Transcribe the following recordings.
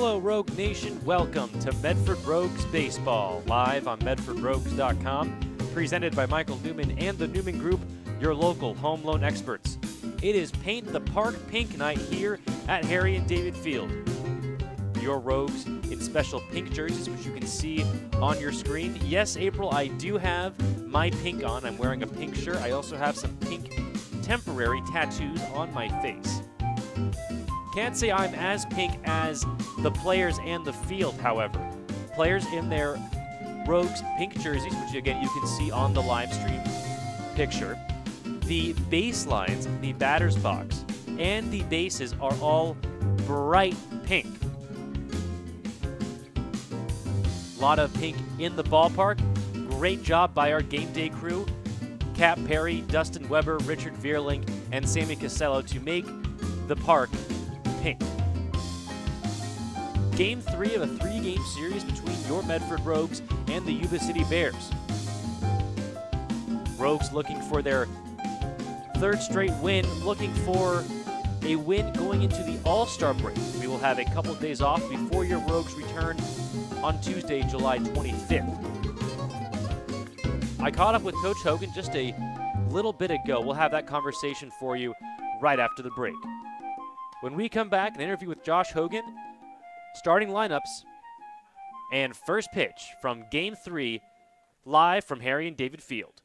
Hello, Rogue Nation. Welcome to Medford Rogues Baseball, live on MedfordRogues.com, presented by Michael Newman and the Newman Group, your local home loan experts. It is Paint the Park Pink night here at Harry and David Field. Your Rogues in special pink jerseys, which you can see on your screen. Yes, April, I do have my pink on. I'm wearing a pink shirt. I also have some pink temporary tattoos on my face. Can't say I'm as pink as the players and the field, however. Players in their Rogues pink jerseys, which again you can see on the live stream picture. The baselines, the batter's box, and the bases are all bright pink. A lot of pink in the ballpark. Great job by our game day crew. Cap Perry, Dustin Weber, Richard Vierling, and Sammy Casello to make the park pink. Game 3 of a 3-game series between your Medford Rogues and the Yuba City Bears. Rogues looking for their third straight win, looking for a win going into the All-Star break. We will have a couple of days off before your Rogues return on Tuesday, July 25th. I caught up with Coach Hogan just a little bit ago. We'll have that conversation for you right after the break. When we come back, an interview with Josh Hogan, starting lineups, and first pitch from Game 3, live from Harry and David Field.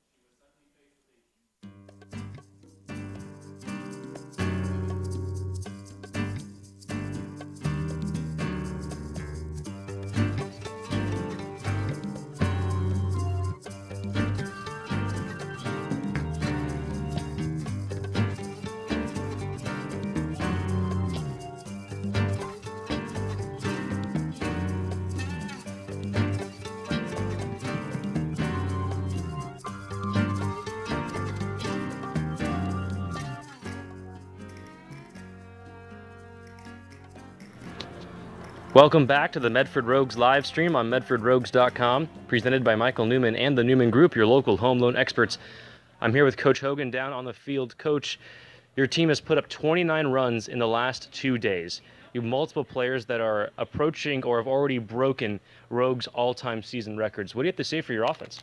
Welcome back to the Medford Rogues live stream on MedfordRogues.com, presented by Michael Newman and the Newman Group, your local home loan experts. I'm here with Coach Hogan down on the field. Coach, your team has put up 29 runs in the last 2 days. You have multiple players that are approaching or have already broken Rogues' all-time season records. What do you have to say for your offense?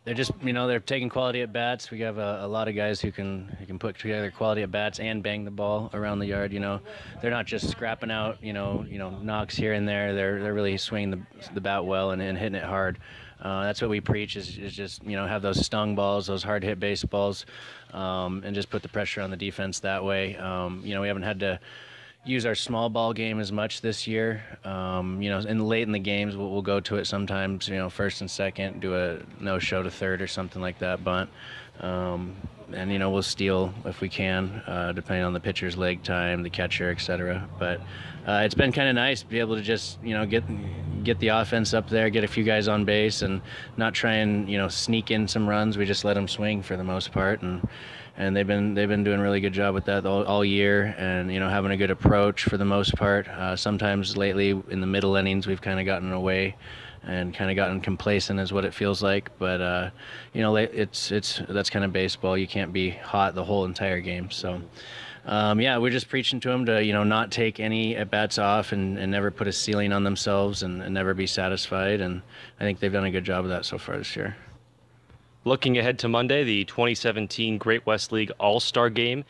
They're just, they're taking quality at bats. We have a lot of guys who can put together quality at bats and bang the ball around the yard. They're not just scrapping out, knocks here and there. They're really swinging the bat well and hitting it hard. That's what we preach is just, have those stung balls, those hard hit baseballs, and just put the pressure on the defense that way. We haven't had to use our small ball game as much this year. And late in the games, we'll go to it sometimes, first and second, do a no-show to third or something like that, bunt. And, we'll steal if we can, depending on the pitcher's leg time, the catcher, etc. But it's been kind of nice to be able to just, get the offense up there, get a few guys on base, and not try and, sneak in some runs. We just let them swing for the most part, and they've been doing a really good job with that all year, and having a good approach for the most part. Sometimes lately in the middle innings we've kind of gotten away and kind of gotten complacent is what it feels like, but that's kind of baseball. You can't be hot the whole entire game. So we're just preaching to them to not take any at bats off and never put a ceiling on themselves and never be satisfied, and I think they've done a good job of that so far this year. Looking ahead to Monday, the 2017 Great West League All-Star Game.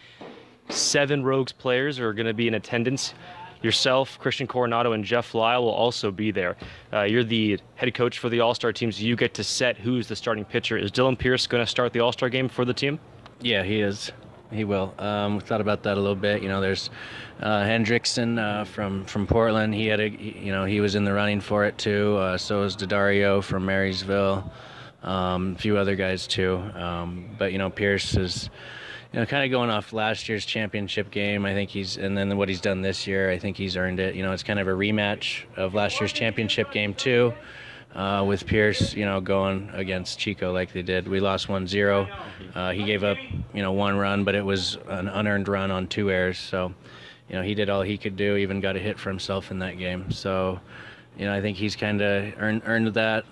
7 Rogues players are going to be in attendance. Yourself, Christian Coronado, and Jeff Lyle will also be there. You're the head coach for the All-Star teams. You get to set who's the starting pitcher. Is Dylan Pierce going to start the All-Star game for the team? Yeah, he is. He will. We thought about that a little bit. There's Hendrickson from Portland. He was in the running for it too. So is Daddario from Marysville. A few other guys too, but Pierce is kind of going off last year's championship game. I think and then what he's done this year, I think he's earned it. It's kind of a rematch of last year's championship game too, with Pierce going against Chico like they did. We lost 1-0. He gave up 1 run, but it was an unearned run on 2 errors, so he did all he could do, even got a hit for himself in that game. So I think he's kind of earned that.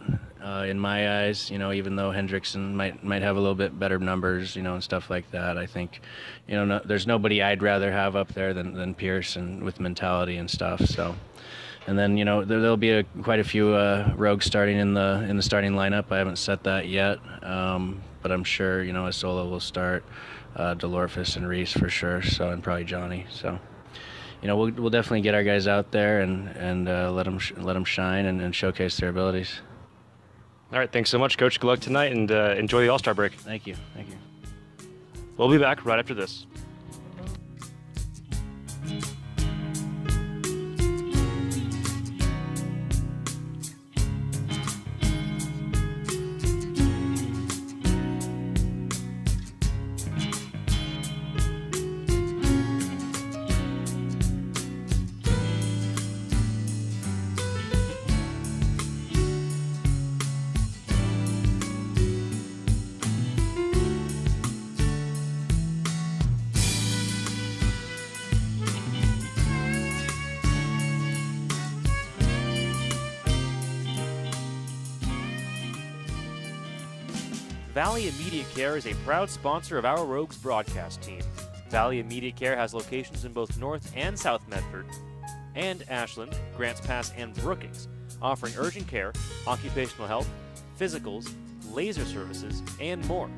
In my eyes, even though Hendrickson might have a little bit better numbers, and stuff like that, I think, there's nobody I'd rather have up there than Pierce and with mentality and stuff. So, And then, there'll be quite a few rogues starting in the starting lineup. I haven't set that yet, but I'm sure, Isola will start, Delorfus and Reese for sure, so, and probably Johnny. So, we'll definitely get our guys out there and let them shine and showcase their abilities. All right, thanks so much, Coach. Good luck tonight, and enjoy the All-Star break. Thank you. We'll be back right after this. Valley Immediate Care is a proud sponsor of our Rogues broadcast team. Valley Immediate Care has locations in both North and South Medford and Ashland, Grants Pass, and Brookings, offering urgent care, occupational health, physicals, laser services, and more.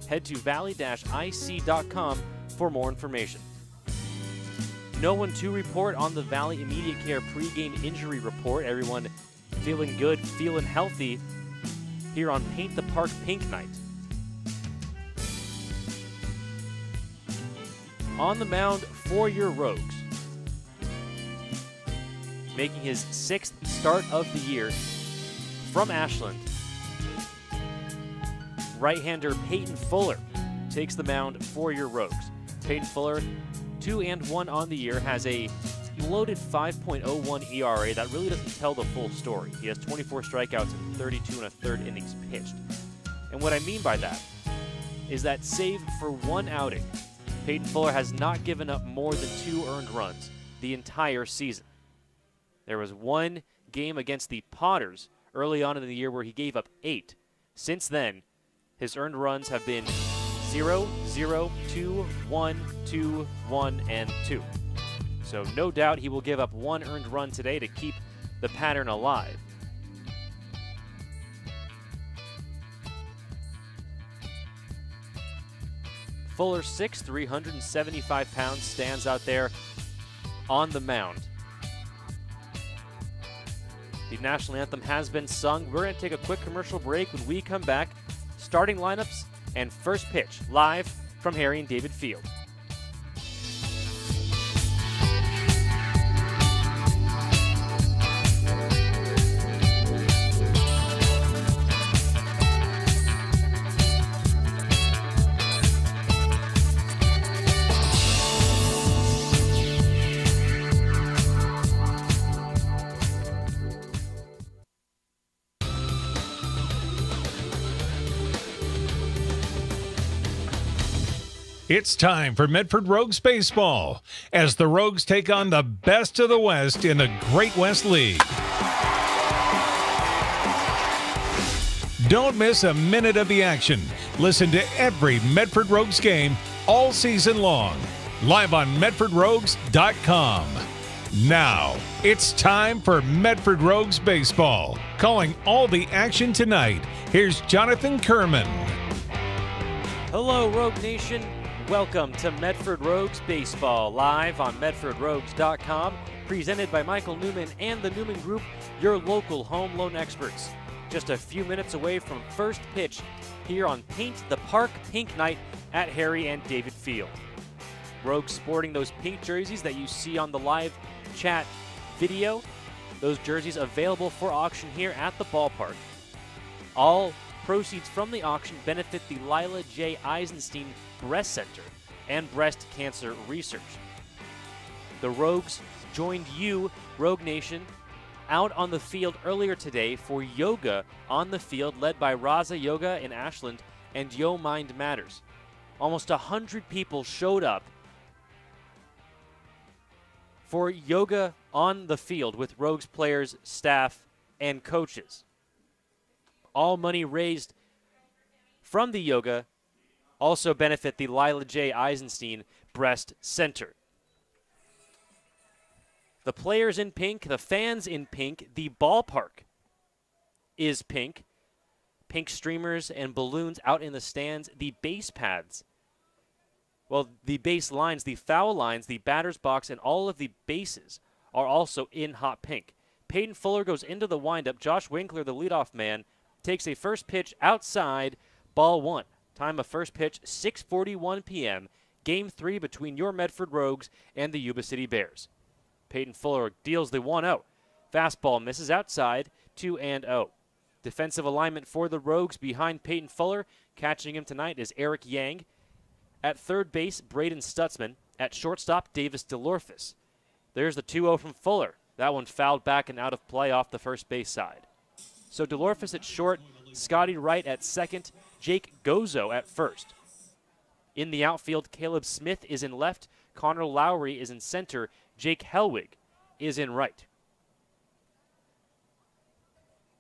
Head to valley-ic.com for more information. No one to report on the Valley Immediate Care pregame injury report. Everyone feeling good, feeling healthy here on Paint the Park Pink Night. On the mound for your Rogues, making his 6th start of the year from Ashland, right-hander Peyton Fuller takes the mound for your Rogues. Peyton Fuller, 2-1 on the year, has a loaded 5.01 ERA. That really doesn't tell the full story. He has 24 strikeouts and 32 1/3 innings pitched. And what I mean by that is that save for one outing, Peyton Fuller has not given up more than 2 earned runs the entire season. There was one game against the Potters early on in the year where he gave up 8. Since then, his earned runs have been 0, 0, 2, 1, 2, 1, and 2. So no doubt he will give up 1 earned run today to keep the pattern alive. Fuller, 6', 375 pounds, stands out there on the mound. The national anthem has been sung. We're going to take a quick commercial break. When we come back, starting lineups and first pitch live from Harry and David Field. It's time for Medford Rogues baseball as the Rogues take on the best of the West in the Great West League. Don't miss a minute of the action. Listen to every Medford Rogues game all season long, live on MedfordRogues.com. Now, it's time for Medford Rogues baseball. Calling all the action tonight, here's Jonathan Kerman. Hello, Rogue Nation. Welcome to Medford Rogues Baseball, live on MedfordRogues.com, presented by Michael Newman and the Newman Group, your local home loan experts. Just a few minutes away from first pitch here on Paint the Park Pink Night at Harry and David Field. Rogues sporting those pink jerseys that you see on the live chat video. Those jerseys available for auction here at the ballpark. All proceeds from the auction benefit the Lila J. Eisenstein Breast Center and Breast Cancer Research. The Rogues joined you, Rogue Nation, out on the field earlier today for yoga on the field, led by Raza Yoga in Ashland and Yo Mind Matters. Almost 100 people showed up for yoga on the field with Rogues players, staff, and coaches. All money raised from the yoga also benefit the Lila J. Eisenstein Breast Center. The players in pink, the fans in pink, the ballpark is pink. Pink streamers and balloons out in the stands. The base paths, well, the base lines, the foul lines, the batter's box, and all of the bases are also in hot pink. Peyton Fuller goes into the windup. Josh Winkler, the leadoff man, takes a first pitch outside, ball one. Time of first pitch, 6:41 p.m. Game 3 between your Medford Rogues and the Yuba City Bears. Peyton Fuller deals the 1-0. Fastball misses outside, 2-0. Defensive alignment for the Rogues behind Peyton Fuller. Catching him tonight is Eric Yang. At third base, Braden Stutzman. At shortstop, Davis DeLorphis. There's the 2-0 from Fuller. That one fouled back and out of play off the first base side. So DeLorphis at short, Scotty Wright at second, Jake Gozo at first. In the outfield, Caleb Smith is in left, Connor Lowry is in center, Jake Helwig is in right.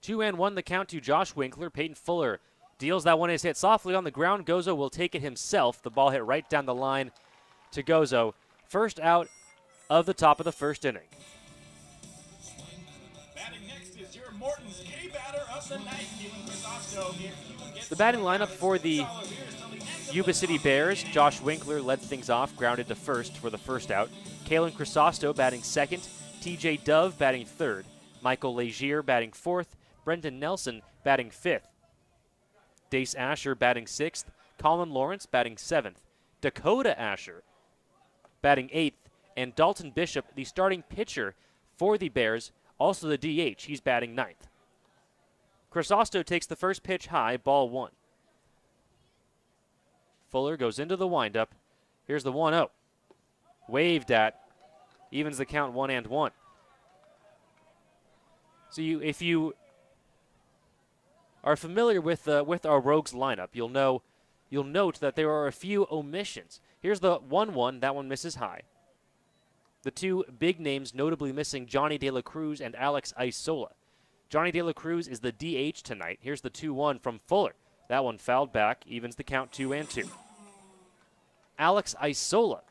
2-1 the count to Josh Winkler. Peyton Fuller deals that one. Is hit softly on the ground. Gozo will take it himself. The ball hit right down the line to Gozo. First out of the top of the first inning. Batting next is your Morton's K-batter of the night, The batting lineup for the Yuba City Bears. Josh Winkler led things off, grounded to first for the first out. Kalen Crisosto batting second. TJ Dove batting third. Michael Legier batting fourth. Brendan Nelson batting fifth. Dace Asher batting sixth. Colin Lawrence batting seventh. Dakota Asher batting eighth. And Dalton Bishop, the starting pitcher for the Bears, also the DH, he's batting ninth. Crisosto takes the first pitch high, ball one. Fuller goes into the windup. Here's the 1-0. Waved at, evens the count 1-1. So if you are familiar with our Rogues lineup, you'll note that there are a few omissions. Here's the 1-1. That one misses high. The two big names notably missing Johnny De La Cruz and Alex Isola. Johnny De La Cruz is the DH tonight. Here's the 2-1 from Fuller. That one fouled back, evens the count 2-2. Alex Isola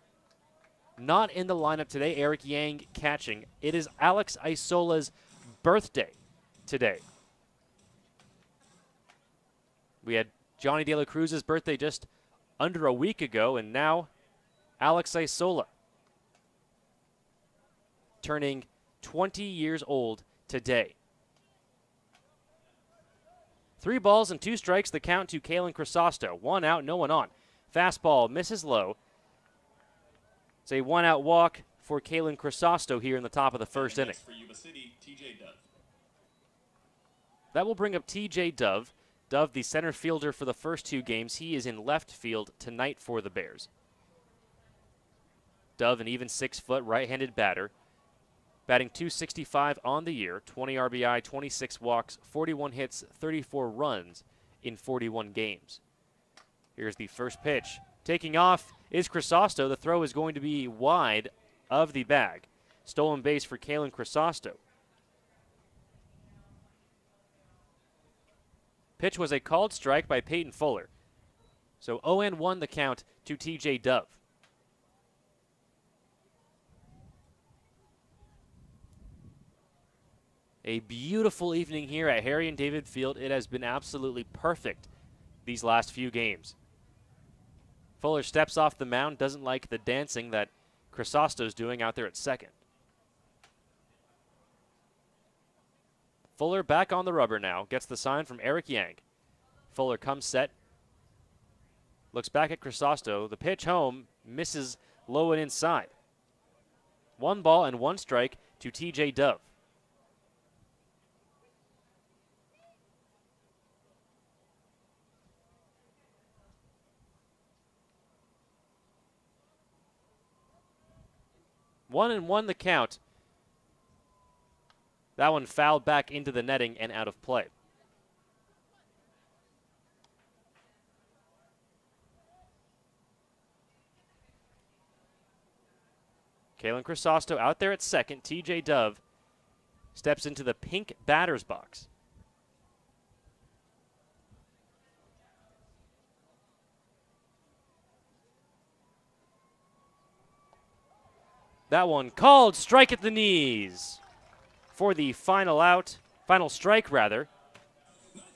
not in the lineup today. Eric Yang catching. It is Alex Isola's birthday today. We had Johnny De La Cruz's birthday just under a week ago, and now Alex Isola turning 20 years old today. 3 balls and 2 strikes, the count to Kalen Crisosto. 1 out, no one on. Fastball misses low. It's a 1-out walk for Kalen Crisosto here in the top of the first inning. For Yuba City, TJ Dove. That will bring up TJ Dove. Dove, the center fielder for the first 2 games. He is in left field tonight for the Bears. Dove, an even 6-foot right-handed batter. Batting .265 on the year, 20 RBI, 26 walks, 41 hits, 34 runs in 41 games. Here's the first pitch. Taking off is Crisosto. The throw is going to be wide of the bag. Stolen base for Kalen Crisosto. Pitch was a called strike by Peyton Fuller. So 0-1 the count to TJ Dove. A beautiful evening here at Harry and David Field. It has been absolutely perfect these last few games. Fuller steps off the mound, doesn't like the dancing that Crisosto's doing out there at second. Fuller back on the rubber now, gets the sign from Eric Yang. Fuller comes set, looks back at Crisosto. The pitch home, misses low and inside. 1 ball and 1 strike to TJ Dove. One and one the count. That one fouled back into the netting and out of play. Kalen Crisosto out there at second. TJ Dove steps into the pink batter's box. That one called strike at the knees for the final strike rather,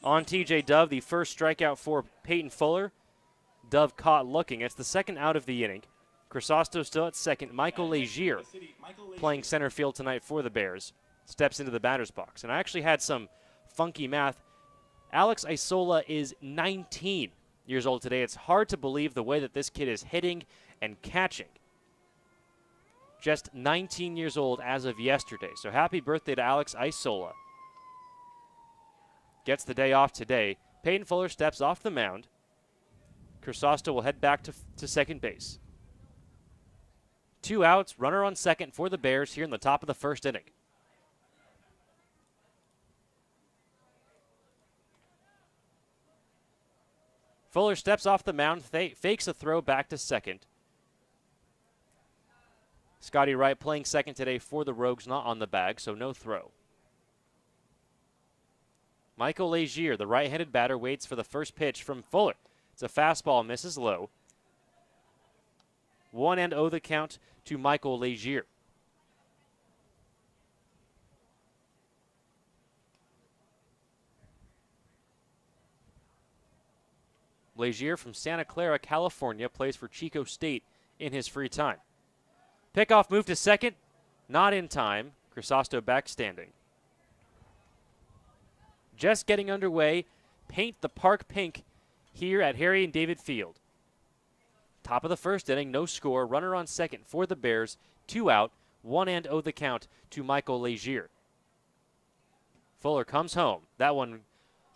on TJ Dove, the first strikeout for Peyton Fuller. Dove caught looking. It's the second out of the inning. Crisosto still at second. Michael Legier, playing center field tonight for the Bears, steps into the batter's box. And I actually had some funky math. Alex Isola is 19 years old today. It's hard to believe the way that this kid is hitting and catching. Just 19 years old as of yesterday. So happy birthday to Alex Isola. Gets the day off today. Peyton Fuller steps off the mound. Crisosto will head back to second base. 2 outs, runner on second for the Bears here in the top of the first inning. Fuller steps off the mound, fakes a throw back to second. Scotty Wright playing second today for the Rogues, not on the bag, so no throw. Michael Legier, the right-handed batter, waits for the first pitch from Fuller. It's a fastball, misses low. 1-0 the count to Michael Legier. Legier from Santa Clara, California, plays for Chico State in his free time. Pickoff move to second, not in time. Crisosto back standing. Just getting underway. Paint the park pink here at Harry and David Field. Top of the first inning, no score. Runner on second for the Bears. 2 out, 1-0 the count to Michael Legier. Fuller comes home. That one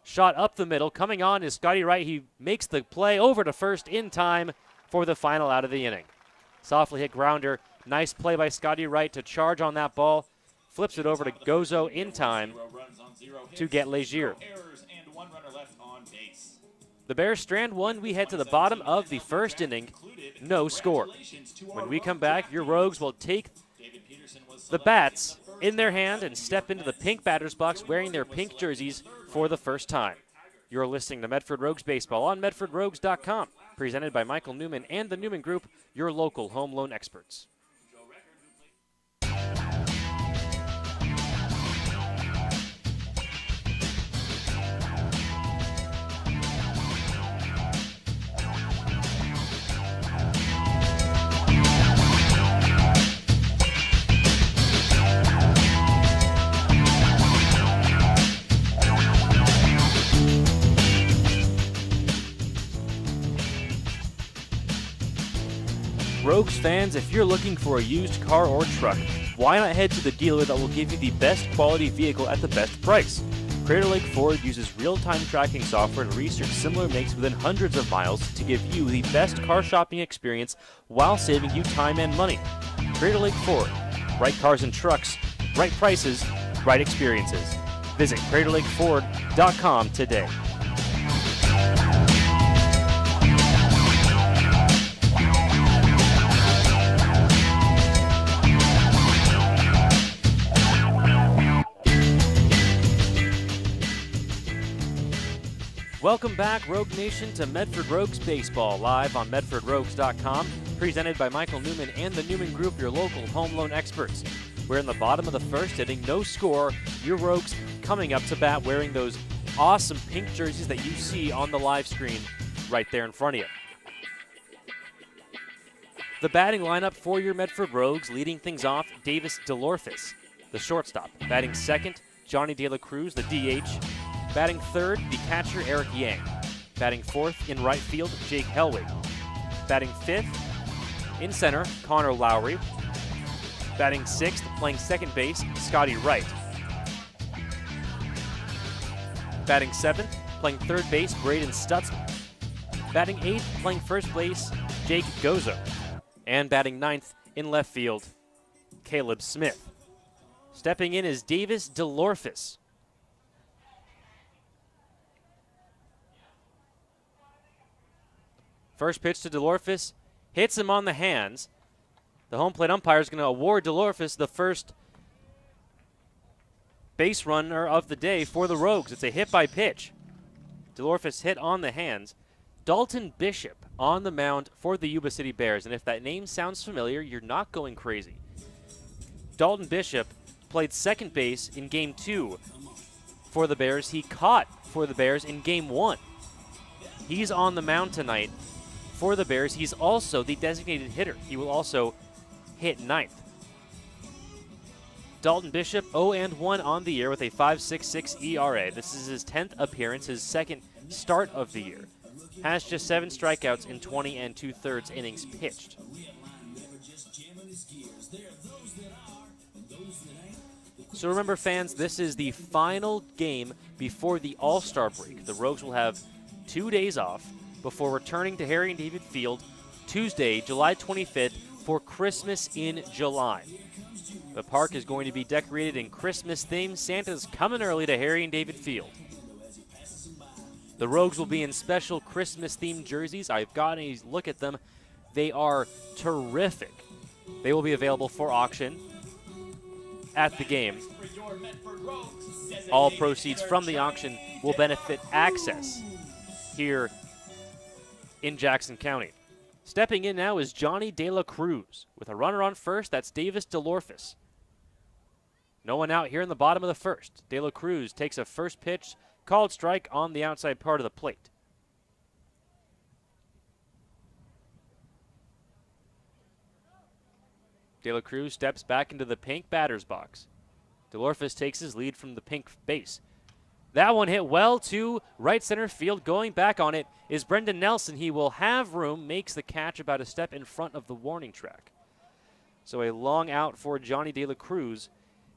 shot up the middle. Coming on is Scotty Wright. He makes the play over to first in time for the final out of the inning. Softly hit grounder. Nice play by Scotty Wright to charge on that ball. Flips it over to Gozo in time to get Legier. The Bears strand one. We head to the bottom of the first inning. No score. When we come back, your Rogues will take the bats in their hand and step into the pink batter's box wearing their pink jerseys for the first time. You're listening to Medford Rogues Baseball on MedfordRogues.com. Presented by Michael Newman and the Newman Group, your local home loan experts. Rogues fans, if you're looking for a used car or truck, why not head to the dealer that will give you the best quality vehicle at the best price? Crater Lake Ford uses real-time tracking software to research similar makes within hundreds of miles to give you the best car shopping experience while saving you time and money. Crater Lake Ford. Right cars and trucks, right prices, right experiences. Visit CraterLakeFord.com today. Welcome back, Rogue Nation, to Medford Rogues Baseball, live on MedfordRogues.com, presented by Michael Newman and the Newman Group, your local home loan experts. We're in the bottom of the first inning, no score. Your Rogues coming up to bat wearing those awesome pink jerseys that you see on the live screen right there in front of you. The batting lineup for your Medford Rogues, leading things off, Davis DeLorphis, the shortstop. Batting second, Johnny De La Cruz, the DH. Batting third, the catcher, Eric Yang. Batting fourth, in right field, Jake Hellwig. Batting fifth, in center, Connor Lowry. Batting sixth, playing second base, Scotty Wright. Batting seventh, playing third base, Braden Stutzman. Batting eighth, playing first base, Jake Gozo. And batting ninth, in left field, Caleb Smith. Stepping in is Davis DeLorphis. First pitch to DeLorphis, hits him on the hands. The home plate umpire is going to award DeLorphis the first base runner of the day for the Rogues. It's a hit by pitch. DeLorphis hit on the hands. Dalton Bishop on the mound for the Yuba City Bears. And if that name sounds familiar, you're not going crazy. Dalton Bishop played second base in Game 2 for the Bears. He caught for the Bears in Game 1. He's on the mound tonight for the Bears. He's also the designated hitter. He will also hit ninth. Dalton Bishop 0-1 on the year with a 5.66 ERA. This is his 10th appearance, his second start of the year. Has just 7 strikeouts in 20 2/3 innings pitched. So remember, fans, this is the final game before the All-Star break. The Rogues will have 2 days off before returning to Harry and David Field Tuesday, July 25th for Christmas in July. The park is going to be decorated in Christmas themes. Santa's coming early to Harry and David Field. The Rogues will be in special Christmas-themed jerseys. I've gotten a look at them. They are terrific. They will be available for auction at the game. All proceeds from the auction will benefit Access here in Jackson County. Stepping in now is Johnny De La Cruz. With a runner on first, that's Davis DeLorphis. No one out here in the bottom of the first. De La Cruz takes a first pitch, called strike on the outside part of the plate. De La Cruz steps back into the pink batter's box. DeLorphis takes his lead from the pink base. That one hit well to right center field. Going back on it is Brendan Nelson. He will have room, makes the catch about a step in front of the warning track. So a long out for Johnny De La Cruz.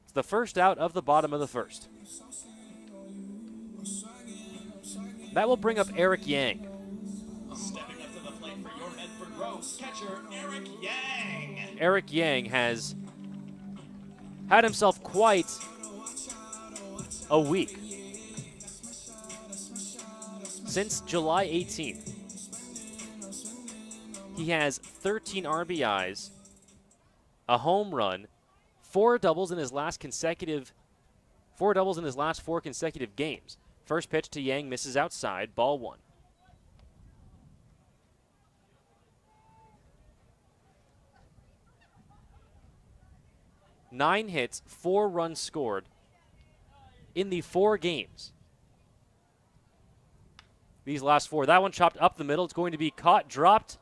It's the first out of the bottom of the first. That will bring up Eric Yang. Stepping up to the plate for your Medford Rogues, catcher Eric Yang. Eric Yang has had himself quite a week. Since July 18th, he has 13 RBIs, a home run, 4 doubles in his last 4 consecutive games. First pitch to Yang misses outside, ball 1. Nine hits, 4 runs scored in the 4 games. These last 4. That one chopped up the middle. It's going to be caught, dropped,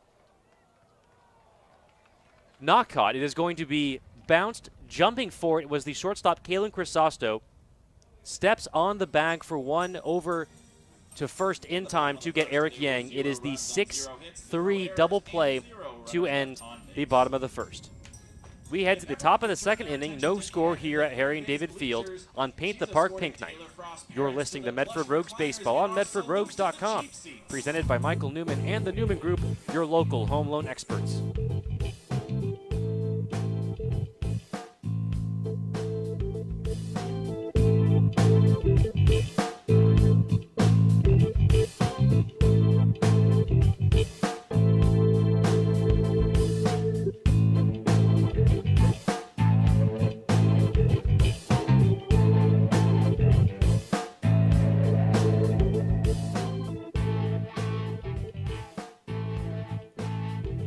not caught. It is going to be bounced. Jumping for it was the shortstop, Kalen Crisosto. Steps on the bag for one over to first in time to get Eric Yang. It is the 6-3 double play to end the bottom of the first. We head to the top of the second inning. No score here at Harry and David Field on Paint the Park Pink Night. You're listening to Medford Rogues Baseball on MedfordRogues.com. Presented by Michael Newman and the Newman Group, your local home loan experts.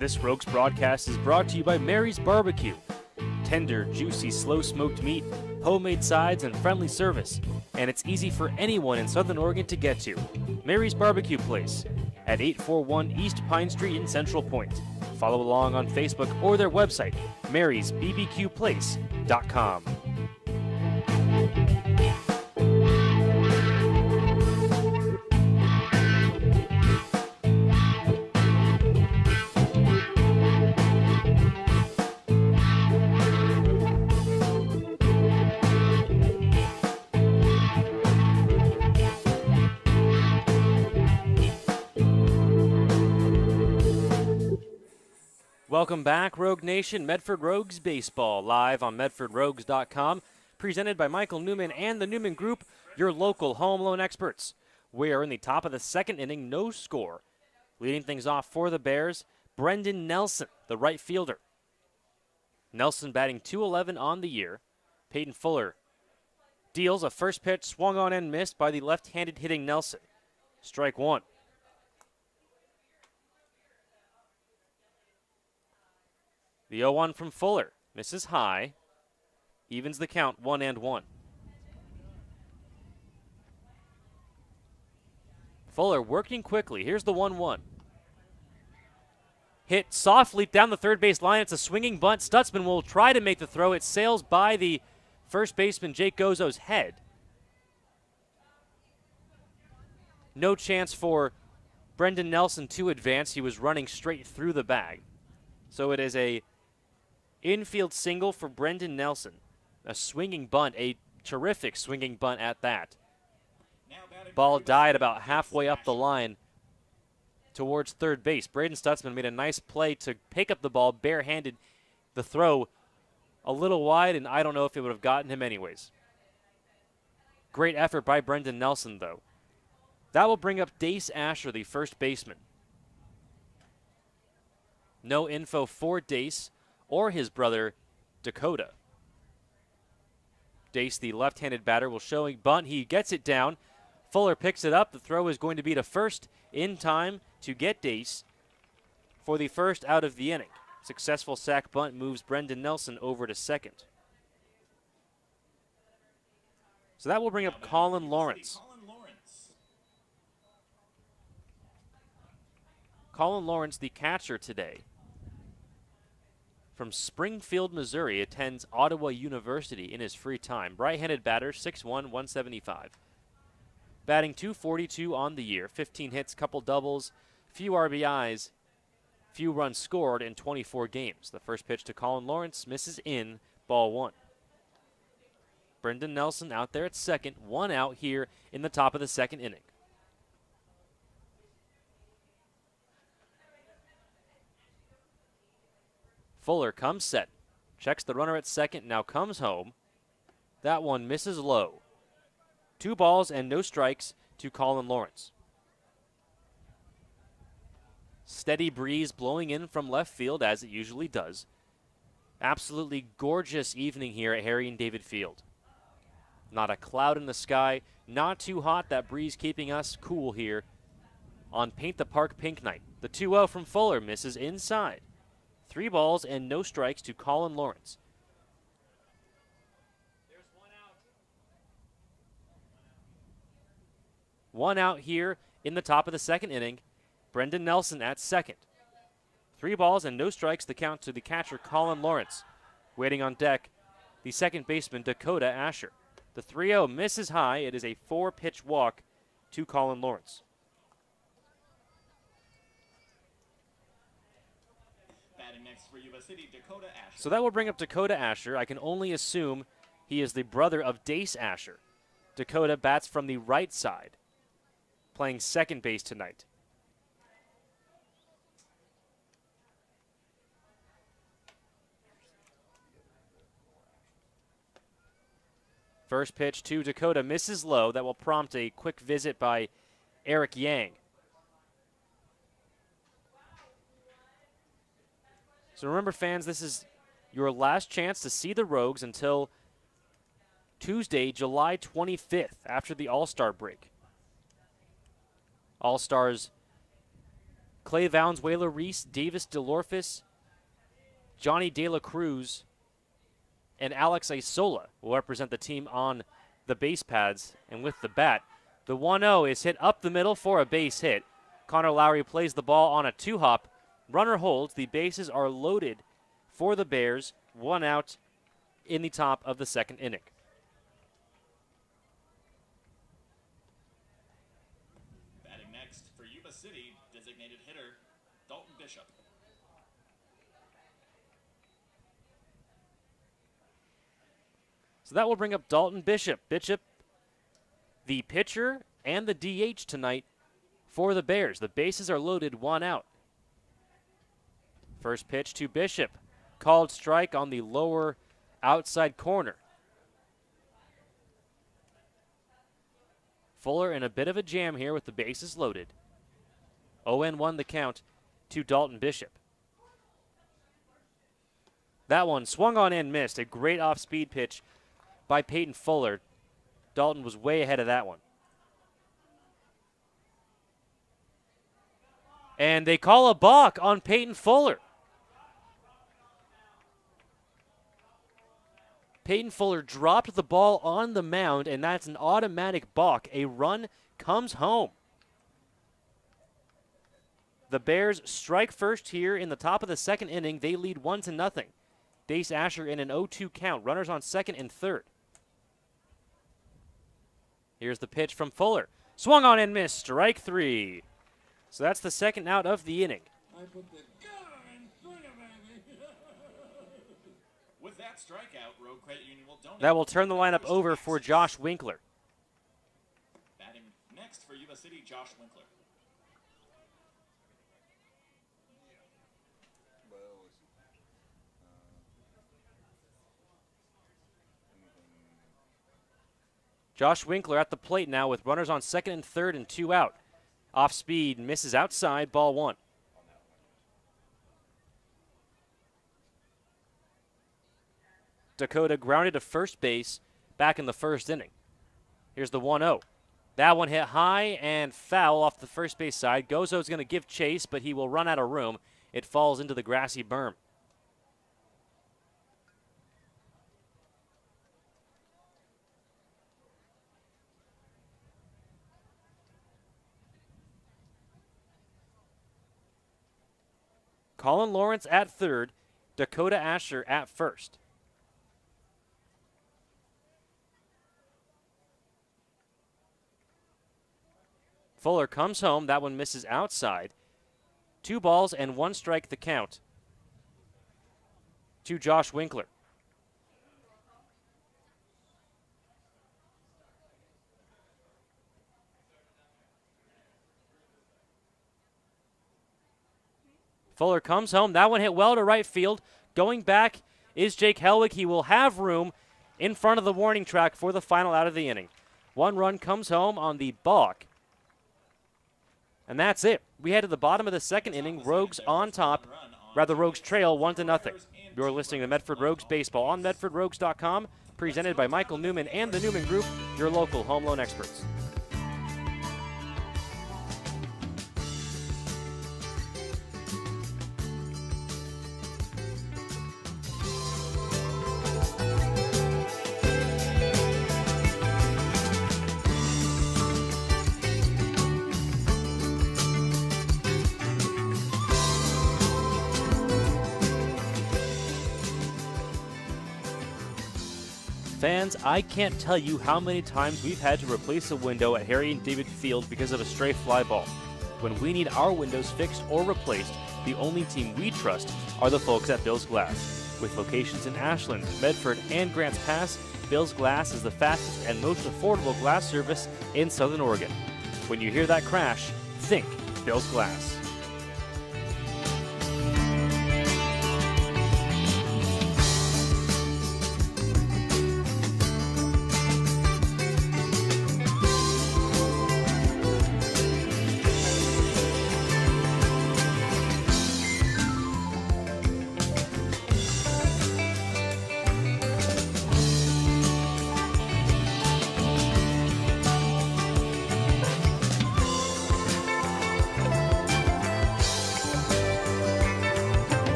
This Rogues broadcast is brought to you by Mary's Barbecue. Tender, juicy, slow-smoked meat, homemade sides, and friendly service. And it's easy for anyone in Southern Oregon to get to. Mary's Barbecue Place at 841 East Pine Street in Central Point. Follow along on Facebook or their website, marysbbqplace.com. Welcome back, Rogue Nation. Medford Rogues Baseball, live on MedfordRogues.com. Presented by Michael Newman and the Newman Group, your local home loan experts. We are in the top of the second inning, no score. Leading things off for the Bears, Brendan Nelson, the right fielder. Nelson batting .211 on the year. Peyton Fuller deals a first pitch, swung on and missed by the left-handed hitting Nelson. Strike 1. The 0-1 from Fuller. Misses high. Evens the count, 1-1. Fuller working quickly. Here's the 1-1. Hit softly down the third base line. It's a swinging bunt. Stutzman will try to make the throw. It sails by the first baseman, Jake Gozo's head. No chance for Brendan Nelson to advance. He was running straight through the bag. So it is a infield single for Brendan Nelson. A swinging bunt, a terrific swinging bunt at that. Ball died about halfway up the line towards third base. Braden Stutzman made a nice play to pick up the ball barehanded. The throw a little wide, and I don't know if it would have gotten him anyways. Great effort by Brendan Nelson, though. That will bring up Dace Asher, the first baseman. No info for Dace or his brother, Dakota. Dace, the left-handed batter, will show a bunt. He gets it down. Fuller picks it up. The throw is going to be to first in time to get Dace for the first out of the inning. Successful sac bunt moves Brendan Nelson over to second. So that will bring up Colin Lawrence. Colin Lawrence, the catcher today, from Springfield, Missouri, attends Ottawa University in his free time. Right-handed batter, 6'1", 175. Batting .242 on the year, 15 hits, couple doubles, few RBIs, few runs scored in 24 games. The first pitch to Colin Lawrence misses in, ball one. Brendan Nelson out there at second, one out here in the top of the second inning. Fuller comes set, checks the runner at second, now comes home. That one misses low. 2 balls and no strikes to Colin Lawrence. Steady breeze blowing in from left field as it usually does. Absolutely gorgeous evening here at Harry and David Field. Not a cloud in the sky, not too hot, that breeze keeping us cool here on Paint the Park Pink Night. The 2-0 from Fuller misses inside. 3 balls and no strikes to Colin Lawrence. There's 1 out. 1 out here in the top of the second inning. Brendan Nelson at second. 3 balls and no strikes, the count to the catcher, Colin Lawrence. Waiting on deck, the second baseman, Dakota Asher. The 3-0 misses high. It is a 4-pitch walk to Colin Lawrence. Batting next for Yuba City, Dakota Asher. So that will bring up Dakota Asher. I can only assume he is the brother of Dace Asher. Dakota bats from the right side, playing second base tonight. First pitch to Dakota misses low. That will prompt a quick visit by Eric Yang. So remember, fans, this is your last chance to see the Rogues until Tuesday, July 25th, after the All-Star break. All-Stars Clay Valenzuela Reese, Davis DeLorfis, Johnny De La Cruz, and Alex Isola will represent the team on the base pads and with the bat. The 1-0 is hit up the middle for a base hit. Connor Lowry plays the ball on a 2-hop. Runner holds. The bases are loaded for the Bears. 1 out in the top of the second inning. Batting next for Yuba City, designated hitter, Dalton Bishop. So that will bring up Dalton Bishop. Bishop, the pitcher and the DH tonight for the Bears. The bases are loaded, 1 out. First pitch to Bishop. Called strike on the lower outside corner. Fuller in a bit of a jam here with the bases loaded. 0-1 the count to Dalton Bishop. That one swung on and missed. A great off-speed pitch by Peyton Fuller. Dalton was way ahead of that one. And they call a balk on Peyton Fuller. Peyton Fuller dropped the ball on the mound, and that's an automatic balk. A run comes home. The Bears strike first here in the top of the second inning. They lead 1-0. Dace Asher in an 0-2 count. Runners on second and third. Here's the pitch from Fuller. Swung on and missed. Strike 3. So that's the second out of the inning. With that strikeout, Rogue Credit Union will donate. That will turn the lineup over for Josh Winkler. Batting next for Yuba City, Josh Winkler. Josh Winkler at the plate now with runners on second and third and 2 out. Off speed, misses outside, ball 1. Dakota grounded to first base back in the first inning. Here's the 1-0. That one hit high and foul off the first base side. Gozo's going to give chase, but he will run out of room. It falls into the grassy berm. Colin Lawrence at third, Dakota Asher at first. Fuller comes home. That one misses outside. 2 balls and 1 strike the count to Josh Winkler. Fuller comes home. That one hit well to right field. Going back is Jake Helwig. He will have room in front of the warning track for the final out of the inning. 1 run comes home on the balk. And that's it. We head to the bottom of the second inning. Rogues on top. Rather, Rogues trail 1-0. You're listening to Medford Rogues Baseball on MedfordRogues.com. Presented by Michael Newman and the Newman Group, your local home loan experts. Fans, I can't tell you how many times we've had to replace a window at Harry and David Field because of a stray fly ball. When we need our windows fixed or replaced, the only team we trust are the folks at Bill's Glass. With locations in Ashland, Medford, and Grants Pass, Bill's Glass is the fastest and most affordable glass service in Southern Oregon. When you hear that crash, think Bill's Glass.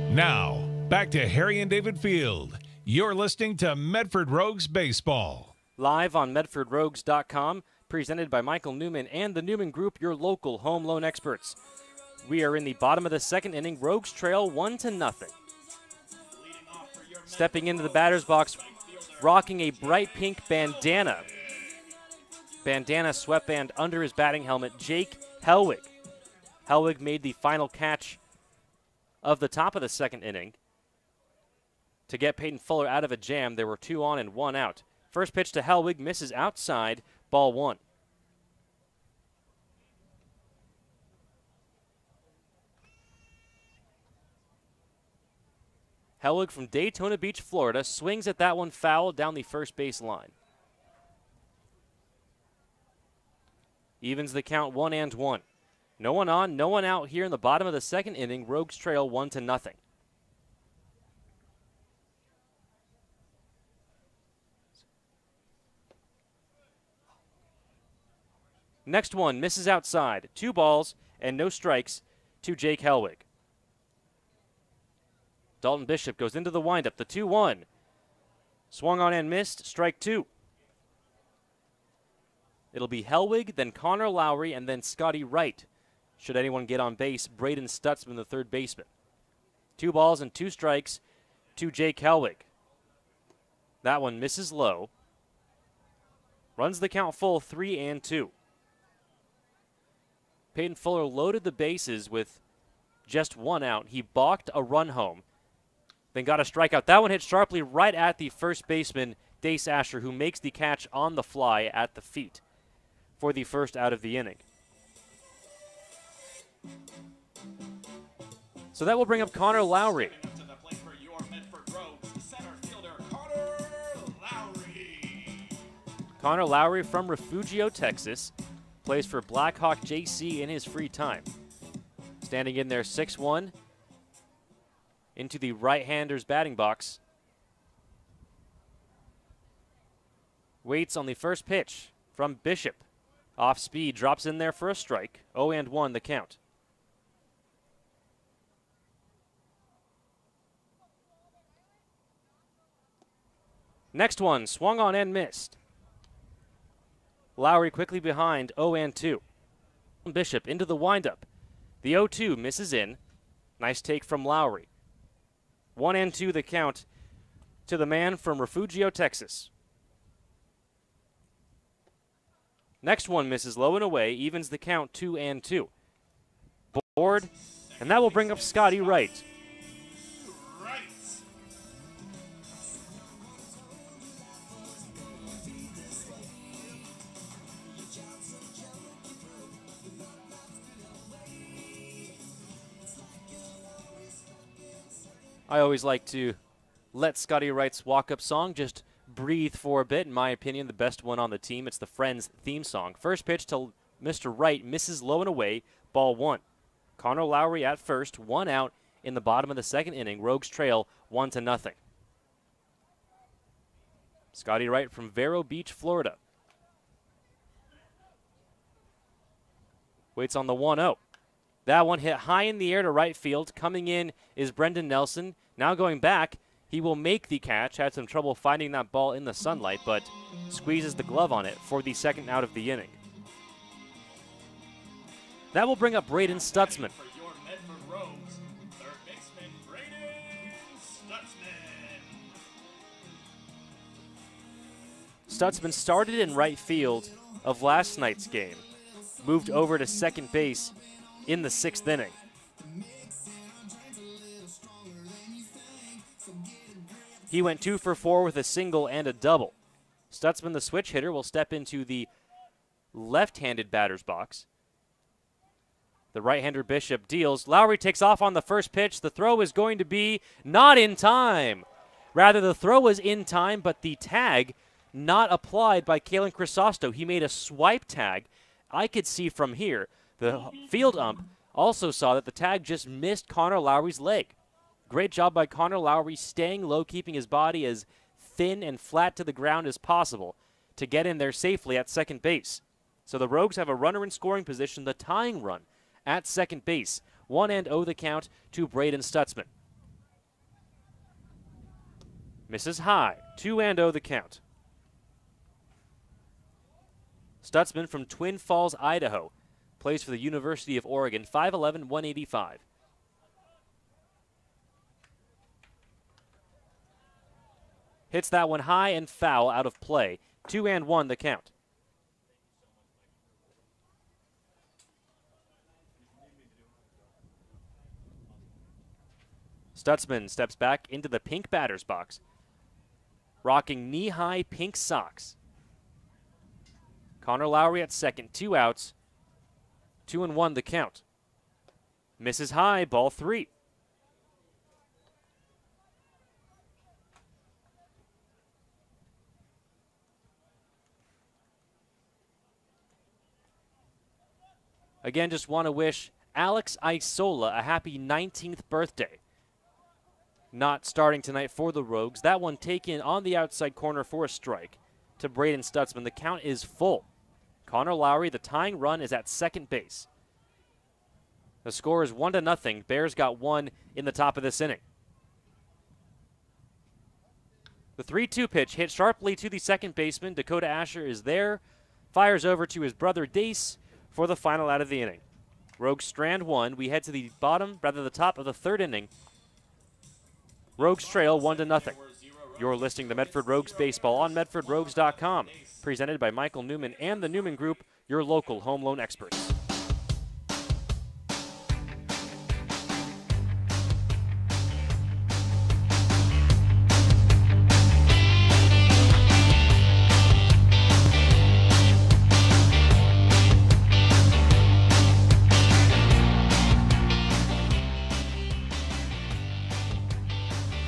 Now, back to Harry and David Field. You're listening to Medford Rogues Baseball. Live on MedfordRogues.com, presented by Michael Newman and the Newman Group, your local home loan experts. We are in the bottom of the second inning. Rogues trail 1-0. Stepping into the batter's box, rocking a bright pink bandana. Bandana sweatband under his batting helmet, Jake Helwig. Helwig made the final catch of the top of the second inning to get Peyton Fuller out of a jam. There were 2 on and 1 out. First pitch to Helwig, misses outside, ball 1. Helwig from Daytona Beach, Florida, swings at that one foul down the first base line. Evens the count 1-1. No one on, no one out here in the bottom of the second inning. Rogues trail 1-0. Next one misses outside. 2 balls and no strikes to Jake Helwig. Dalton Bishop goes into the windup. The 2-1. Swung on and missed. Strike 2. It'll be Helwig, then Connor Lowry, and then Scotty Wright. Should anyone get on base, Braden Stutzman, the third baseman. 2 balls and 2 strikes to Jake Helwig. That one misses low. Runs the count full, 3-2. Peyton Fuller loaded the bases with just 1 out. He balked a run home, then got a strikeout. That one hit sharply right at the first baseman, Dace Asher, who makes the catch on the fly at the feet for the first out of the inning. So that will bring up Connor Lowry. Stepping up to the plate for your Medford Rogues, center fielder Connor Lowry. Connor Lowry from Refugio, Texas, plays for Blackhawk JC in his free time. Standing in there 6'1", into the right-hander's batting box. Waits on the first pitch from Bishop. Off speed, drops in there for a strike. 0-1 the count. Next one, swung on and missed. Lowry quickly behind, 0-2. Bishop into the windup. The 0-2 misses in. Nice take from Lowry. 1-2 the count to the man from Refugio, Texas. Next one misses low and away, evens the count 2-2. Board, and that will bring up Scotty Wright. Right. I always like to let Scotty Wright's walk-up song just breathe for a bit. In my opinion, the best one on the team. It's the Friends theme song. First pitch to Mr. Wright, misses low and away, ball 1. Connor Lowry at first, 1 out in the bottom of the second inning. Rogues trail 1-0. Scotty Wright from Vero Beach, Florida. Waits on the 1-0. That one hit high in the air to right field. Coming in is Brendan Nelson. Now going back, he will make the catch. Had some trouble finding that ball in the sunlight, but squeezes the glove on it for the second out of the inning. That will bring up Braden Stutzman. For your Medford Rogues, third baseman Braden Stutzman. Stutzman started in right field of last night's game. Moved over to second base in the 6th inning. He went 2 for 4 with a single and a double. Stutzman, the switch hitter, will step into the left-handed batter's box. The right-hander Bishop deals. Lowry takes off on the first pitch. The throw is going to be not in time. Rather, the throw was in time, but the tag not applied by Kalen Chrysosto. He made a swipe tag. I could see from here. The field ump also saw that the tag just missed Connor Lowry's leg. Great job by Connor Lowry staying low, keeping his body as thin and flat to the ground as possible to get in there safely at second base. So the Rogues have a runner in scoring position, the tying run at second base. 1-0 the count to Braden Stutzman. Misses high. 2-0 the count. Stutzman from Twin Falls, Idaho. Plays for the University of Oregon. 5'11", 185. Hits that one high and foul out of play. 2-1 the count. Stutzman steps back into the pink batter's box, rocking knee-high pink socks. Connor Lowry at second, 2 outs. 2-1 the count. Misses high, ball 3. Again, just want to wish Alex Isola a happy 19th birthday. Not starting tonight for the Rogues. That one taken on the outside corner for a strike to Braden Stutzman. The count is full. Connor Lowry, the tying run, is at second base. The score is 1-0. Bears got one in the top of this inning. The 3-2 pitch hit sharply to the second baseman. Dakota Asher is there. Fires over to his brother Dace for the final out of the inning. Rogues strand one. We head to the top of the third inning. Rogues trail 1-0. You're listening to Medford Rogues Baseball on MedfordRogues.com. Presented by Michael Newman and the Newman Group, your local home loan experts.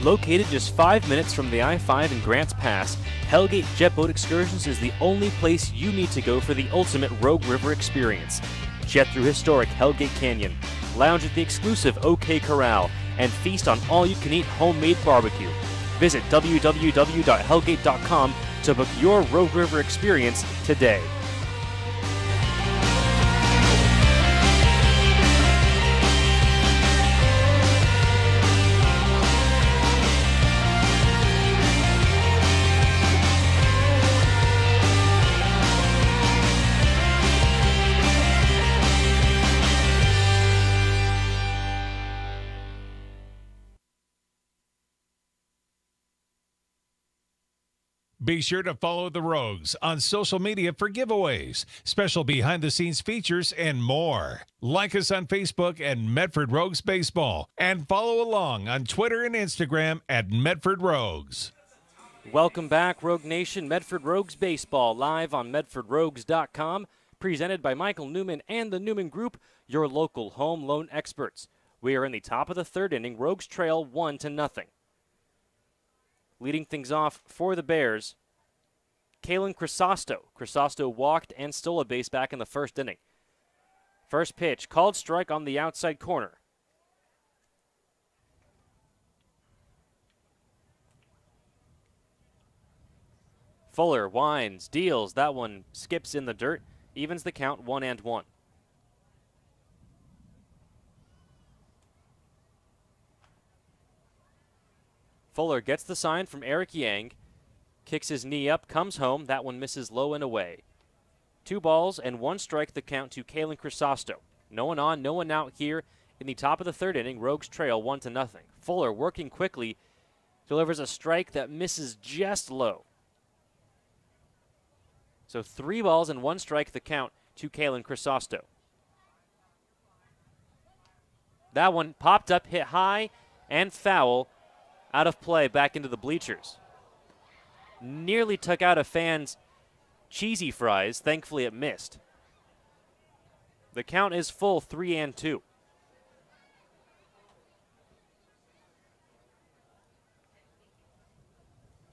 Located just 5 minutes from the I-5 and Grants Pass, Hellgate Jet Boat Excursions is the only place you need to go for the ultimate Rogue River experience. Jet through historic Hellgate Canyon, lounge at the exclusive OK Corral, and feast on all-you-can-eat homemade barbecue. Visit www.hellgate.com to book your Rogue River experience today. Be sure to follow the Rogues on social media for giveaways, special behind-the-scenes features, and more. Like us on Facebook at Medford Rogues Baseball, and follow along on Twitter and Instagram at Medford Rogues. Welcome back, Rogue Nation. Medford Rogues Baseball, live on MedfordRogues.com, presented by Michael Newman and the Newman Group, your local home loan experts. We are in the top of the third inning. Rogues trail 1-0. Leading things off for the Bears, Kalen Crisosto. Crisosto walked and stole a base back in the first inning. First pitch, called strike on the outside corner. Fuller winds, deals. That one skips in the dirt, evens the count 1-1. Fuller gets the sign from Eric Yang, kicks his knee up, comes home. That one misses low and away. 2 balls and 1 strike the count to Kalen Crisosto. No one on, no one out here in the top of the third inning. Rogues trail 1-0. Fuller working quickly, delivers a strike that misses just low. So 3 balls and 1 strike the count to Kalen Crisosto. That one popped up, hit high and foul. Out of play, back into the bleachers. Nearly took out a fan's cheesy fries. Thankfully, it missed. The count is full, 3-2.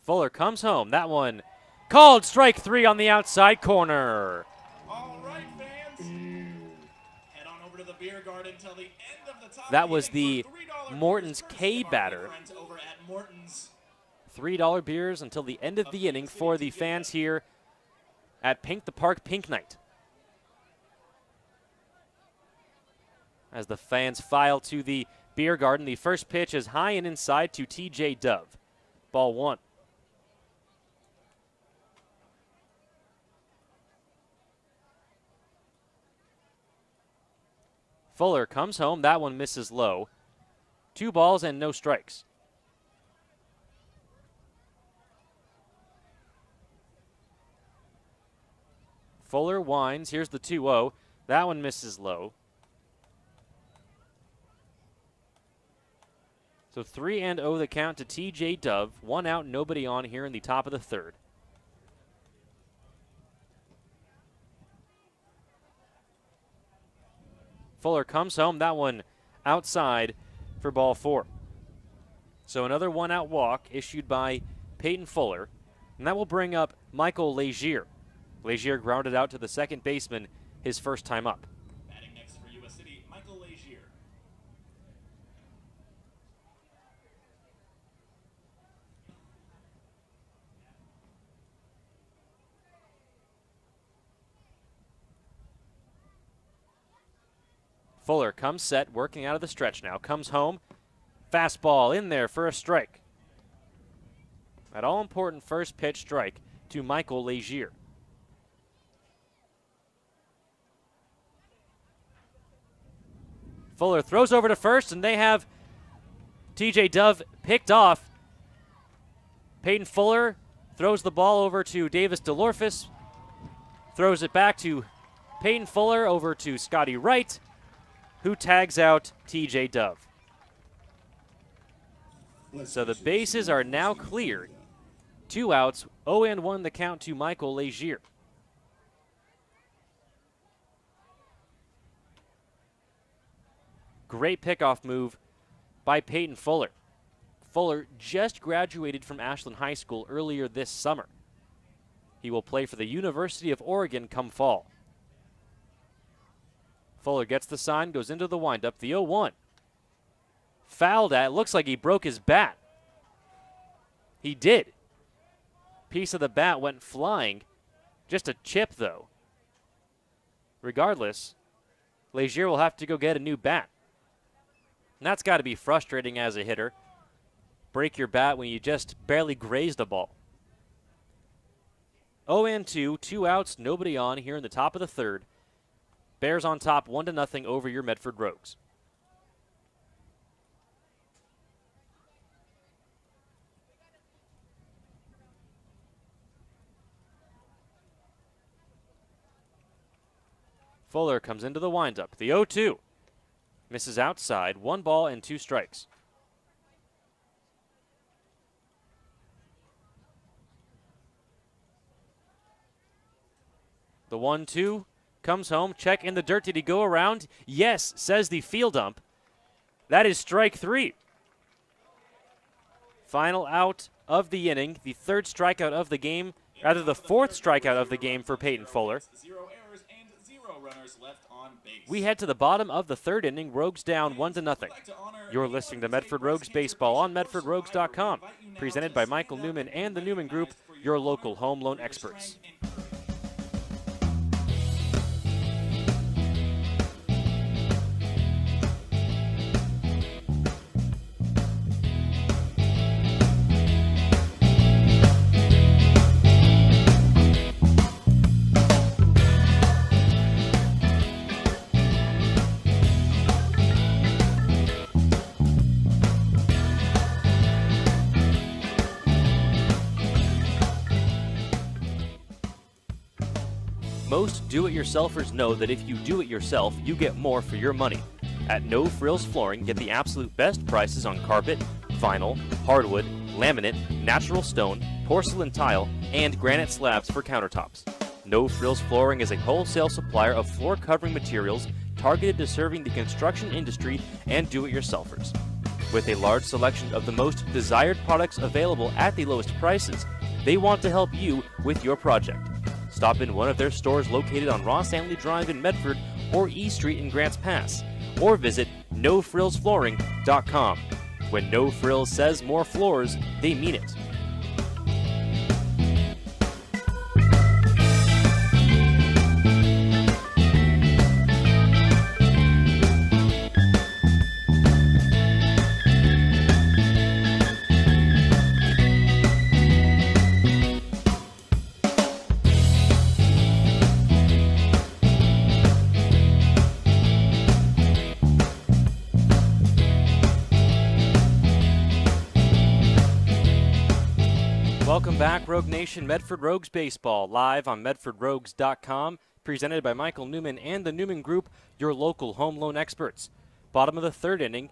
Fuller comes home. That one called strike 3 on the outside corner. All right, fans. Head on over to the beer garden until the end of the top. That was the Morton's K batter. Over at Morton's. $3 beers until the end of the inning for the fans here at Pink the Park Pink Night. As the fans file to the beer garden, the first pitch is high and inside to TJ Dove. Ball 1. Fuller comes home. That one misses low. 2 balls and no strikes. Fuller winds. Here's the 2-0. That one misses low. So 3-0 the count to TJ Dove. 1 out, nobody on here in the top of the third. Fuller comes home. That one outside for ball 4. So another 1-out walk issued by Peyton Fuller. And that will bring up Michael Legier. Legier grounded out to the second baseman his first time up. Batting next for Yuba City, Michael Legier. Fuller comes set, working out of the stretch now. Comes home. Fastball in there for a strike. That all-important first pitch strike to Michael Legier. Fuller throws over to first, and they have TJ Dove picked off. Peyton Fuller throws the ball over to Davis DeLorfis. Throws it back to Peyton Fuller over to Scotty Wright, who tags out TJ Dove. So the bases are now cleared. 2 outs, 0-1 the count to Michael Legier. Great pickoff move by Peyton Fuller. Fuller just graduated from Ashland High School earlier this summer. He will play for the University of Oregon come fall. Fuller gets the sign, goes into the windup, the 0-1. Fouled at, looks like he broke his bat. He did. Piece of the bat went flying. Just a chip, though. Regardless, Legier will have to go get a new bat. And that's got to be frustrating as a hitter. Break your bat when you just barely grazed the ball. 0-2, 2 outs, nobody on here in the top of the third. Bears on top 1-0 over your Medford Rogues. Fuller comes into the windup. The 0-2. Misses outside. 1 ball and 2 strikes. The 1-2 comes home. Check in the dirt. Did he go around? Yes, says the field ump. That is strike 3. Final out of the inning. The 3rd strikeout of the game. Rather, the 4th strikeout of the game for Peyton Fuller. 0 errors and 0 runners left on base. We head to the bottom of the 3rd inning. Rogues down 1-0. You're listening to Medford Rogues Baseball on MedfordRogues.com. Presented by Michael Newman and the Newman Group, your local home loan experts. Most do-it-yourselfers know that if you do it yourself, you get more for your money. At No Frills Flooring, get the absolute best prices on carpet, vinyl, hardwood, laminate, natural stone, porcelain tile, and granite slabs for countertops. No Frills Flooring is a wholesale supplier of floor covering materials targeted to serving the construction industry and do-it-yourselfers. With a large selection of the most desired products available at the lowest prices, they want to help you with your project. Stop in one of their stores located on Ross Antley Drive in Medford or E Street in Grants Pass, or visit NoFrillsFlooring.com. When No Frills says more floors, they mean it. Welcome back, Rogue Nation. Medford Rogues Baseball, live on MedfordRogues.com, presented by Michael Newman and the Newman Group, your local home loan experts. Bottom of the 3rd inning,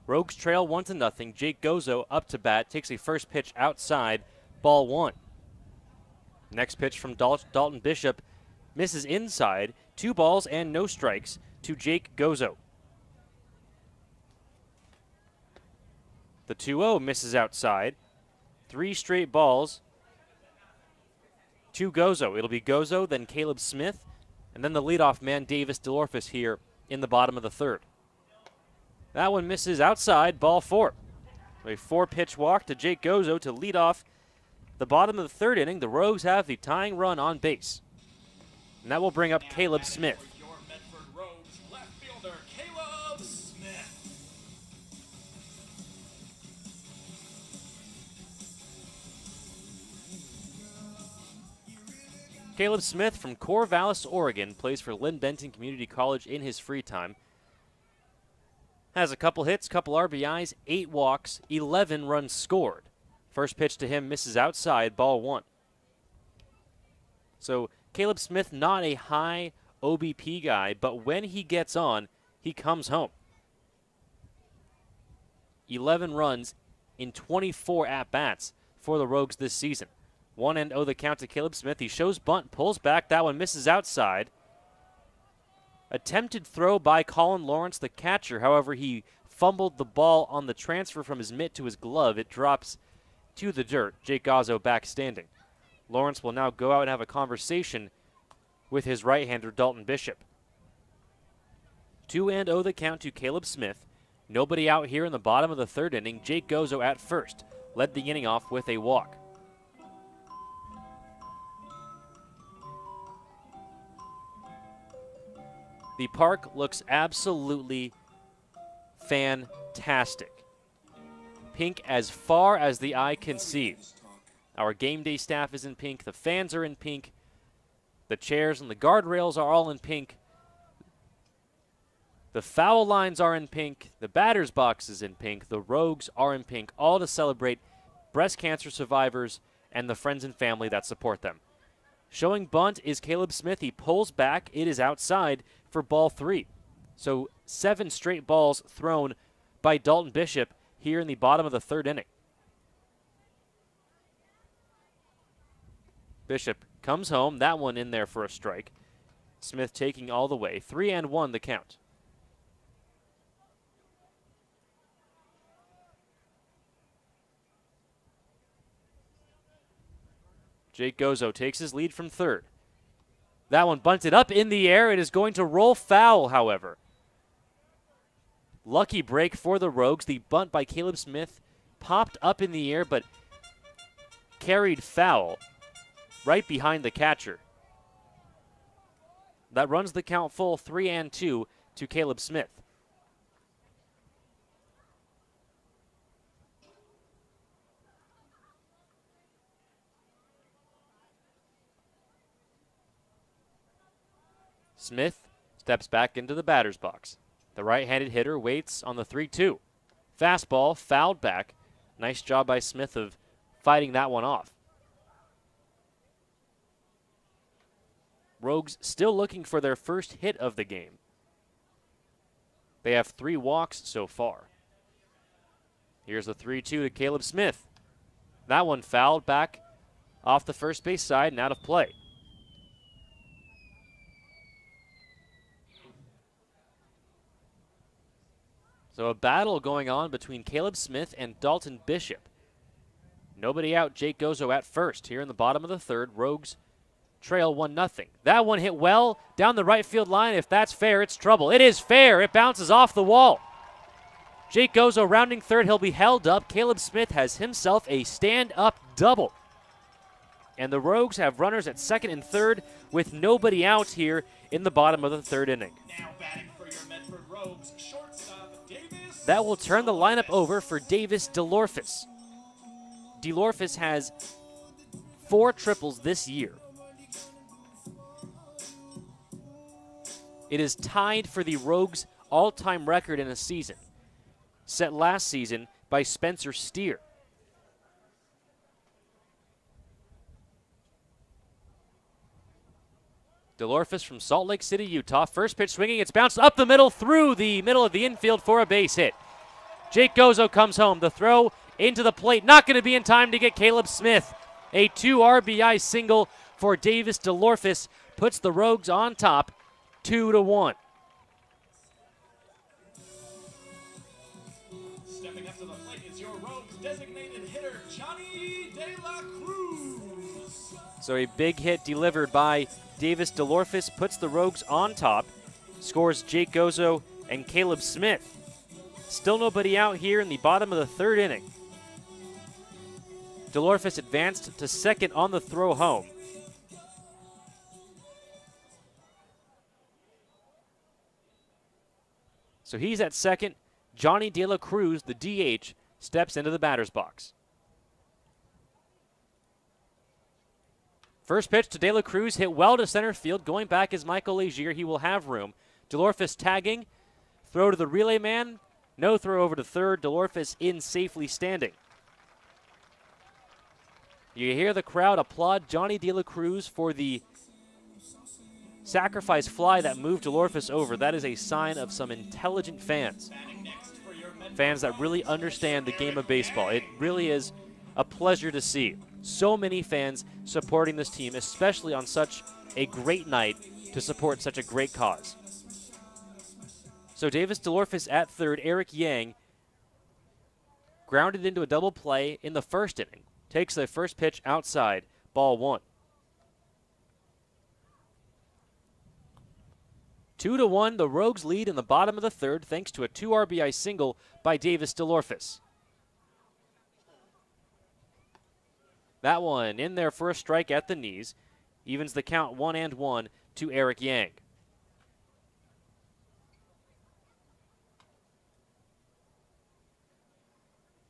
Rogues trail 1-0. Jake Gozo up to bat, takes a first pitch outside, ball 1. Next pitch from Dalton Bishop misses inside, 2 balls and no strikes to Jake Gozo. The 2-0 misses outside. 3 straight balls to Gozo. It'll be Gozo, then Caleb Smith, and then the leadoff man, Davis DeLorfis, here in the bottom of the 3rd. That one misses outside, ball 4. A 4-pitch walk to Jake Gozo to lead off the bottom of the 3rd inning. The Rogues have the tying run on base. And that will bring up Caleb Smith. Your Medford Rogues left fielder, Caleb Caleb Smith from Corvallis, Oregon, plays for Lynn Benton Community College in his free time. Has a couple hits, couple RBIs, 8 walks, 11 runs scored. First pitch to him misses outside, ball 1. So Caleb Smith, not a high OBP guy, but when he gets on, he comes home. 11 runs in 24 at-bats for the Rogues this season. 1-0 the count to Caleb Smith. He shows bunt, pulls back. That one misses outside. Attempted throw by Colin Lawrence, the catcher. However, he fumbled the ball on the transfer from his mitt to his glove. It drops to the dirt. Jake Gazzo back standing. Lawrence will now go out and have a conversation with his right-hander, Dalton Bishop. 2-0 the count to Caleb Smith. Nobody out here in the bottom of the third inning. Jake Gozzo at first. Led the inning off with a walk. The park looks absolutely fantastic. Pink as far as the eye can see. Our game day staff is in pink. The fans are in pink. The chairs and the guardrails are all in pink. The foul lines are in pink. The batter's box is in pink. The Rogues are in pink, all to celebrate breast cancer survivors and the friends and family that support them. Showing bunt is Caleb Smith. He pulls back. It is outside for ball 3. So 7 straight balls thrown by Dalton Bishop here in the bottom of the third inning. Bishop comes home. That one in there for a strike. Smith taking all the way. 3-1 the count. Jake Gozzo takes his lead from third. That one bunted up in the air. It is going to roll foul, however. Lucky break for the Rogues. The bunt by Caleb Smith popped up in the air, but carried foul right behind the catcher. That runs the count full, 3-2 to Caleb Smith. Smith steps back into the batter's box. The right-handed hitter waits on the 3-2. Fastball fouled back. Nice job by Smith of fighting that one off. Rogues still looking for their first hit of the game. They have 3 walks so far. Here's the 3-2 to Caleb Smith. That one fouled back off the first base side and out of play. So a battle going on between Caleb Smith and Dalton Bishop. Nobody out. Jake Gozzo at first here in the bottom of the third. Rogues trail 1-0. That one hit well down the right field line. If that's fair, it's trouble. It is fair. It bounces off the wall. Jake Gozzo rounding third. He'll be held up. Caleb Smith has himself a stand-up double. And the Rogues have runners at second and third with nobody out here in the bottom of the third inning. Now batting for your Medford Rogues, shortstop Davis. That will turn the lineup over for Davis DeLorfis. DeLorfis has 4 triples this year. It is tied for the Rogues' all-time record in a season, set last season by Spencer Steer. DeLorfis from Salt Lake City, Utah. First pitch swinging. It's bounced up the middle through the middle of the infield for a base hit. Jake Gozzo comes home. The throw into the plate. Not going to be in time to get Caleb Smith. A 2 RBI single for Davis DeLorfis puts the Rogues on top 2-1. Stepping up to the plate is your Rogues designated hitter, Johnny De La Cruz. So a big hit delivered by Davis DeLorfis puts the Rogues on top, scores Jake Gozzo and Caleb Smith. Still nobody out here in the bottom of the third inning. DeLorfis advanced to second on the throw home. So he's at second. Johnny De La Cruz, the DH, steps into the batter's box. First pitch to De La Cruz, hit well to center field. Going back is Michael Legier. He will have room. DeLorfis tagging. Throw to the relay man. No throw over to third. DeLorfis in safely standing. You hear the crowd applaud Johnny De La Cruz for the sacrifice fly that moved DeLorfis over. That is a sign of some intelligent fans. Fans that really understand the game of baseball. It really is a pleasure to see so many fans supporting this team, especially on such a great night to support such a great cause. So Davis DeLorfis at third, Eric Yang grounded into a double play in the first inning. Takes the first pitch outside, ball 1. 2-1, the Rogues lead in the bottom of the third thanks to a 2 RBI single by Davis DeLorfis. That one in there for a strike at the knees. Evens the count 1-1 to Eric Yang.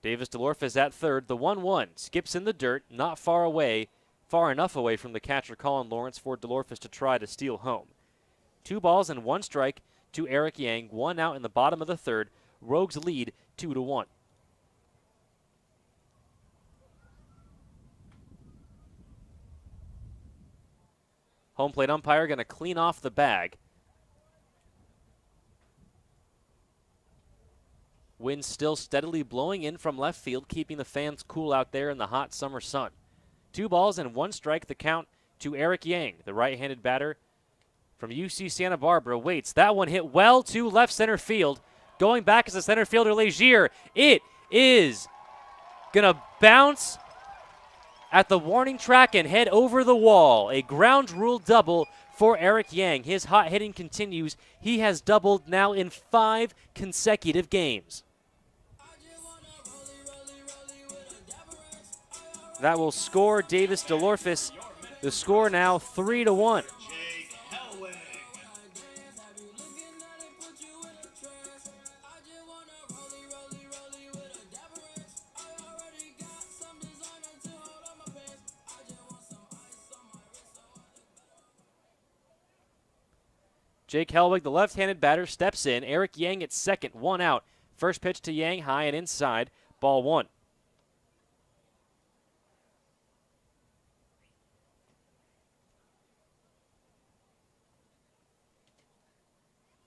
Davis DeLorfis at third. The 1-1 skips in the dirt, not far enough away from the catcher Colin Lawrence for DeLorfis to try to steal home. 2 balls and 1 strike to Eric Yang. 1 out in the bottom of the third. Rogues lead 2-1. Home plate umpire going to clean off the bag. Wind still steadily blowing in from left field, keeping the fans cool out there in the hot summer sun. 2 balls and 1 strike, the count to Eric Yang. The right-handed batter from UC Santa Barbara waits. That one hit well to left center field. Going back is the center fielder, Legier. It is going to bounce at the warning track and head over the wall. A ground rule double for Eric Yang. His hot hitting continues. He has doubled now in 5 consecutive games. That will score Davis DeLorfis. The score now 3-1. Jake Helwig, the left-handed batter, steps in. Eric Yang at second, 1 out. First pitch to Yang, high and inside, ball 1.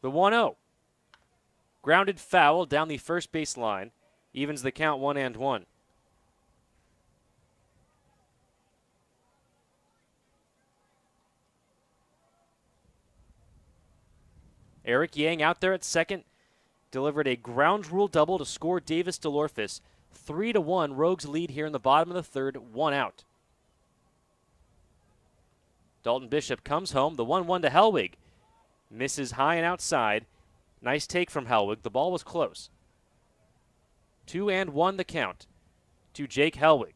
The 1-0. Grounded foul down the first base line. Evens the count 1-1. Eric Yang out there at second, delivered a ground rule double to score Davis DeLorfis. 3-1, Rogues lead here in the bottom of the third, 1 out. Dalton Bishop comes home, the 1-1 to Helwig. Misses high and outside. Nice take from Helwig. The ball was close. 2-1 the count to Jake Helwig.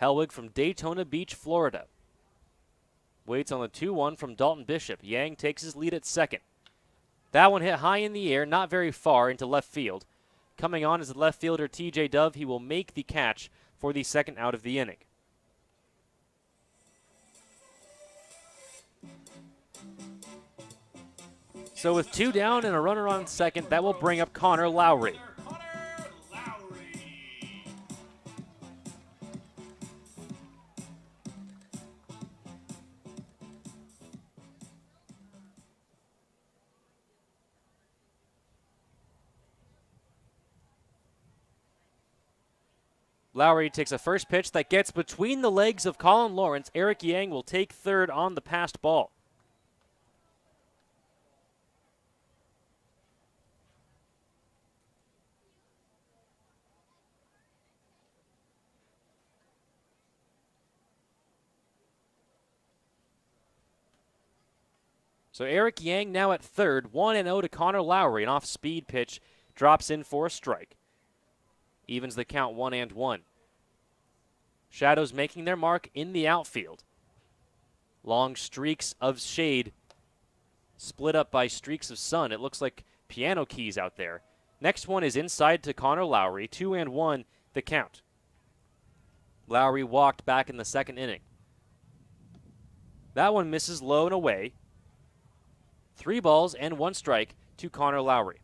Helwig from Daytona Beach, Florida. Waits on the 2-1 from Dalton Bishop. Yang takes his lead at second. That one hit high in the air, not very far into left field. Coming on is the left fielder TJ Dove. He will make the catch for the second out of the inning. So with 2 down and a runner on second, that will bring up Connor Lowry. Lowry takes a first pitch that gets between the legs of Colin Lawrence. Eric Yang will take third on the passed ball. So Eric Yang now at third, 1-0 to Connor Lowry. An off-speed pitch drops in for a strike. Evens the count 1-1. Shadows making their mark in the outfield. Long streaks of shade split up by streaks of sun. It looks like piano keys out there. Next one is inside to Connor Lowry, 2-1 the count. Lowry walked back in the second inning. That one misses low and away. 3 balls and 1 strike to Connor Lowry.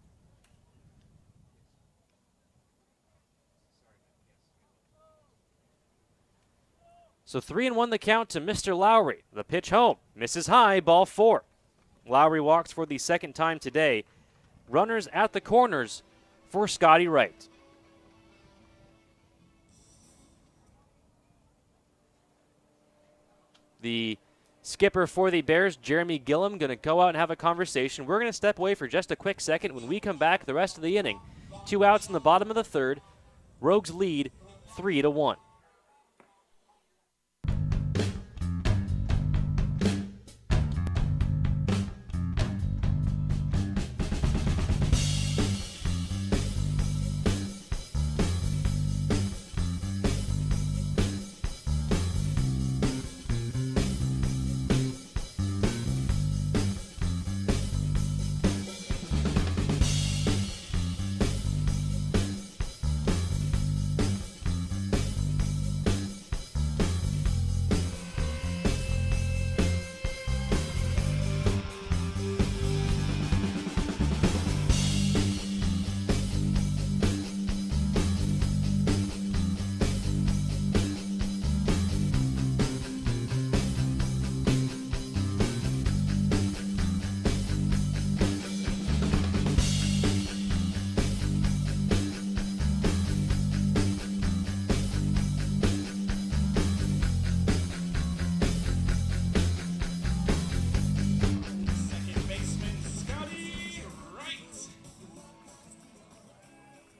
So 3-1 the count to Mr. Lowry. The pitch home. Misses high, ball 4. Lowry walks for the second time today. Runners at the corners for Scotty Wright. The skipper for the Bears, Jeremy Gillum, going to go out and have a conversation. We're going to step away for just a quick second. When we come back, the rest of the inning. 2 outs in the bottom of the third. Rogues lead 3-1.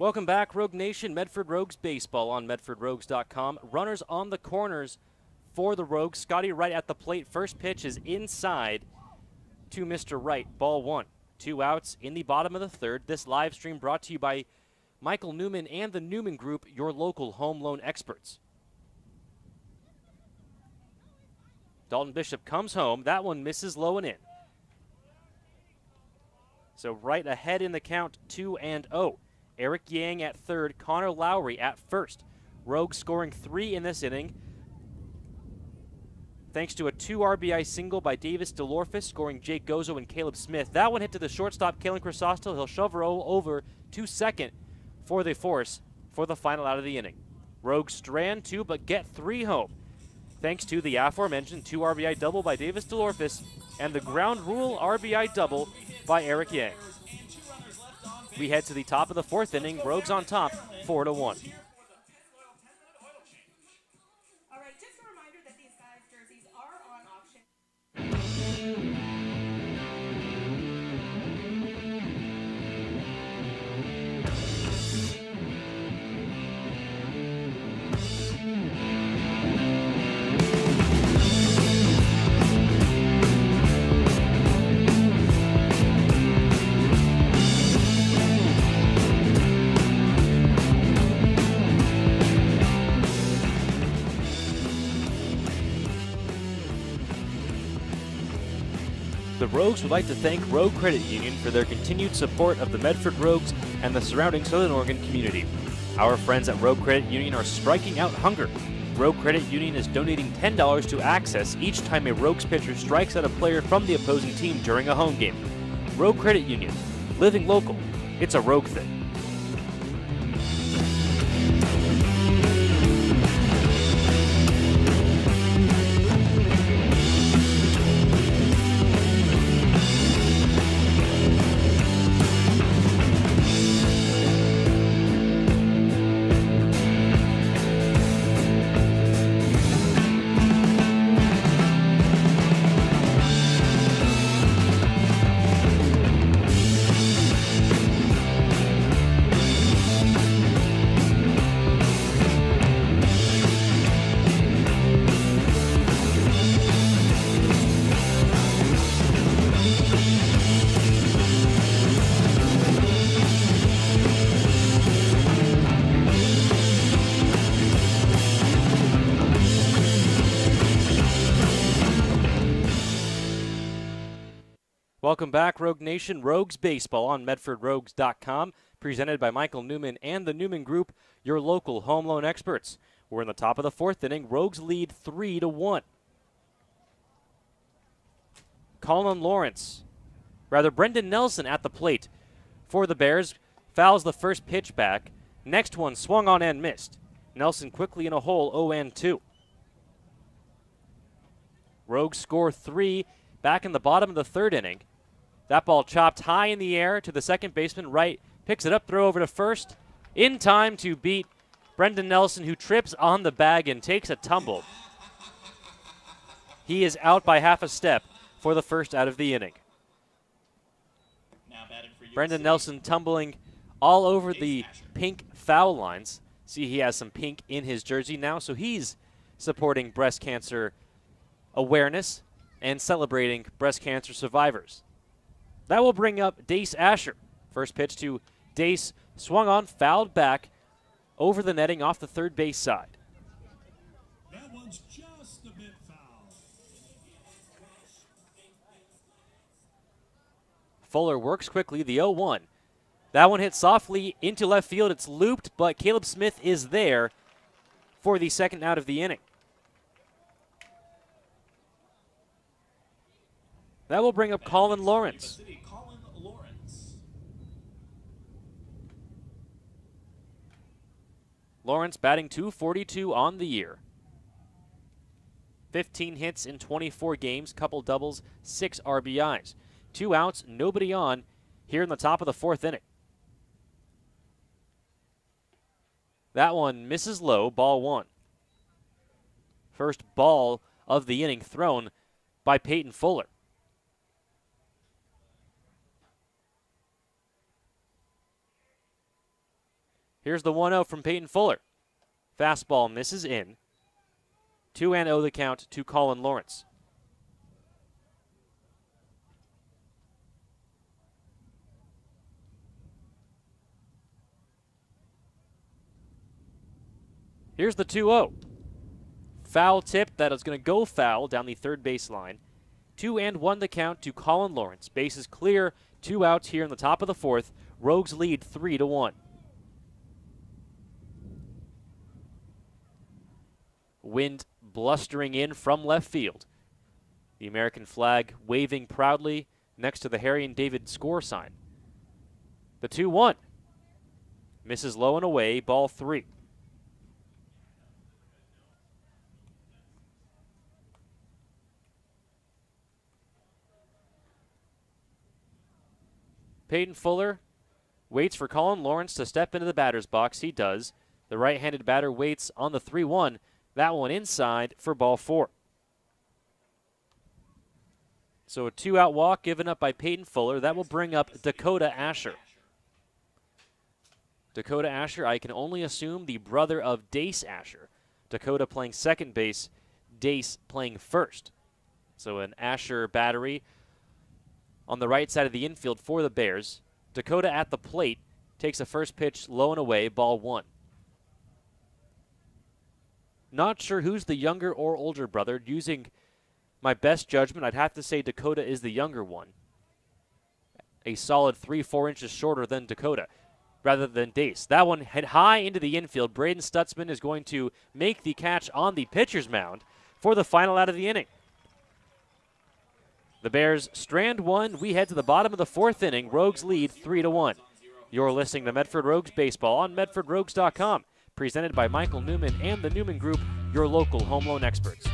Welcome back, Rogue Nation. Medford Rogues baseball on MedfordRogues.com. Runners on the corners for the Rogues. Scotty Wright at the plate. First pitch is inside to Mr. Wright. Ball 1. 2 outs in the bottom of the third. This live stream brought to you by Michael Newman and the Newman Group, your local home loan experts. Dalton Bishop comes home. That one misses low and in. So Wright ahead in the count, 2-0. Eric Yang at third, Connor Lowry at first. Rogues scoring 3 in this inning, thanks to a 2 RBI single by Davis DeLorfis, scoring Jake Gozo and Caleb Smith. That one hit to the shortstop, Kalen Chrysostom. He'll shove her over to second for the force for the final out of the inning. Rogues strand 2 but get 3 home, thanks to the aforementioned 2 RBI double by Davis DeLorfis and the ground rule RBI double by Eric Yang. We head to the top of the 4th inning. Rogues on top, 4-1. All right, just a reminder that these guys' jerseys are on auction. The Rogues would like to thank Rogue Credit Union for their continued support of the Medford Rogues and the surrounding Southern Oregon community. Our friends at Rogue Credit Union are striking out hunger. Rogue Credit Union is donating $10 to Access each time a Rogues pitcher strikes at a player from the opposing team during a home game. Rogue Credit Union, living local. It's a Rogue thing. Welcome back, Rogue Nation. Rogues Baseball on MedfordRogues.com, presented by Michael Newman and the Newman Group, your local home loan experts. We're in the top of the fourth inning. Rogues lead 3-1. Brendan Nelson at the plate for the Bears. Fouls the first pitch back. Next one swung on and missed. Nelson quickly in a hole, 0-2. Rogues score 3 back in the bottom of the third inning. That ball chopped high in the air to the second baseman. Right picks it up, throw over to first. In time to beat Brendan Nelson, who trips on the bag and takes a tumble. He is out by half a step for the first out of the inning. Now batting for Brendan Nelson tumbling all over the pink foul lines. See, he has some pink in his jersey now, so he's supporting breast cancer awareness and celebrating breast cancer survivors. That will bring up Dace Asher. First pitch to Dace, swung on, fouled back over the netting off the third base side. That one's just a bit foul. Fuller works quickly, the 0-1. That one hit softly into left field. It's looped, but Caleb Smith is there for the second out of the inning. That will bring up Colin Lawrence. Lawrence batting .242 on the year. 15 hits in 24 games, couple doubles, 6 RBIs. 2 outs, nobody on here in the top of the fourth inning. That one misses low, ball 1. First ball of the inning thrown by Peyton Fuller. Here's the 1-0 from Peyton Fuller. Fastball misses in. 2-0 the count to Colin Lawrence. Here's the 2-0. Foul tip that is going to go foul down the third baseline. 2-1 the count to Colin Lawrence. Bases clear, 2 outs here in the top of the fourth. Rogues lead 3-1. Wind blustering in from left field. The American flag waving proudly next to the Harry and David score sign. The 2-1. Misses low and away, ball 3. Peyton Fuller waits for Colin Lawrence to step into the batter's box. He does. The right-handed batter waits on the 3-1. That one inside for ball 4. So a 2-out walk given up by Peyton Fuller. That will bring up Dakota Asher. Dakota Asher, I can only assume the brother of Dace Asher. Dakota playing second base, Dace playing first. So an Asher battery on the right side of the infield for the Bears. Dakota at the plate takes a first pitch low and away, ball 1. Not sure who's the younger or older brother. Using my best judgment, I'd have to say Dakota is the younger one. A solid 3-4 inches shorter than Dakota, rather than Dace. That one hit high into the infield. Braden Stutzman is going to make the catch on the pitcher's mound for the final out of the inning. The Bears strand 1. We head to the bottom of the fourth inning. Rogues lead 3-1. You're listening to Medford Rogues Baseball on MedfordRogues.com. Presented by Michael Newman and the Newman Group, your local home loan experts.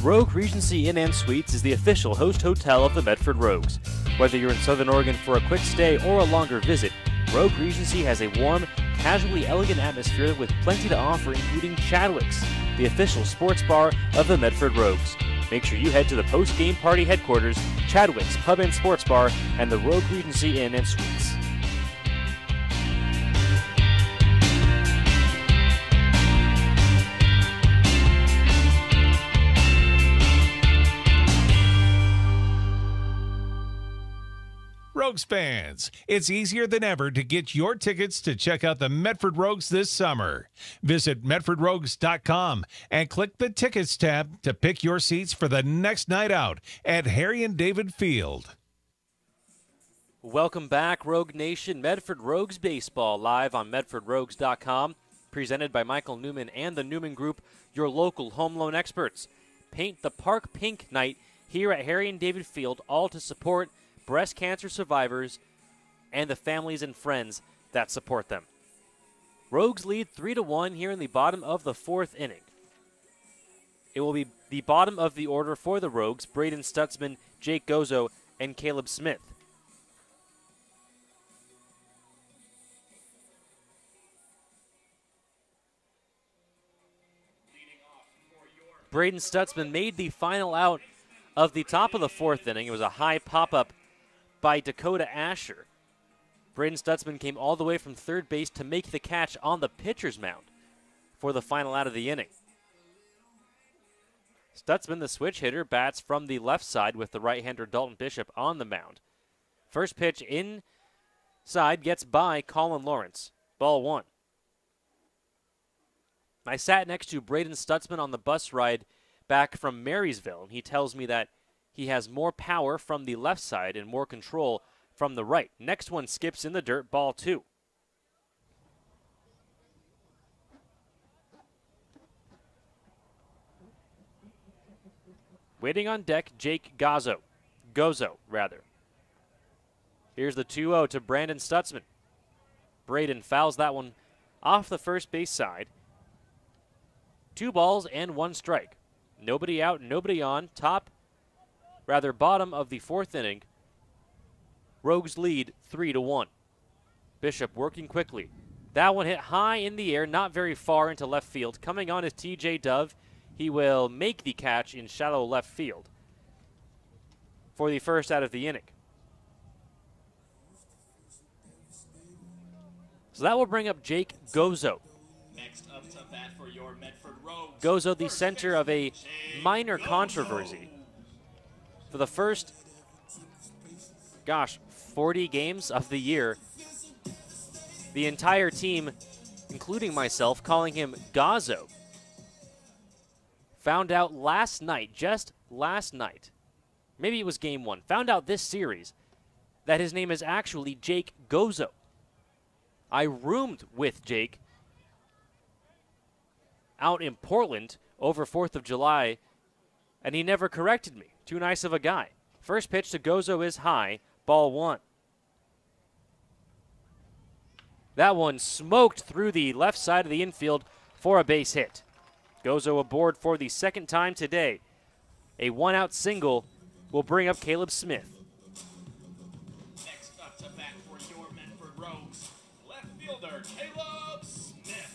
Rogue Regency Inn & Suites is the official host hotel of the Medford Rogues. Whether you're in Southern Oregon for a quick stay or a longer visit, Rogue Regency has a warm, casually elegant atmosphere with plenty to offer, including Chadwick's, the official sports bar of the Medford Rogues. Make sure you head to the post-game party headquarters, Chadwick's Pub and Sports Bar, and the Rogue Regency Inn & Suites. Rogues fans, it's easier than ever to get your tickets to check out the Medford Rogues this summer. Visit medfordrogues.com and click the Tickets tab to pick your seats for the next night out at Harry and David Field. Welcome back, Rogue Nation. Medford Rogues Baseball live on medfordrogues.com. Presented by Michael Newman and the Newman Group, your local home loan experts. Paint the Park Pink night here at Harry and David Field, all to support breast cancer survivors and the families and friends that support them. Rogues lead 3-1 here in the bottom of the fourth inning. It will be the bottom of the order for the Rogues: Braden Stutzman, Jake Gozo, and Caleb Smith. Braden Stutzman made the final out of the top of the fourth inning. It was a high pop-up by Dakota Asher. Braden Stutzman came all the way from third base to make the catch on the pitcher's mound for the final out of the inning. Stutzman, the switch hitter, bats from the left side with the right-hander Dalton Bishop on the mound. First pitch inside gets by Colin Lawrence. Ball one. I sat next to Braden Stutzman on the bus ride back from Marysville, and he tells me that he has more power from the left side and more control from the right. Next one skips in the dirt, ball two. Waiting on deck, Jake Gozo. Here's the 2-0 to Brandon Stutzman. Braden fouls that one off the first base side. 2 balls and 1 strike. Nobody out, nobody on. Bottom of the fourth inning. Rogues lead 3-1. Bishop working quickly. That one hit high in the air, not very far into left field. Coming on is TJ Dove. He will make the catch in shallow left field for the first out of the inning. So that will bring up Jake Gozo. Next up to bat for your Medford Rogues. Gozo, the center of a minor controversy. For the first, 40 games of the year, the entire team, including myself, calling him Gozo. Found out last night, just last night, maybe it was game 1, found out this series that his name is actually Jake Gozo. I roomed with Jake out in Portland over 4th of July, and he never corrected me. Too nice of a guy. First pitch to Gozo is high, ball 1. That one smoked through the left side of the infield for a base hit. Gozo aboard for the second time today. A 1-out single will bring up Caleb Smith. Next up to bat for your Medford Rogues, left fielder Caleb Smith.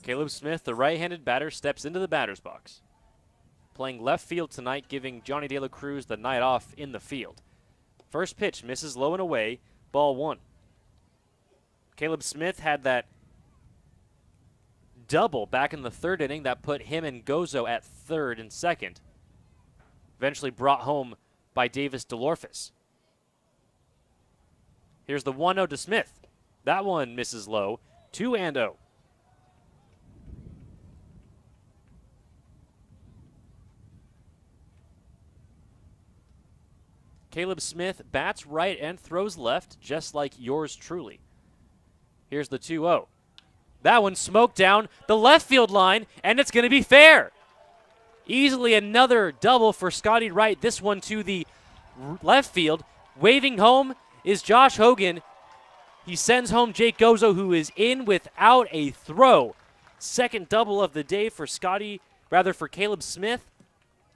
Caleb Smith, the right-handed batter, steps into the batter's box. Playing left field tonight, giving Johnny De La Cruz the night off in the field. First pitch misses low and away, ball 1. Caleb Smith had that double back in the third inning that put him and Gozo at third and second. Eventually brought home by Davis DeLorfis. Here's the 1-0 to Smith. That one misses low, 2-0. Caleb Smith bats right and throws left, just like yours truly. Here's the 2-0. That one smoked down the left field line, and it's going to be fair. Easily another double for Scotty Wright. This one to the left field. Waving home is Josh Hogan. He sends home Jake Gozo, who is in without a throw. Second double of the day for Caleb Smith.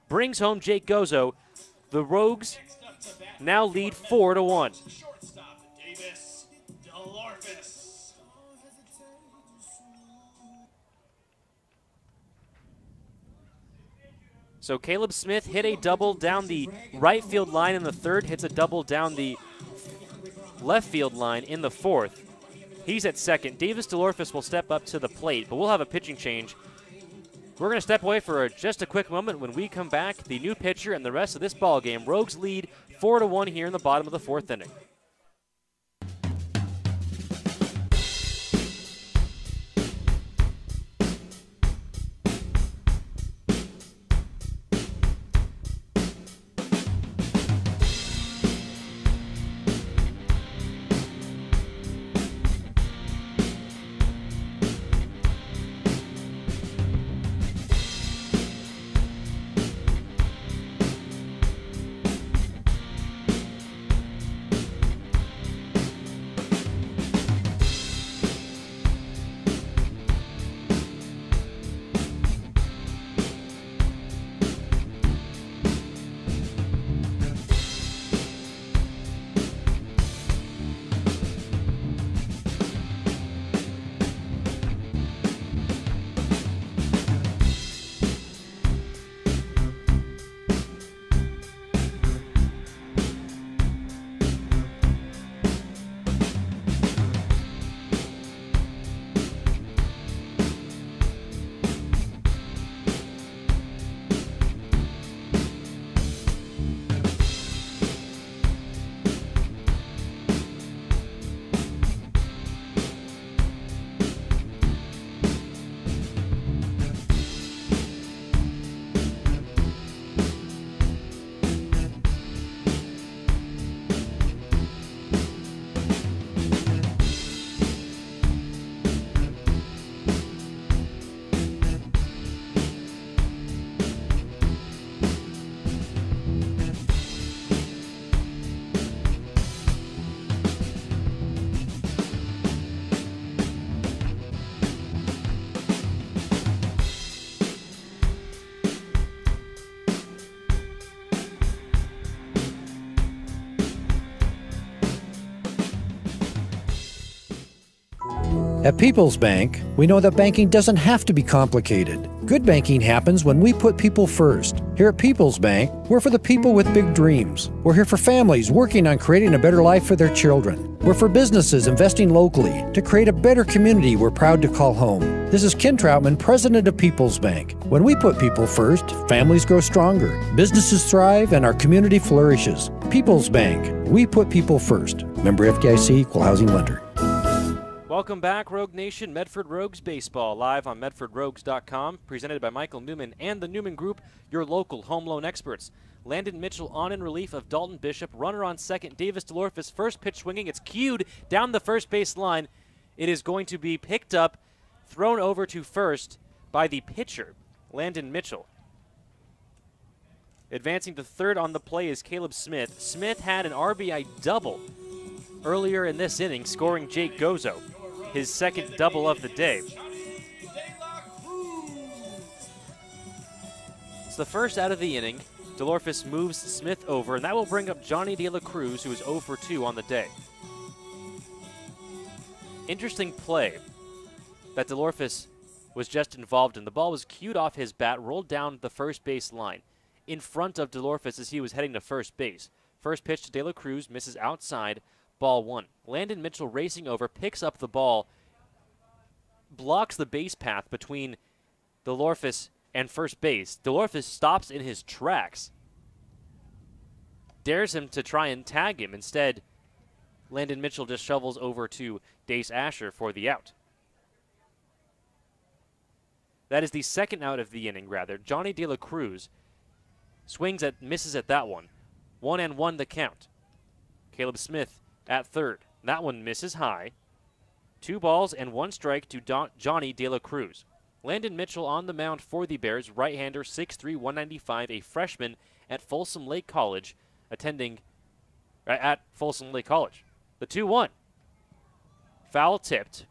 Brings home Jake Gozo. The Rogues now lead 4-1. Shortstop Davis DeLorfis. So Caleb Smith hit a double down the right field line in the third, hits a double down the left field line in the fourth. He's at second. Davis DeLorphis will step up to the plate, but we'll have a pitching change. We're going to step away for just a quick moment. When we come back, the new pitcher and the rest of this ball game. Rogues lead 4-1 here in the bottom of the 4th inning. At People's Bank, we know that banking doesn't have to be complicated. Good banking happens when we put people first. Here at People's Bank, we're for the people with big dreams. We're here for families working on creating a better life for their children. We're for businesses investing locally to create a better community we're proud to call home. This is Ken Troutman, president of People's Bank. When we put people first, families grow stronger, businesses thrive, and our community flourishes. People's Bank, we put people first. Member FDIC, Equal Housing Lender. Welcome back, Rogue Nation. Medford Rogues Baseball, live on MedfordRogues.com, presented by Michael Newman and the Newman Group, your local home loan experts. Landon Mitchell on in relief of Dalton Bishop. Runner on second, Davis DeLorphis. First pitch swinging. It's cued down the first base line. It is going to be picked up, thrown over to first by the pitcher, Landon Mitchell. Advancing to third on the play is Caleb Smith. Smith had an RBI double earlier in this inning, scoring Jake Gozo, his second double of the day. It's the first out of the inning. DeLorphis moves Smith over, and that will bring up Johnny De La Cruz, who is 0 for 2 on the day. Interesting play that DeLorphis was just involved in. The ball was cued off his bat, rolled down the first base line in front of DeLorphis as he was heading to first base. First pitch to De La Cruz, misses outside, ball one. Landon Mitchell racing over, picks up the ball, blocks the base path between DeLorphis and first base. DeLorphis stops in his tracks, dares him to try and tag him. Instead, Landon Mitchell just shovels over to Dace Asher for the out. That is the second out of the inning, rather. Johnny De La Cruz misses at that one. 1-1 the count. Caleb Smith at third. That one misses high. 2 balls and 1 strike to Johnny De La Cruz. Landon Mitchell on the mound for the Bears, right-hander, 6'3", 195, a freshman at Folsom Lake College, attending at Folsom Lake College. The 2-1. Foul tipped.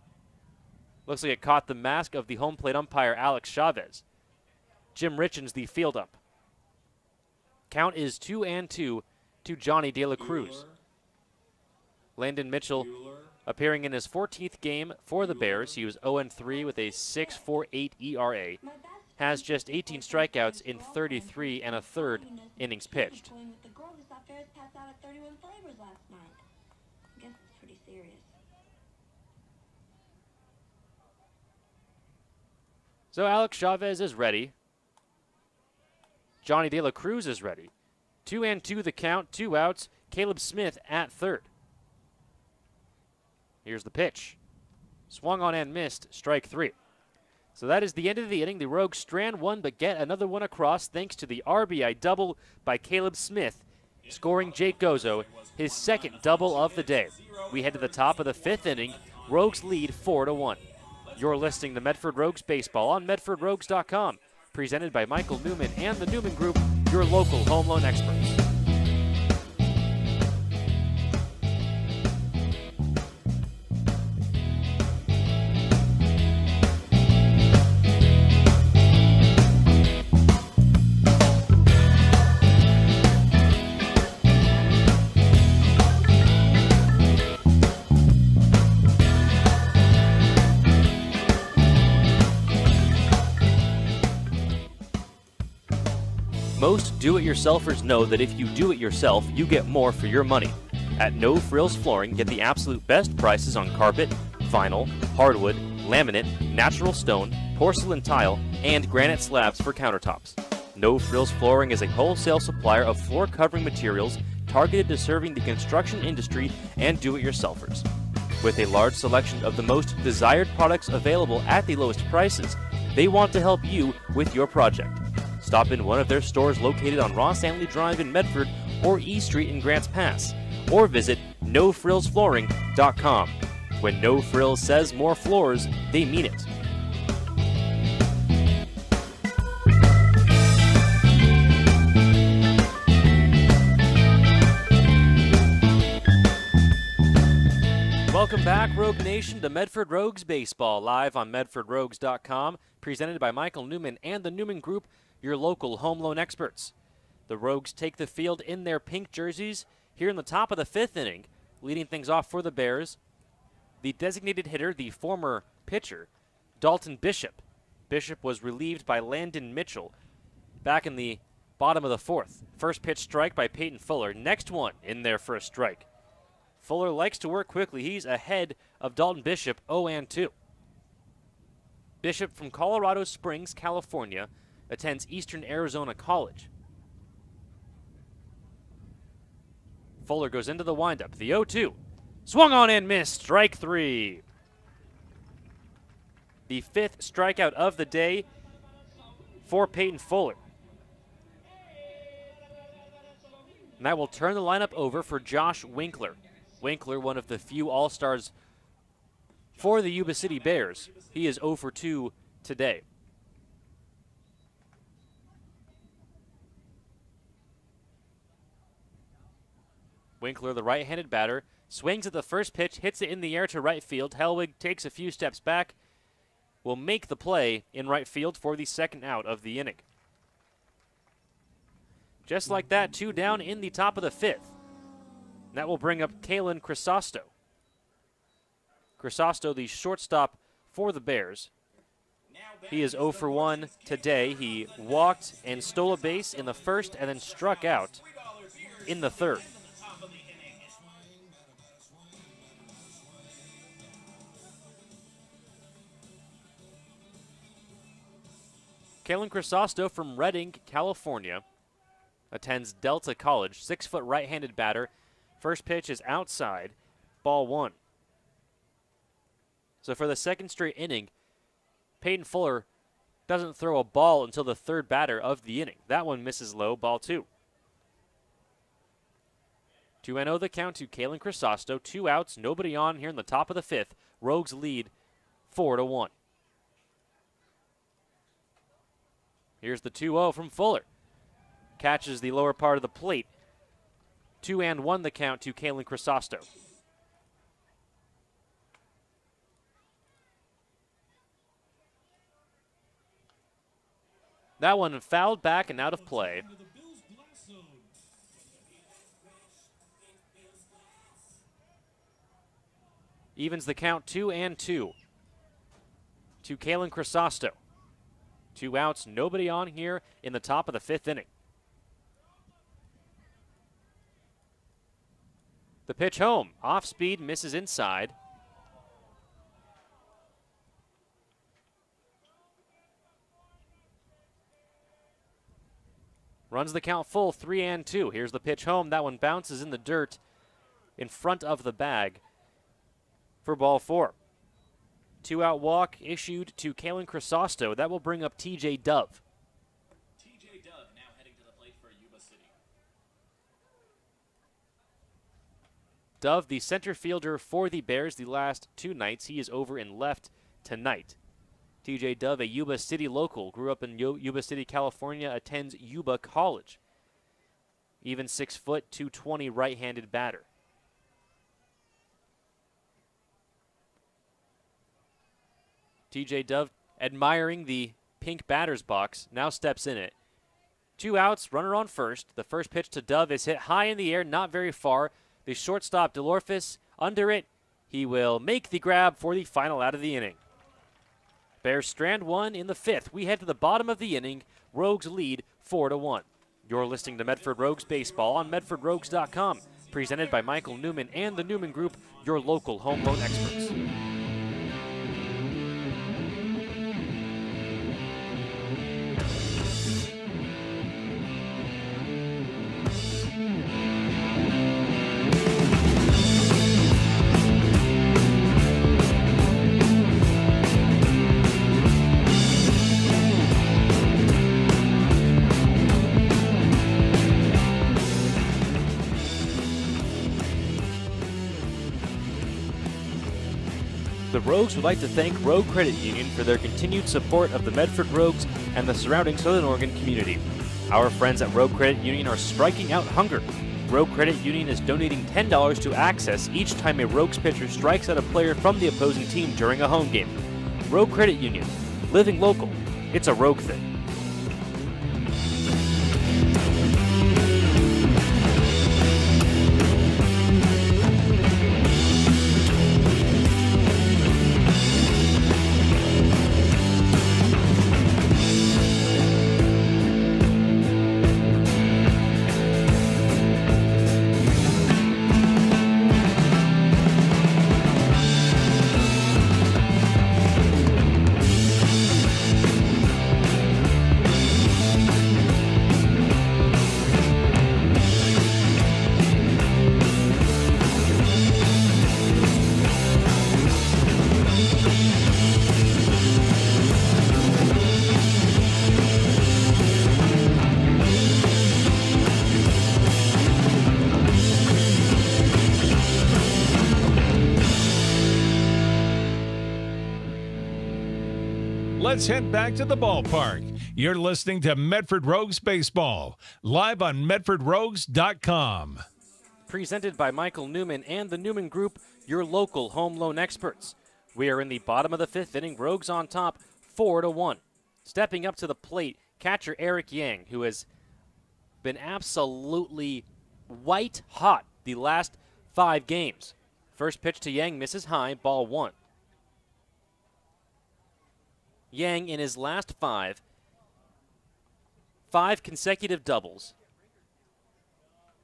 Looks like it caught the mask of the home plate umpire, Alex Chavez. Jim Richens, the field ump. Count is 2-2 to Johnny De La Cruz. Landon Mitchell appearing in his 14th game for the Bears. He was 0-3 with a 6.48 ERA. Has just 18 strikeouts in 33 1/3 innings pitched. So Alex Chavez is ready. Johnny De La Cruz is ready. 2-2 the count, 2 outs. Caleb Smith at third. Here's the pitch. Swung on and missed, strike 3. So that is the end of the inning. The Rogues strand one, but get another one across thanks to the RBI double by Caleb Smith, scoring Jake Gozo his second double of the day. We head to the top of the 5th inning. Rogues lead 4-1. You're listening to Medford Rogues Baseball on MedfordRogues.com, presented by Michael Newman and the Newman Group, your local home loan experts. Most do-it-yourselfers know that if you do it yourself, you get more for your money. At No Frills Flooring, get the absolute best prices on carpet, vinyl, hardwood, laminate, natural stone, porcelain tile, and granite slabs for countertops. No Frills Flooring is a wholesale supplier of floor covering materials targeted to serving the construction industry and do-it-yourselfers. With a large selection of the most desired products available at the lowest prices, they want to help you with your project. Stop in one of their stores located on Ross Antley Drive in Medford or E Street in Grants Pass, or visit NoFrillsFlooring.com. When No Frills says more floors, they mean it. Welcome back, Rogue Nation, to Medford Rogues Baseball, live on MedfordRogues.com, presented by Michael Newman and the Newman Group, your local home loan experts. The Rogues take the field in their pink jerseys here in the top of the 5th inning, leading things off for the Bears. The designated hitter, the former pitcher, Dalton Bishop. Bishop was relieved by Landon Mitchell back in the bottom of the 4th. First pitch strike by Peyton Fuller. Next one in there for a strike. Fuller likes to work quickly. He's ahead of Dalton Bishop, 0-2. Bishop from Colorado Springs, California, attends Eastern Arizona College. Fuller goes into the windup. The 0-2. Swung on and missed. Strike 3. The 5th strikeout of the day for Peyton Fuller. And that will turn the lineup over for Josh Winkler. Winkler, one of the few All-Stars for the Yuba City Bears. He is 0-2 today. Winkler, the right-handed batter, swings at the first pitch, hits it in the air to right field. Hellwig takes a few steps back, will make the play in right field for the second out of the inning. Just like that, 2 down in the top of the 5th. And that will bring up Kalen Crisosto. Crisosto, the shortstop for the Bears. He is 0-1 today. He walked and stole a base in the 1st and then struck out in the 3rd. Kalen Crisosto from Redding, California, attends Delta College. 6-foot right-handed batter. First pitch is outside, ball 1. So for the second straight inning, Peyton Fuller doesn't throw a ball until the 3rd batter of the inning. That one misses low, ball 2. 2-0 the count to Kalen Crisosto. 2 outs, nobody on here in the top of the 5th. Rogues lead 4-1. Here's the 2-0 from Fuller. Catches the lower part of the plate. 2-1 the count to Kalen Crisosto. That one fouled back and out of play. Evens the count 2-2 to Kalen Crisosto. 2 outs, nobody on here in the top of the 5th inning. The pitch home, off speed, misses inside. Runs the count full, 3-2. Here's the pitch home. That one bounces in the dirt in front of the bag for ball 4. 2-out walk issued to Kalen Crisosto. That will bring up TJ Dove. TJ Dove now heading to the plate for Yuba City. Dove, the center fielder for the Bears the last 2 nights. He is over in left tonight. TJ Dove, a Yuba City local, grew up in Yuba City, California, attends Yuba College. Even 6 foot, 220 right-handed batter. TJ Dove, admiring the pink batter's box, now steps in it. 2 outs, runner on first. The first pitch to Dove is hit high in the air, not very far. The shortstop, Delorfis, under it. He will make the grab for the final out of the inning. Bears strand 1 in the 5th. We head to the bottom of the inning. Rogues lead 4-1. You're listening to Medford Rogues Baseball on MedfordRogues.com. Presented by Michael Newman and the Newman Group, your local home loan experts. The Rogues would like to thank Rogue Credit Union for their continued support of the Medford Rogues and the surrounding Southern Oregon community. Our friends at Rogue Credit Union are striking out hunger. Rogue Credit Union is donating $10 to Access each time a Rogues pitcher strikes at a player from the opposing team during a home game. Rogue Credit Union, living local. It's a Rogue thing. Let's head back to the ballpark. You're listening to Medford Rogues Baseball, live on MedfordRogues.com. Presented by Michael Newman and the Newman Group, your local home loan experts. We are in the bottom of the 5th inning. Rogues on top, 4-1. Stepping up to the plate, catcher Eric Yang, who has been absolutely white hot the last 5 games. First pitch to Yang misses high, ball 1. Yang in his last 5 consecutive doubles,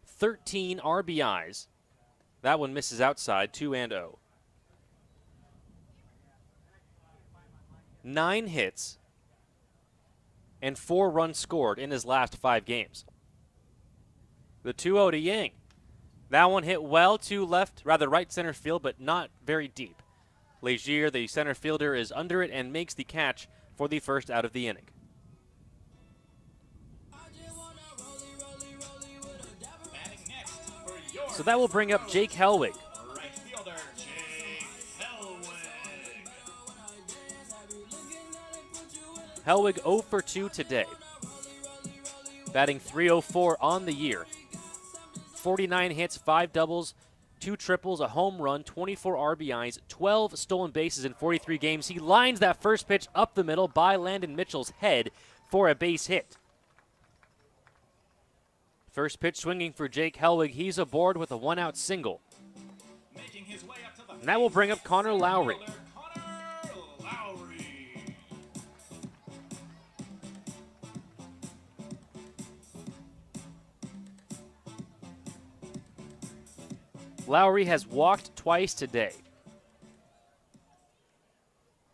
13 RBIs. That one misses outside, 2-0. 9 hits and 4 runs scored in his last 5 games. The 2-0 to Yang. That one hit well to right center field, but not very deep. Legier, the center fielder, is under it and makes the catch for the first out of the inning. So that will bring up Jake Hellwig. Right fielder, Jake Hellwig. Hellwig 0 for 2 today. Batting .304 on the year. 49 hits, 5 doubles, 2 triples, a home run, 24 RBIs, 12 stolen bases in 43 games. He lines that first pitch up the middle by Landon Mitchell's head for a base hit. First pitch swinging for Jake Hellwig. He's aboard with a 1-out single. Making his way up to the And that will bring up Connor Lowry. Connor Lowry. Lowry has walked twice today.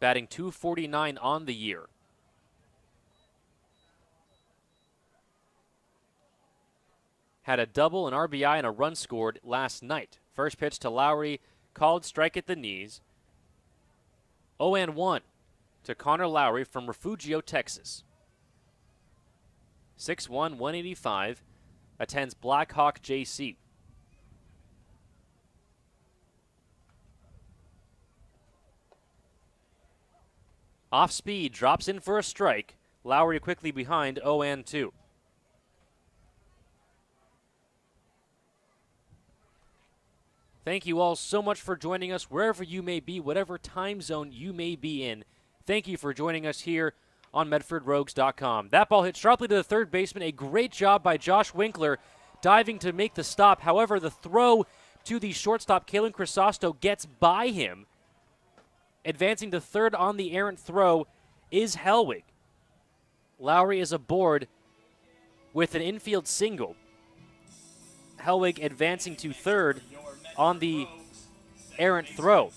Batting .249 on the year. had a double, an RBI, and a run scored last night. First pitch to Lowry, called strike at the knees. 0-1 to Connor Lowry from Refugio, Texas. 6'1", 185, attends Blackhawk JC. Off speed, drops in for a strike. Lowry quickly behind, 0-2. Thank you all so much for joining us wherever you may be, whatever time zone you may be in. Thank you for joining us here on MedfordRogues.com. That ball hit sharply to the third baseman. A great job by Josh Winkler diving to make the stop. However, the throw to the shortstop, Kalen Crisosto, gets by him. Advancing to third on the errant throw is Hellwig. Lowry is aboard with an infield single. Hellwig advancing to third on the errant throw.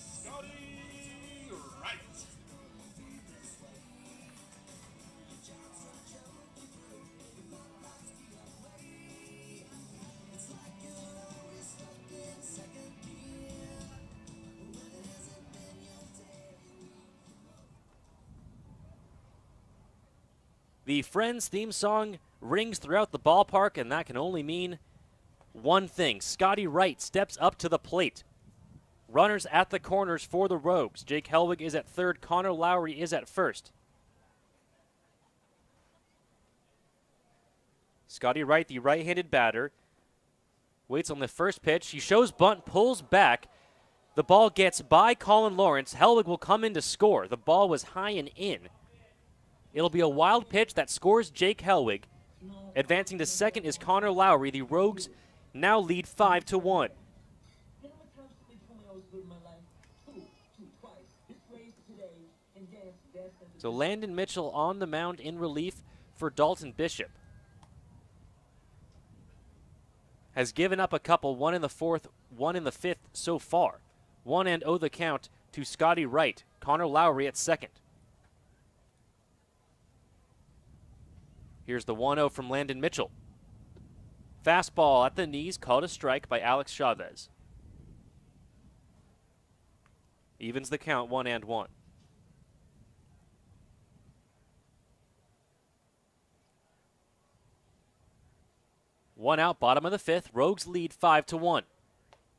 The Friends theme song rings throughout the ballpark, and that can only mean one thing. Scotty Wright steps up to the plate. Runners at the corners for the Rogues. Jake Hellwig is at third. Connor Lowry is at first. Scotty Wright, the right-handed batter, waits on the first pitch. He shows bunt, pulls back. The ball gets by Colin Lawrence. Hellwig will come in to score. The ball was high and in. It'll be a wild pitch that scores Jake Hellwig. Advancing to second is Connor Lowry. The Rogues now lead 5-1. So Landon Mitchell on the mound in relief for Dalton Bishop. Has given up a couple, one in the fourth, one in the fifth so far. 1-0 the count to Scotty Wright. Connor Lowry at second. Here's the 1-0 from Landon Mitchell. Fastball at the knees, called a strike by Alex Chavez. Evens the count, 1-1. One out, bottom of the fifth. Rogues lead 5-1.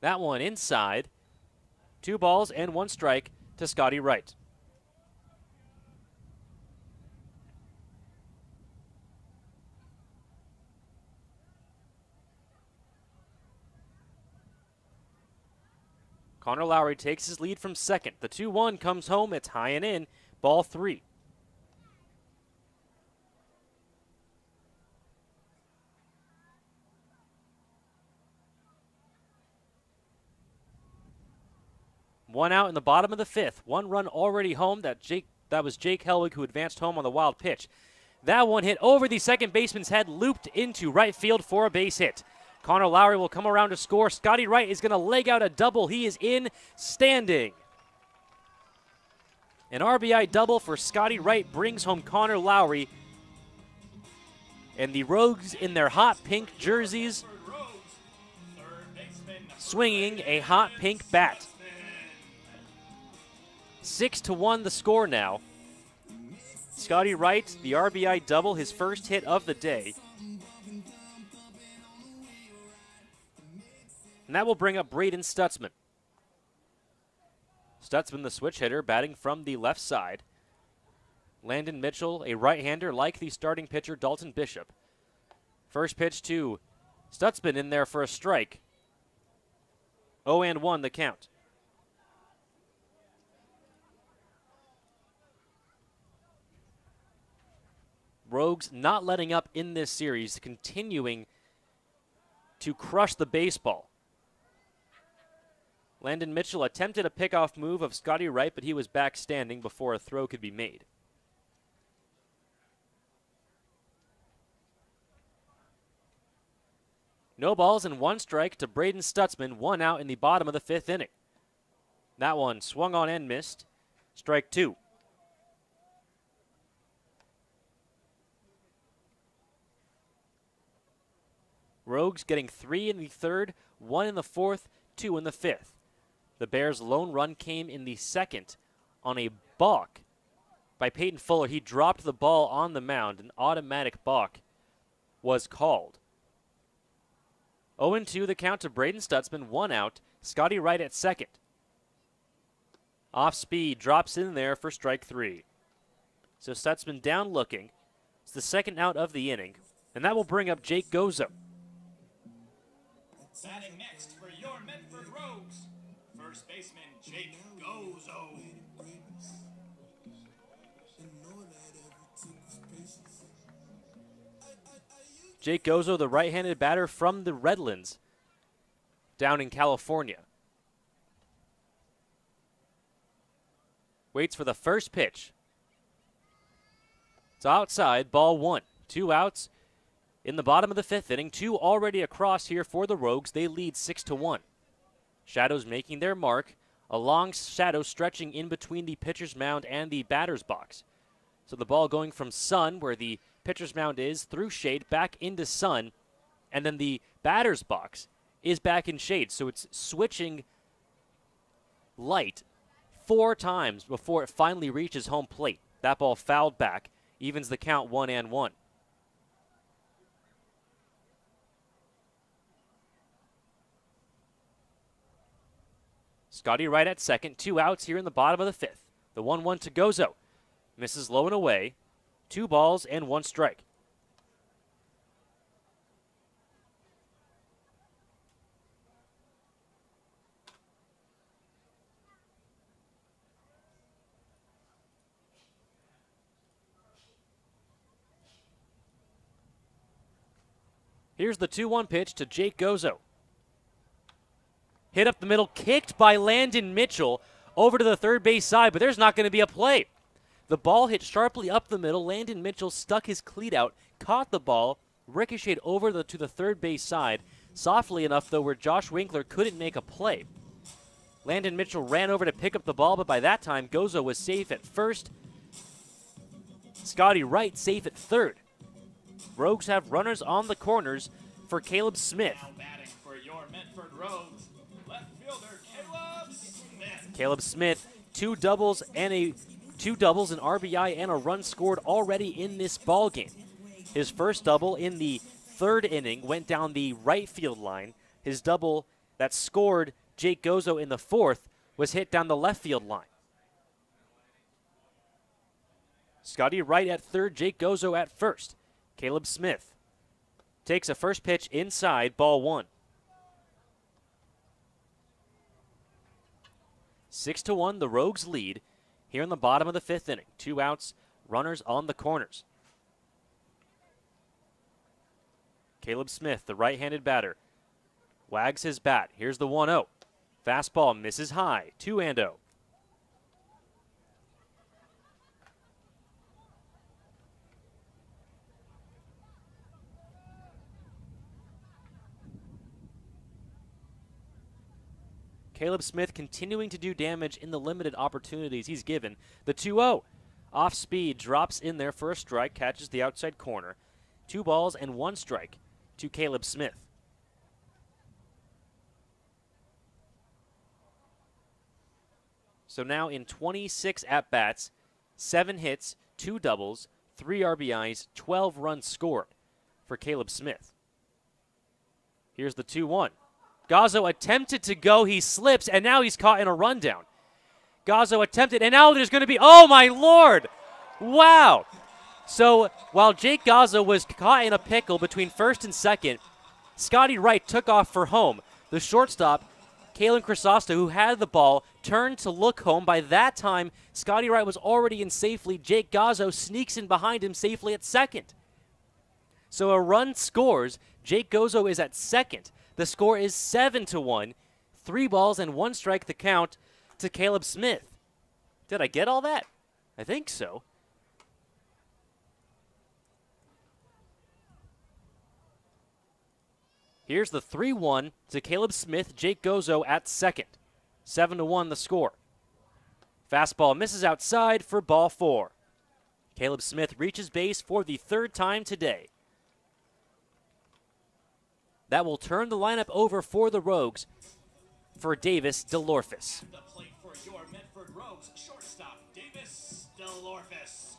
That one inside. 2 balls and 1 strike to Scotty Wright. Connor Lowry takes his lead from second. The 2-1 comes home. It's high and in. Ball 3. One out in the bottom of the fifth. 1 run already home. That was Jake Hellwig who advanced home on the wild pitch. That one hit over the second baseman's head, looped into right field for a base hit. Connor Lowry will come around to score. Scotty Wright is going to leg out a double. He is in standing. An RBI double for Scotty Wright brings home Connor Lowry. And the Rogues in their hot pink jerseys swinging a hot pink bat. 6-1 the score now. Scotty Wright, the RBI double, his first hit of the day. And that will bring up Braden Stutzman. Stutzman, the switch hitter, batting from the left side. Landon Mitchell, a right-hander like the starting pitcher Dalton Bishop. First pitch to Stutzman in there for a strike. 0-1 the count. Rogues not letting up in this series, continuing to crush the baseball. Landon Mitchell attempted a pickoff move of Scotty Wright, but he was back standing before a throw could be made. No balls and 1 strike to Braden Stutzman, 1 out in the bottom of the 5th inning. That one swung on and missed. Strike 2. Rogues getting 3 in the third, 1 in the fourth, 2 in the fifth. The Bears' lone run came in the second on a balk by Peyton Fuller. He dropped the ball on the mound. An automatic balk was called. 0-2 the count to Braden Stutzman, 1 out. Scotty Wright at second. Off speed, drops in there for strike 3. So Stutzman down looking. It's the second out of the inning, and that will bring up Jake Gozo. Batting next for your Medford Rogues, first baseman Jake Gozo. Jake Gozo, the right-handed batter from the Redlands down in California. Waits for the first pitch. It's outside, ball 1. 2 outs in the bottom of the fifth inning. 2 already across here for the Rogues. They lead 6-1. Shadows making their mark. A long shadow stretching in between the pitcher's mound and the batter's box. So the ball going from sun, where the pitcher's mound is, through shade, back into sun, and then the batter's box is back in shade. So it's switching light 4 times before it finally reaches home plate. That ball fouled back, evens the count 1-1. Scotty Wright at second, 2 outs here in the bottom of the fifth. The 1-1 to Gozo. Misses low and away. 2 balls and 1 strike. Here's the 2-1 pitch to Jake Gozo. Hit up the middle, kicked by Landon Mitchell over to the third base side, but there's not going to be a play. The ball hit sharply up the middle. Landon Mitchell stuck his cleat out, caught the ball, ricocheted over to the third base side, softly enough, though, where Josh Winkler couldn't make a play. Landon Mitchell ran over to pick up the ball, but by that time, Gozo was safe at first. Scotty Wright safe at third. Rogues have runners on the corners for Caleb Smith. Now batting for your Medford Rogues, left fielder Caleb Smith. Caleb Smith, 2 doubles, an RBI, and a run scored already in this ball game. His first double in the third inning went down the right field line. His double that scored Jake Gozo in the fourth was hit down the left field line. Scotty Wright at third, Jake Gozo at first. Caleb Smith takes a first pitch inside, ball 1. 6-1, the Rogues lead here in the bottom of the fifth inning. 2 outs, runners on the corners. Caleb Smith, the right-handed batter, wags his bat. Here's the 1-0. Fastball misses high, 2-0. Caleb Smith continuing to do damage in the limited opportunities he's given. The 2-0. Off speed, drops in there for a strike, catches the outside corner. 2 balls and 1 strike to Caleb Smith. So now in 26 at-bats, 7 hits, 2 doubles, 3 RBIs, 12 runs scored for Caleb Smith. Here's the 2-1. Gozo attempted to go, he slips, and now he's caught in a rundown. Gozo attempted, and now there's going to be, oh my lord! Wow! So while Jake Gozo was caught in a pickle between first and second, Scotty Wright took off for home. The shortstop, Kalen Chrysostom, who had the ball, turned to look home. By that time, Scotty Wright was already in safely. Jake Gozo sneaks in behind him safely at second. So a run scores. Jake Gozo is at second. The score is 7-1. 3 balls and 1 strike the count to Caleb Smith. Did I get all that? I think so. Here's the 3-1 to Caleb Smith. Jake Gozo at second. 7-1 the score. Fastball misses outside for ball 4. Caleb Smith reaches base for the 3rd time today. That will turn the lineup over for the Rogues for Davis DeLorphis. At the plate for your Medford Rogues, shortstop Davis DeLorphis.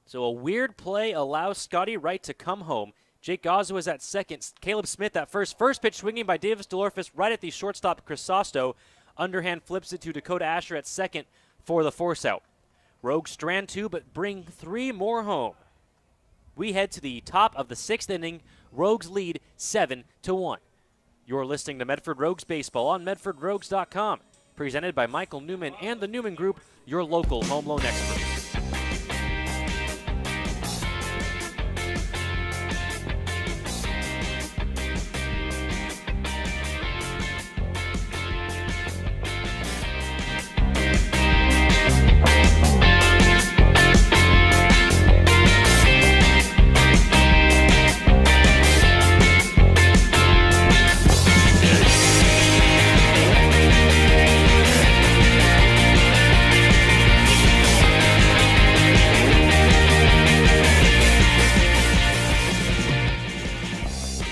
So a weird play allows Scotty Wright to come home. Jake Gazzo is at second. Caleb Smith at first. First pitch swinging by Davis DeLorphis right at the shortstop Crisosto. Underhand flips it to Dakota Asher at second for the force out. Rogues strand 2 but bring 3 more home. We head to the top of the 6th inning. Rogues lead 7-1. You're listening to Medford Rogues Baseball on MedfordRogues.com. Presented by Michael Newman and the Newman Group, your local home loan experts.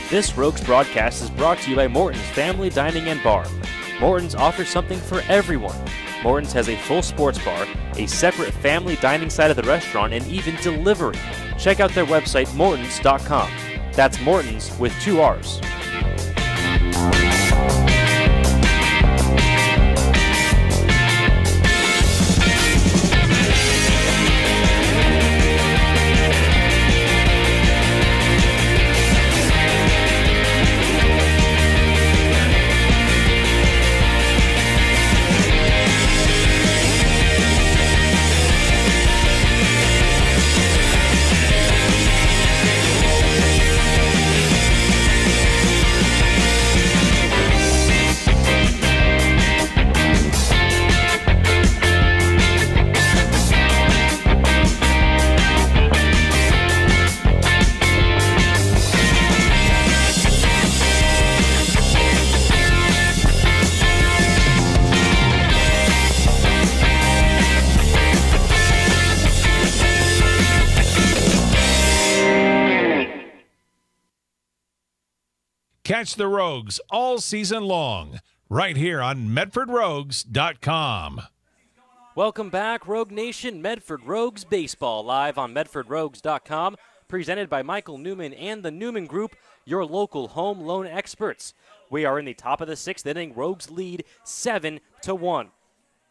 This Rogues broadcast is brought to you by Morton's Family Dining and Bar. Morton's offers something for everyone. Morton's has a full sports bar, a separate family dining side of the restaurant, and even delivery. Check out their website, mortons.com. That's Morton's with 2 R's. Catch the Rogues all season long, right here on MedfordRogues.com. Welcome back, Rogue Nation. Medford Rogues Baseball, live on MedfordRogues.com, presented by Michael Newman and the Newman Group, your local home loan experts. We are in the top of the 6th inning. Rogues lead 7-1.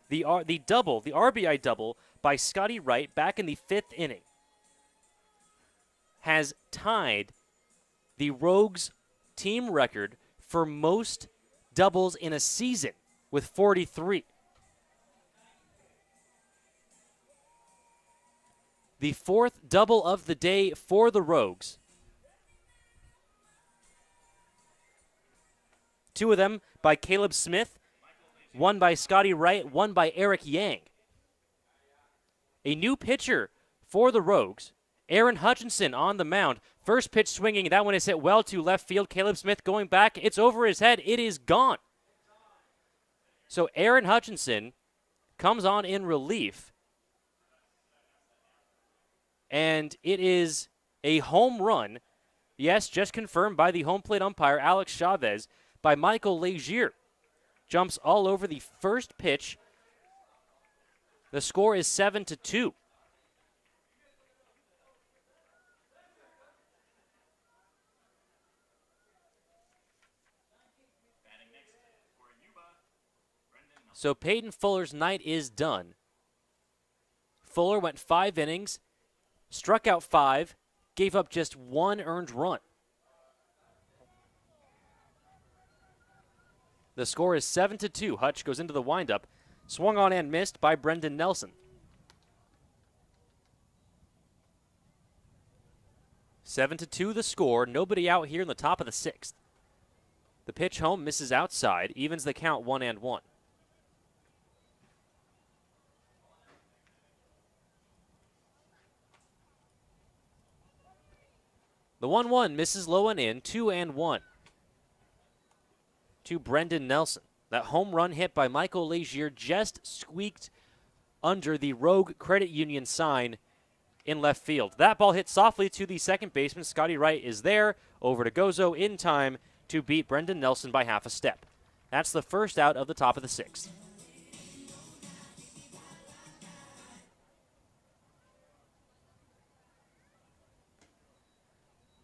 The RBI double by Scotty Wright back in the 5th inning has tied the Rogues team record for most doubles in a season with 43. The 4th double of the day for the Rogues. 2 of them by Caleb Smith, 1 by Scotty Wright, 1 by Eric Yang. A new pitcher for the Rogues, Aaron Hutchinson on the mound. First pitch swinging, that one is hit well to left field. Caleb Smith going back, it's over his head, it is gone. So Aaron Hutchinson comes on in relief, and it is a home run, yes, just confirmed by the home plate umpire, Alex Chavez, by Michael Legier. Jumps all over the first pitch. The score is 7-2. So Peyton Fuller's night is done. Fuller went 5 innings, struck out 5, gave up just 1 earned run. The score is 7-2. Hutch goes into the windup. Swung on and missed by Brendan Nelson. 7-2 the score. Nobody out here in the top of the 6th. The pitch home misses outside. Evens the count 1-1. The 1-1 misses low and in, 2-1 to Brendan Nelson. That home run hit by Michael Legier just squeaked under the Rogue Credit Union sign in left field. That ball hit softly to the second baseman. Scotty Wright is there. Over to Gozo in time to beat Brendan Nelson by half a step. That's the first out of the top of the sixth.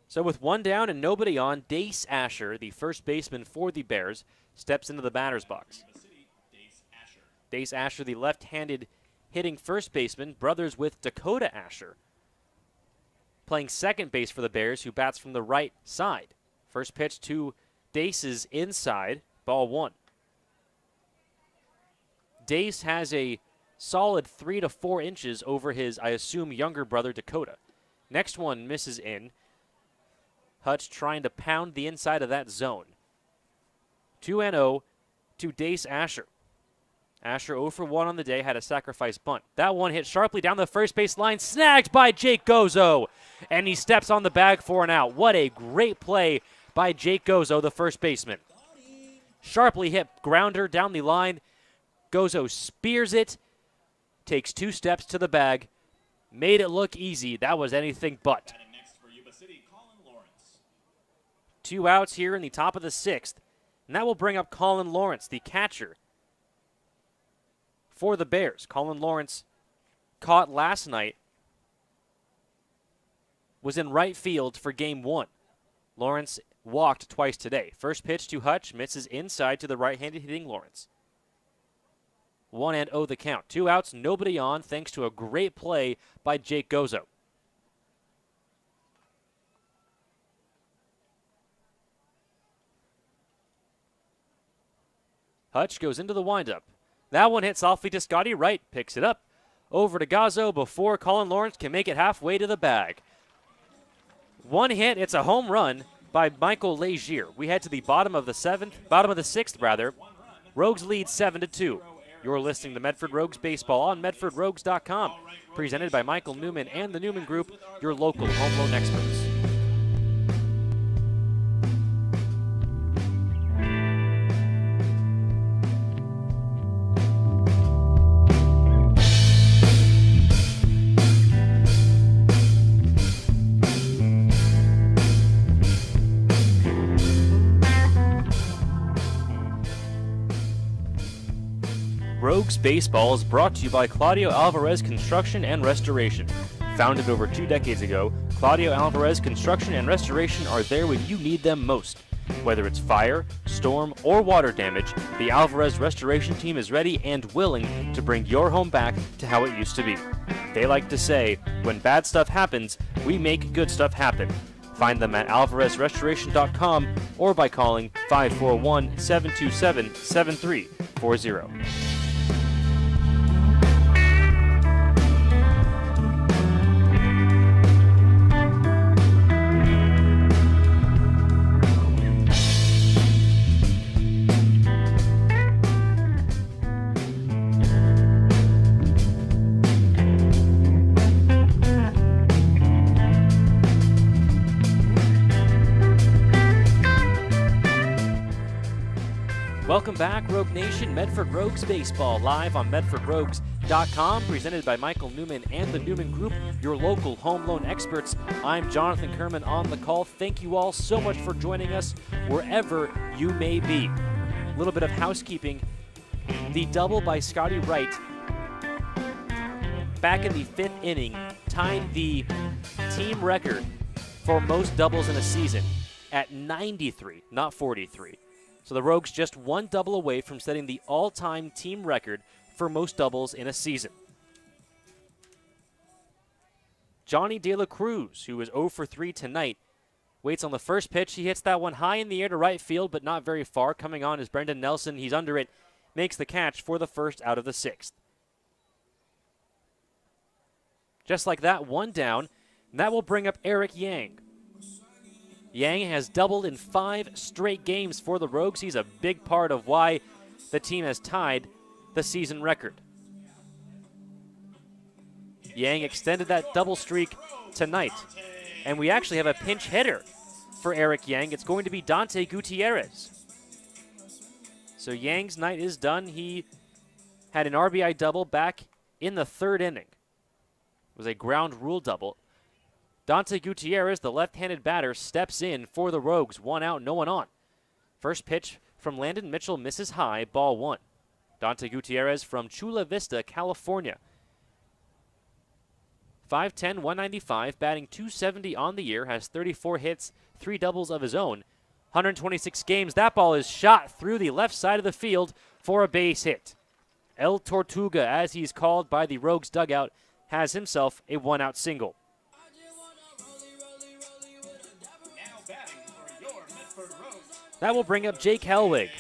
So with one down and nobody on, Dace Asher, the first baseman for the Bears, steps into the batter's box. Dace Asher, the left-handed hitting first baseman, brothers with Dakota Asher, playing second base for the Bears, who bats from the right side. First pitch to Dace's inside, ball one. Dace has a solid 3 to 4 inches over his, I assume, younger brother Dakota. Next one misses in. Hutch trying to pound the inside of that zone. 2-0 to Dace Asher. Asher 0 for 1 on the day, had a sacrifice bunt. That one hit sharply down the first base line, snagged by Jake Gozo, and he steps on the bag for an out. What a great play by Jake Gozo, the first baseman. Sharply hit grounder down the line. Gozo spears it, takes 2 steps to the bag, made it look easy. That was anything but. 2 outs here in the top of the 6th, and that will bring up Colin Lawrence, the catcher for the Bears. Colin Lawrence, caught last night, was in right field for game 1. Lawrence walked twice today. First pitch to Hutch, misses inside to the right-handed hitting Lawrence. 1-0 the count. 2 outs, nobody on, thanks to a great play by Jake Gozo. Hutch goes into the windup. That one hits softly to Scotty Wright, picks it up. Over to Gozo before Colin Lawrence can make it halfway to the bag. One hit, it's a home run by Michael Legier. We head to the bottom of the 6th. Rogues lead 7-2. You're listening to Medford Rogues Baseball on MedfordRogues.com. Presented by Michael Newman and the Newman Group, your local home loan experts. Rogues Baseball is brought to you by Claudio Alvarez Construction and Restoration. Founded over 2 decades ago, Claudio Alvarez Construction and Restoration are there when you need them most. Whether it's fire, storm, or water damage, the Alvarez Restoration team is ready and willing to bring your home back to how it used to be. They like to say, when bad stuff happens, we make good stuff happen. Find them at alvarezrestoration.com or by calling 541-727-7340. Welcome back, Rogue Nation. Medford Rogues Baseball, live on MedfordRogues.com, presented by Michael Newman and the Newman Group, your local home loan experts. I'm Jonathan Kerman on the call. Thank you all so much for joining us wherever you may be. A little bit of housekeeping. The double by Scotty Wright back in the 5th inning tied the team record for most doubles in a season at 93, not 43. So the Rogues just one double away from setting the all-time team record for most doubles in a season. Johnny De La Cruz, who is 0 for 3 tonight, waits on the first pitch. He hits that one high in the air to right field, but not very far. Coming on is Brendan Nelson. He's under it, makes the catch for the first out of the 6th. Just like that, one down, and that will bring up Eric Yang. Yang has doubled in 5 straight games for the Rogues. He's a big part of why the team has tied the season record. Yang extended that double streak tonight. And we actually have a pinch hitter for Eric Yang. It's going to be Dante Gutierrez. So Yang's night is done. He had an RBI double back in the 3rd inning. It was a ground rule double. Dante Gutierrez, the left-handed batter, steps in for the Rogues. 1 out, no one on. First pitch from Landon Mitchell misses high, ball 1. Dante Gutierrez from Chula Vista, California. 5'10", 195, batting .270 on the year, has 34 hits, 3 doubles of his own. 126 games. That ball is shot through the left side of the field for a base hit. El Tortuga, as he's called by the Rogues dugout, has himself a 1-out single. Now batting for your Medford Rogues, That will bring up Jake Helwig.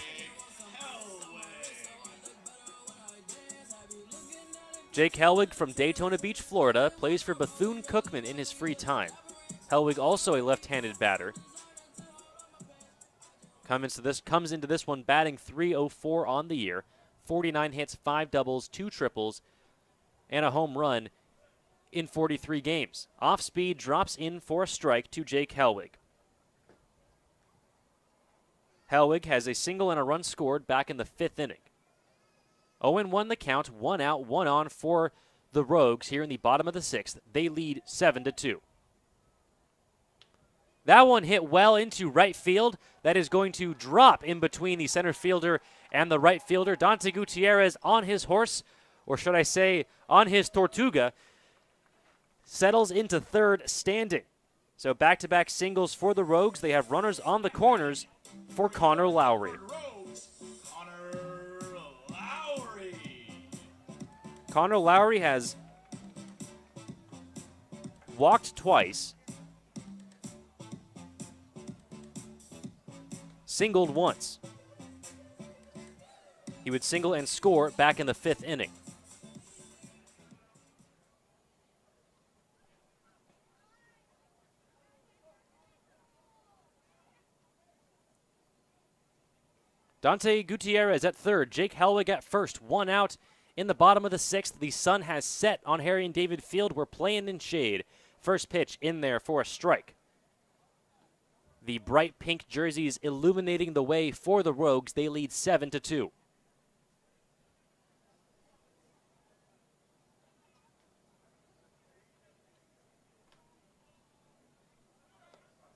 Jake Helwig from Daytona Beach, Florida, plays for Bethune-Cookman in his free time. Helwig also a left-handed batter. Comes into this one batting .304 on the year. 49 hits, 5 doubles, 2 triples, and a home run in 43 games. Off speed, drops in for a strike to Jake Helwig. Helwig has a single and a run scored back in the 5th inning. 0-1 the count, 1 out, 1 on for the Rogues here in the bottom of the 6th. They lead 7-2. That one hit well into right field. That is going to drop in between the center fielder and the right fielder. Dante Gutierrez on his horse, or should I say on his Tortuga, settles into 3rd standing. So back-to-back singles for the Rogues. They have runners on the corners for Connor Lowry. Rogues, Connor Lowry. Connor Lowry has walked twice, singled once. He would single and score back in the 5th inning. Dante Gutierrez at 3rd, Jake Helwig at 1st, 1 out in the bottom of the 6th. The sun has set on Harry and David Field. We're playing in shade. First pitch in there for a strike. The bright pink jerseys illuminating the way for the Rogues. They lead 7-2.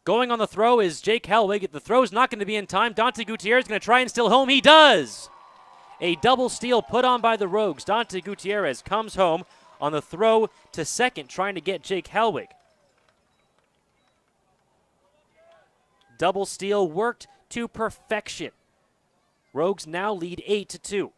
Going on the throw is Jake Helwig. The throw's not going to be in time. Dante Gutierrez is going to try and steal home. He does! A double steal put on by the Rogues. Dante Gutierrez comes home on the throw to second, trying to get Jake Helwig. Double steal worked to perfection. Rogues now lead 8-2.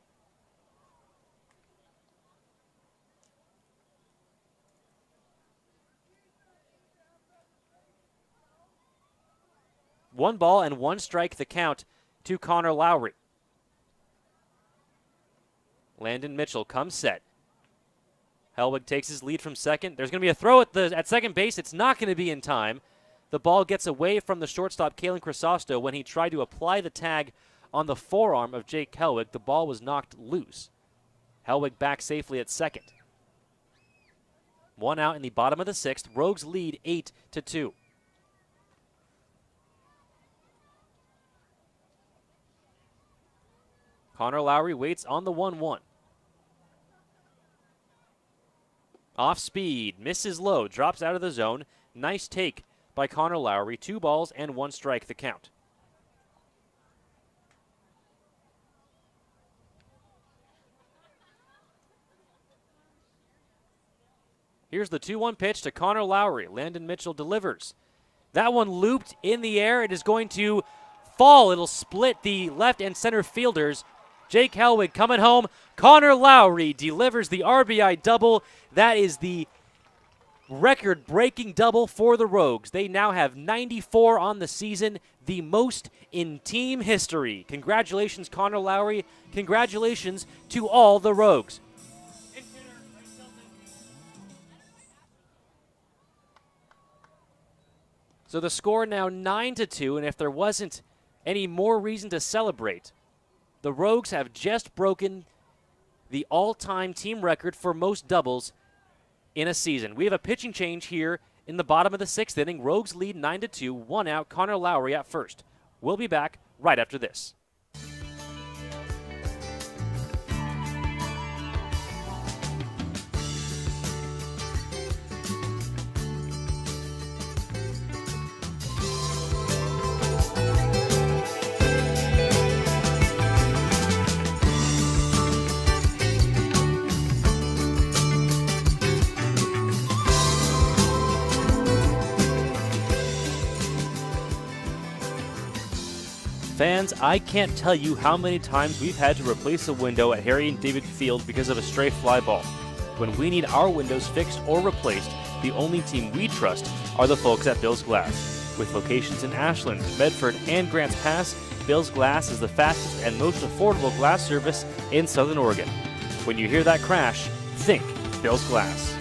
One ball and 1 strike the count to Connor Lowry. Landon Mitchell comes set. Helwig takes his lead from second. There's going to be a throw at second base. It's not going to be in time. The ball gets away from the shortstop, Kalen Crisosto, when he tried to apply the tag on the forearm of Jake Helwig. The ball was knocked loose. Helwig back safely at second. 1 out in the bottom of the 6th. Rogues lead 8-2. Connor Lowry waits on the 1-1. Off speed, misses low, drops out of the zone. Nice take by Connor Lowry. 2 balls and 1 strike the count. Here's the 2-1 pitch to Connor Lowry. Landon Mitchell delivers. That one looped in the air. It is going to fall. It'll split the left and center fielders. Jake Helwig coming home. Connor Lowry delivers the RBI double. That is the record-breaking double for the Rogues. They now have 94 on the season, the most in team history. Congratulations, Connor Lowry. Congratulations to all the Rogues. So the score now 9-2, and if there wasn't any more reason to celebrate, the Rogues have just broken the all-time team record for most doubles in a season. We have a pitching change here in the bottom of the 6th inning. Rogues lead 9-2, 1 out, Connor Lowry at first. We'll be back right after this. Fans, I can't tell you how many times we've had to replace a window at Harry and David Field because of a stray fly ball. When we need our windows fixed or replaced, the only team we trust are the folks at Bill's Glass. With locations in Ashland, Medford, and Grants Pass, Bill's Glass is the fastest and most affordable glass service in Southern Oregon. When you hear that crash, think Bill's Glass.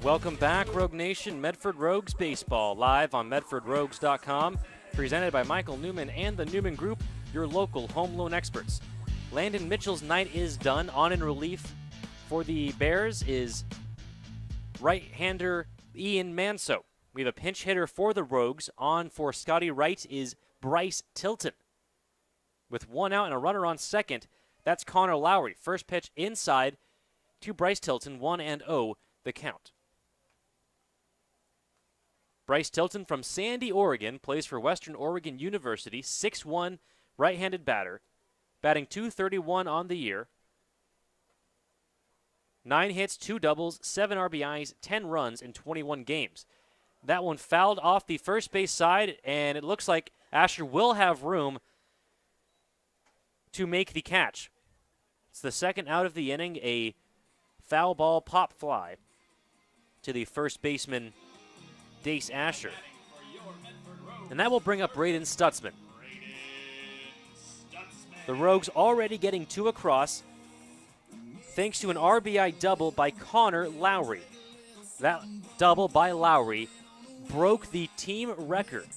Welcome back, Rogue Nation. Medford Rogues Baseball, live on MedfordRogues.com. Presented by Michael Newman and the Newman Group, your local home loan experts. Landon Mitchell's night is done. On in relief for the Bears is right-hander Ian Manso. We have a pinch hitter for the Rogues. On for Scotty Wright is Bryce Tilton. With one out and a runner on second, that's Connor Lowry. First pitch inside to Bryce Tilton, 1-0 the count. Bryce Tilton from Sandy, Oregon, plays for Western Oregon University, 6'1", right-handed batter, batting .231 on the year. 9 hits, 2 doubles, 7 RBIs, 10 runs in 21 games. That one fouled off the first base side, and it looks like Asher will have room to make the catch. It's the second out of the inning, a foul ball pop fly to the first baseman, Dace Asher. And that will bring up Braden Stutzman. The Rogues already getting 2 across thanks to an RBI double by Connor Lowry. That double by Lowry broke the team record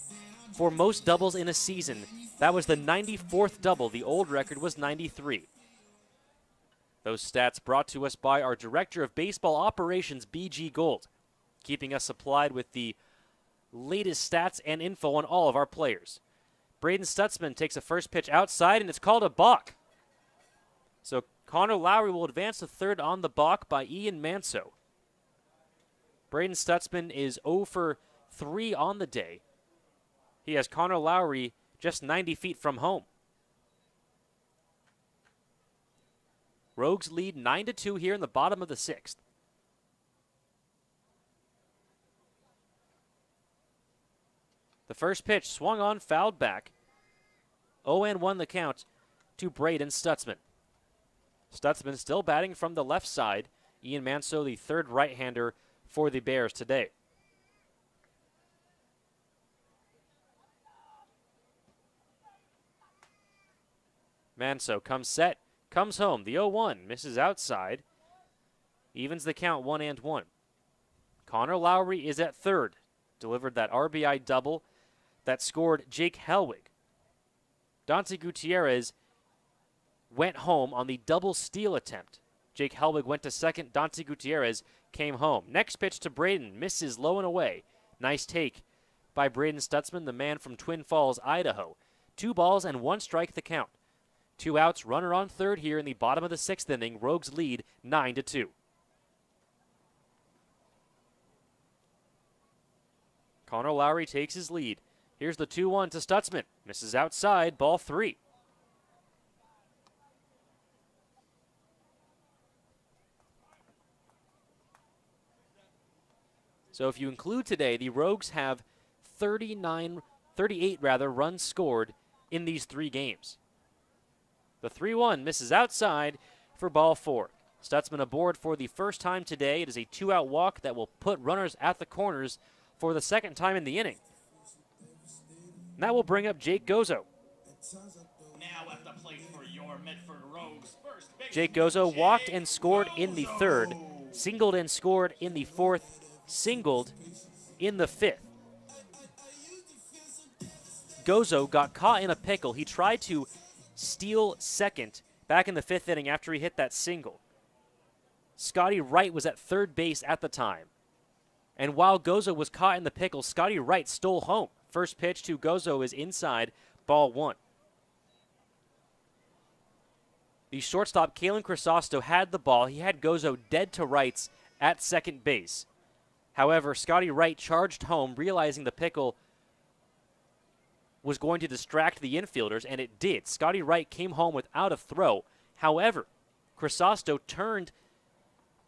for most doubles in a season. That was the 94th double. The old record was 93. Those stats brought to us by our Director of Baseball Operations, BG Gold, keeping us supplied with the latest stats and info on all of our players. Braden Stutzman takes a first pitch outside, and it's called a balk. So Connor Lowry will advance to third on the balk by Ian Manso. Braden Stutzman is 0 for 3 on the day. He has Connor Lowry just 90 feet from home. Rogues lead 9-2 here in the bottom of the 6th. The first pitch swung on, fouled back. 0-1 the count to Braden Stutzman. Stutzman still batting from the left side. Ian Manso, the third right-hander for the Bears today. Manso comes set, comes home. The 0-1 misses outside. Evens the count 1-1. Connor Lowry is at third. Delivered that RBI double that scored Jake Helwig. Dante Gutierrez went home on the double steal attempt. Jake Helwig went to second. Dante Gutierrez came home. Next pitch to Braden. Misses low and away. Nice take by Braden Stutzman, the man from Twin Falls, Idaho. 2 balls and 1 strike the count. 2 outs, runner on third here in the bottom of the 6th inning. Rogues lead 9-2. Connor Lowry takes his lead. Here's the 2-1 to Stutzman. Misses outside, ball 3. So if you include today, the Rogues have 38 runs scored in these 3 games. The 3-1 misses outside for ball 4. Stutzman aboard for the first time today. It is a 2-out walk that will put runners at the corners for the second time in the inning. And that will bring up Jake Gozo. Now at the plate for your Medford Rogues, first baseman Jake Gozo walked and scored in the Gozo. 3rd, singled and scored in the 4th, singled in the 5th. Gozo got caught in a pickle. He tried to steal second back in the 5th inning after he hit that single. Scotty Wright was at third base at the time. And while Gozo was caught in the pickle, Scotty Wright stole home. First pitch to Gozo is inside, ball 1. The shortstop, Kalen Crisosto, had the ball. He had Gozo dead to rights at second base. However, Scotty Wright charged home, realizing the pickle was going to distract the infielders, and it did. Scotty Wright came home without a throw. However, Crisosto turned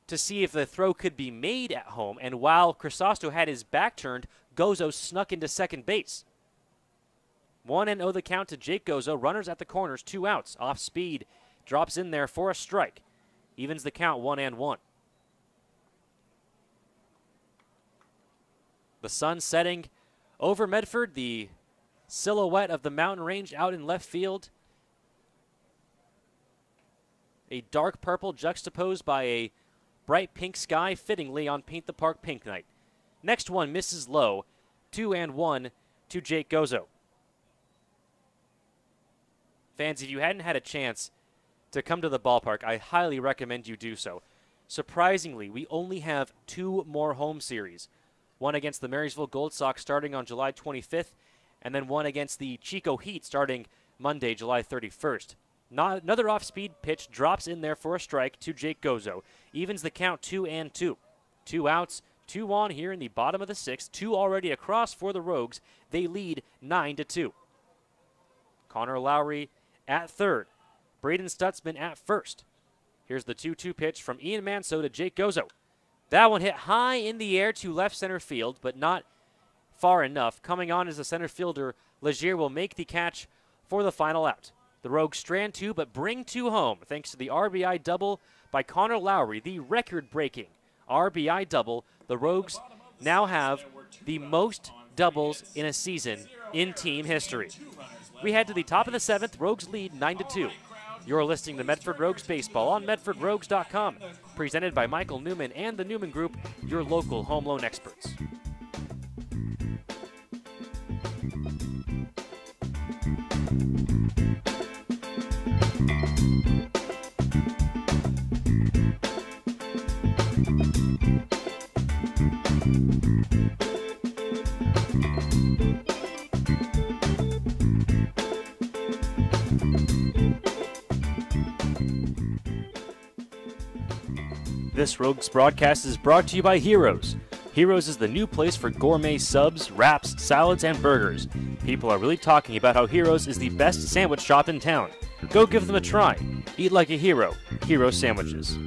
to see if the throw could be made at home, and while Crisosto had his back turned, Gozo snuck into second base. 1-0 the count to Jake Gozo. Runners at the corners, 2 outs. Off speed, drops in there for a strike. Evens the count, 1-1. The sun setting over Medford, the silhouette of the mountain range out in left field. A dark purple juxtaposed by a bright pink sky, fittingly on Paint the Park Pink Night. Next one misses low, 2-1 to Jake Gozo. Fans, if you hadn't had a chance to come to the ballpark, I highly recommend you do so. Surprisingly, we only have 2 more home series. One against the Marysville Gold Sox starting on July 25th, and then one against the Chico Heat starting Monday, July 31st. Another off-speed pitch drops in there for a strike to Jake Gozo. Evens the count, 2-2. 2 outs, 2 on here in the bottom of the 6th. 2 already across for the Rogues. They lead 9-2. Connor Lowry at third. Braden Stutzman at first. Here's the 2-2 pitch from Ian Manso to Jake Gozo. That one hit high in the air to left center field, but not far enough. Coming on as the center fielder, Legier will make the catch for the final out. The Rogues strand 2, but bring 2 home thanks to the RBI double by Connor Lowry, the record-breaking RBI double. The Rogues now have the most doubles in a season in team history. We head to the top of the 7th. Rogues lead 9-2. You're listening to Medford Rogues Baseball on MedfordRogues.com, presented by Michael Newman and the Newman Group, your local home loan experts. This Rogues broadcast is brought to you by Heroes. Heroes is the new place for gourmet subs, wraps, salads, and burgers. People are really talking about how Heroes is the best sandwich shop in town. Go give them a try. Eat like a hero. Hero Sandwiches.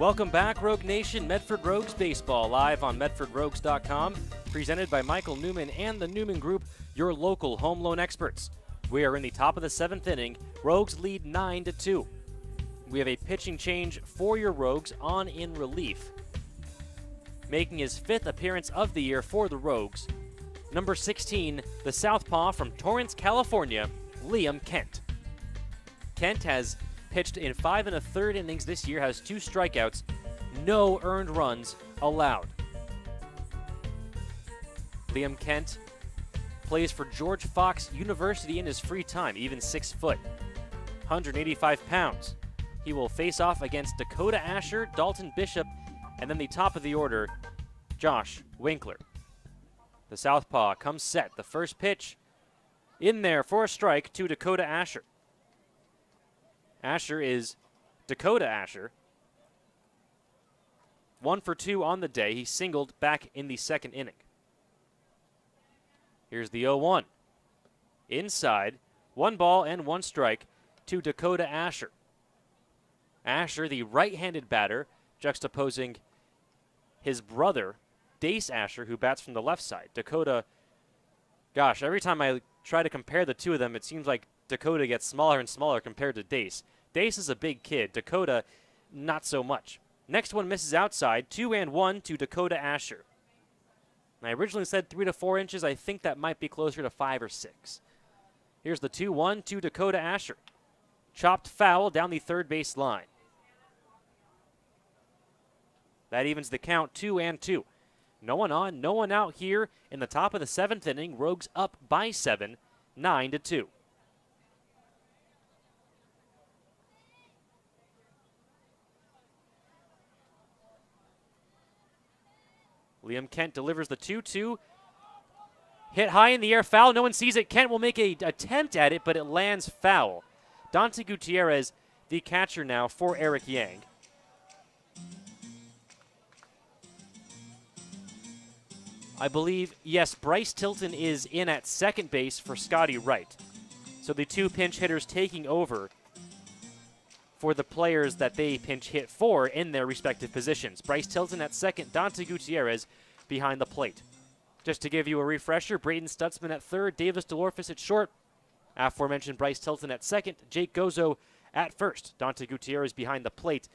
Welcome back, Rogue Nation. Medford Rogues Baseball, live on MedfordRogues.com, presented by Michael Newman and the Newman Group, your local home loan experts. We are in the top of the 7th inning. Rogues lead 9-2. We have a pitching change for your Rogues on in relief. Making his 5th appearance of the year for the Rogues, number 16, the southpaw from Torrance, California, Liam Kent. Kent has pitched in 5 1/3 innings this year, has 2 strikeouts, no earned runs allowed. Liam Kent plays for George Fox University in his free time, even 6 foot, 185 pounds. He will face off against Dakota Asher, Dalton Bishop, and then the top of the order, Josh Winkler. The southpaw comes set. The first pitch in there for a strike to Dakota Asher. Asher is Dakota Asher. 1 for 2 on the day. He singled back in the 2nd inning. Here's the 0-1. Inside, 1 ball and 1 strike to Dakota Asher. Asher, the right-handed batter, juxtaposing his brother, Dace Asher, who bats from the left side. Dakota, gosh, every time I try to compare the two of them, it seems like Dakota gets smaller and smaller compared to Dace. Dace is a big kid. Dakota, not so much. Next one misses outside. 2-1 to Dakota Asher. I originally said 3 to 4 inches. I think that might be closer to 5 or 6. Here's the 2-1 to Dakota Asher. Chopped foul down the third base line. That evens the count, 2-2. No one on, no one out here in the top of the 7th inning. Rogues up by 7, 9-2. Liam Kent delivers the 2-2. Hit high in the air, foul. No one sees it. Kent will make an attempt at it, but it lands foul. Dante Gutierrez, the catcher now for Eric Yang. I believe, yes, Bryce Tilton is in at second base for Scotty Wright. So the 2 pinch hitters taking over for the players that they pinch hit for in their respective positions. Bryce Tilton at second, Dante Gutierrez behind the plate. Just to give you a refresher, Braden Stutzman at third, Davis DeLorfis at short, aforementioned Bryce Tilton at second, Jake Gozo at first, Dante Gutierrez behind the plate.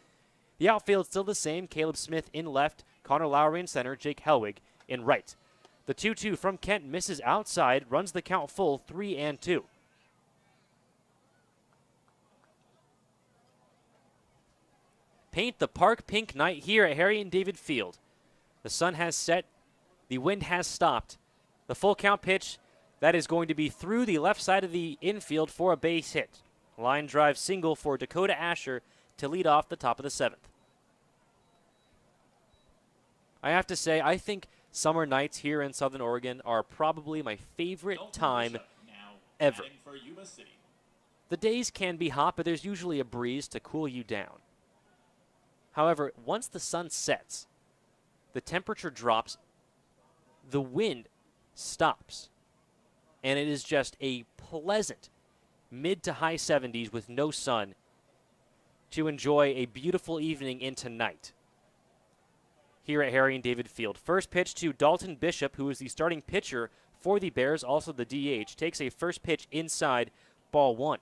The outfield still the same, Caleb Smith in left, Connor Lowry in center, Jake Helwig in right. The 2-2 from Kent misses outside, runs the count full, 3-2. Paint the park pink night here at Harry and David Field. The sun has set. The wind has stopped. The full count pitch, that is going to be through the left side of the infield for a base hit. Line drive single for Dakota Asher to lead off the top of the 7th. I have to say, I think summer nights here in Southern Oregon are probably my favorite time ever. The days can be hot, but there's usually a breeze to cool you down. However, once the sun sets, the temperature drops, the wind stops, and it is just a pleasant mid to high 70s with no sun to enjoy a beautiful evening into night here at Harry and David Field. First pitch to Dalton Bishop, who is the starting pitcher for the Bears, also the DH, takes a first pitch inside, ball 1.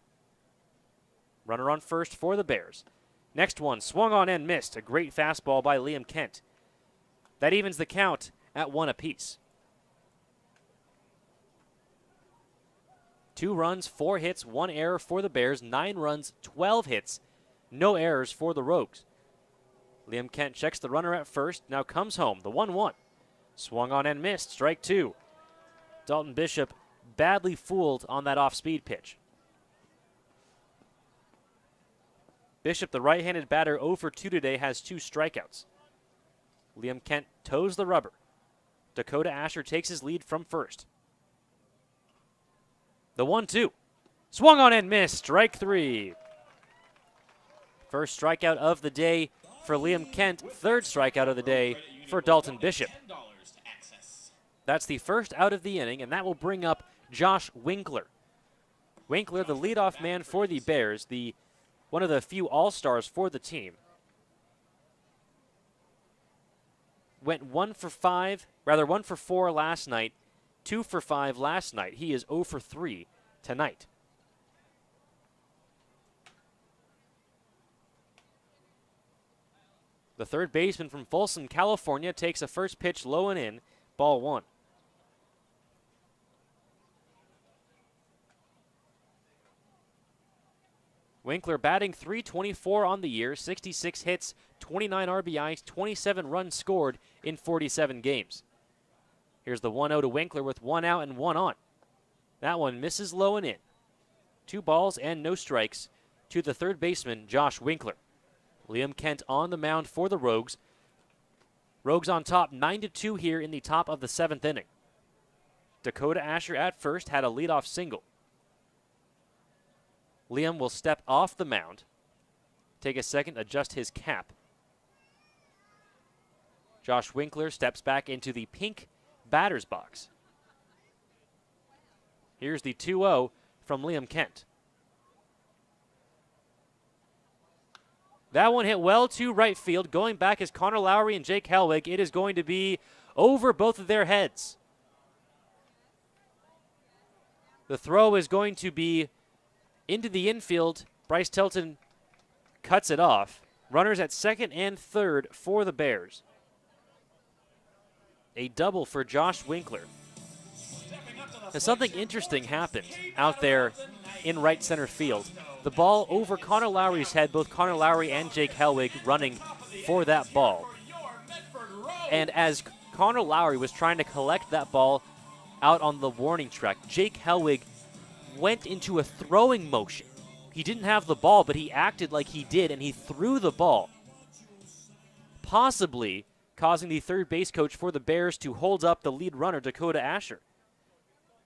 Runner on first for the Bears. Next one, swung on and missed. A great fastball by Liam Kent. That evens the count at 1 apiece. 2 runs, 4 hits, 1 error for the Bears. 9 runs, 12 hits, no errors for the Rogues. Liam Kent checks the runner at first, now comes home, the 1-1. Swung on and missed, strike 2. Dalton Bishop badly fooled on that off-speed pitch. Bishop, the right-handed batter, 0 for 2 today, has 2 strikeouts. Liam Kent toes the rubber. Dakota Asher takes his lead from first. The 1-2. Swung on and missed. Strike 3. First strikeout of the day for Liam Kent. Third strikeout of the day for Dalton Bishop. That's the first out of the inning, and that will bring up Josh Winkler. Winkler, the leadoff man for the Bears, one of the few all-stars for the team. went 1 for 4 last night, 2 for 5 last night. He is 0 for 3 tonight. The third baseman from Folsom, California, takes a first pitch low and in, ball 1. Winkler batting .324 on the year, 66 hits, 29 RBIs, 27 runs scored in 47 games. Here's the 1-0 to Winkler with 1 out and 1 on. That one misses low and in. 2 balls and no strikes to the third baseman, Josh Winkler. Liam Kent on the mound for the Rogues. Rogues on top 9-2 here in the top of the 7th inning. Dakota Asher at first had a leadoff single. Liam will step off the mound, take a second, adjust his cap. Josh Winkler steps back into the pink batter's box. Here's the 2-0 from Liam Kent. That one hit well to right field. Going back is Connor Lowry and Jake Helwig. It is going to be over both of their heads. The throw is going to be into the infield. Bryce Tilton cuts it off. Runners at second and third for the Bears. A double for Josh Winkler. Now, something interesting happened out there in right center field. The ball over Connor Lowry's head, both Connor Lowry and Jake Helwig running for that ball. And as Connor Lowry was trying to collect that ball out on the warning track, Jake Helwig went into a throwing motion. He didn't have the ball, but he acted like he did, and he threw the ball, possibly causing the third base coach for the Bears to hold up the lead runner, Dakota Asher.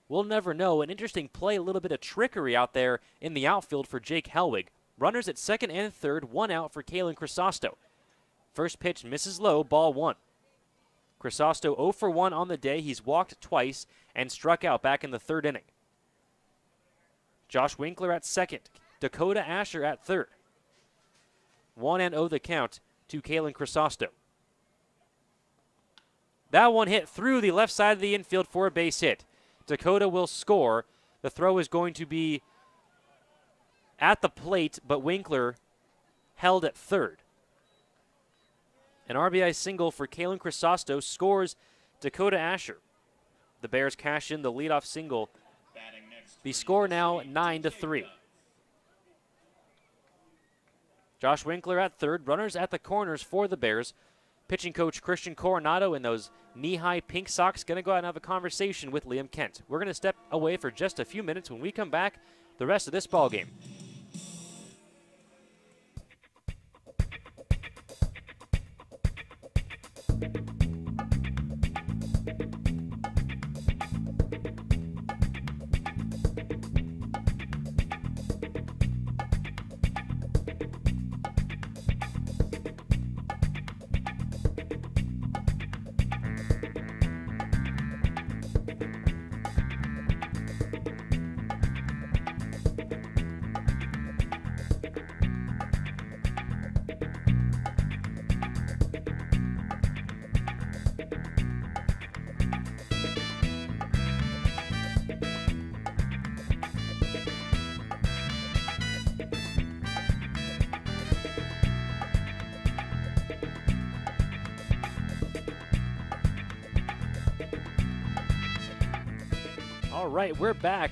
We'll never know. An interesting play, a little bit of trickery out there in the outfield for Jake Helwig. Runners at second and third, 1 out for Kalen Crisosto. First pitch misses low, ball 1. Crisosto 0 for 1 on the day. He's walked twice and struck out back in the third inning. Josh Winkler at second, Dakota Asher at third. 1-0 the count to Kalen Crisosto. That one hit through the left side of the infield for a base hit. Dakota will score. The throw is going to be at the plate, but Winkler held at third. An RBI single for Kalen Crisosto scores Dakota Asher. The Bears cash in the leadoff single. The score now 9-3. Josh Winkler at third. Runners at the corners for the Bears. Pitching coach Christian Coronado in those knee-high pink socks going to go out and have a conversation with Liam Kent. We're going to step away for just a few minutes. When we come back, the rest of this ball game. All right, we're back.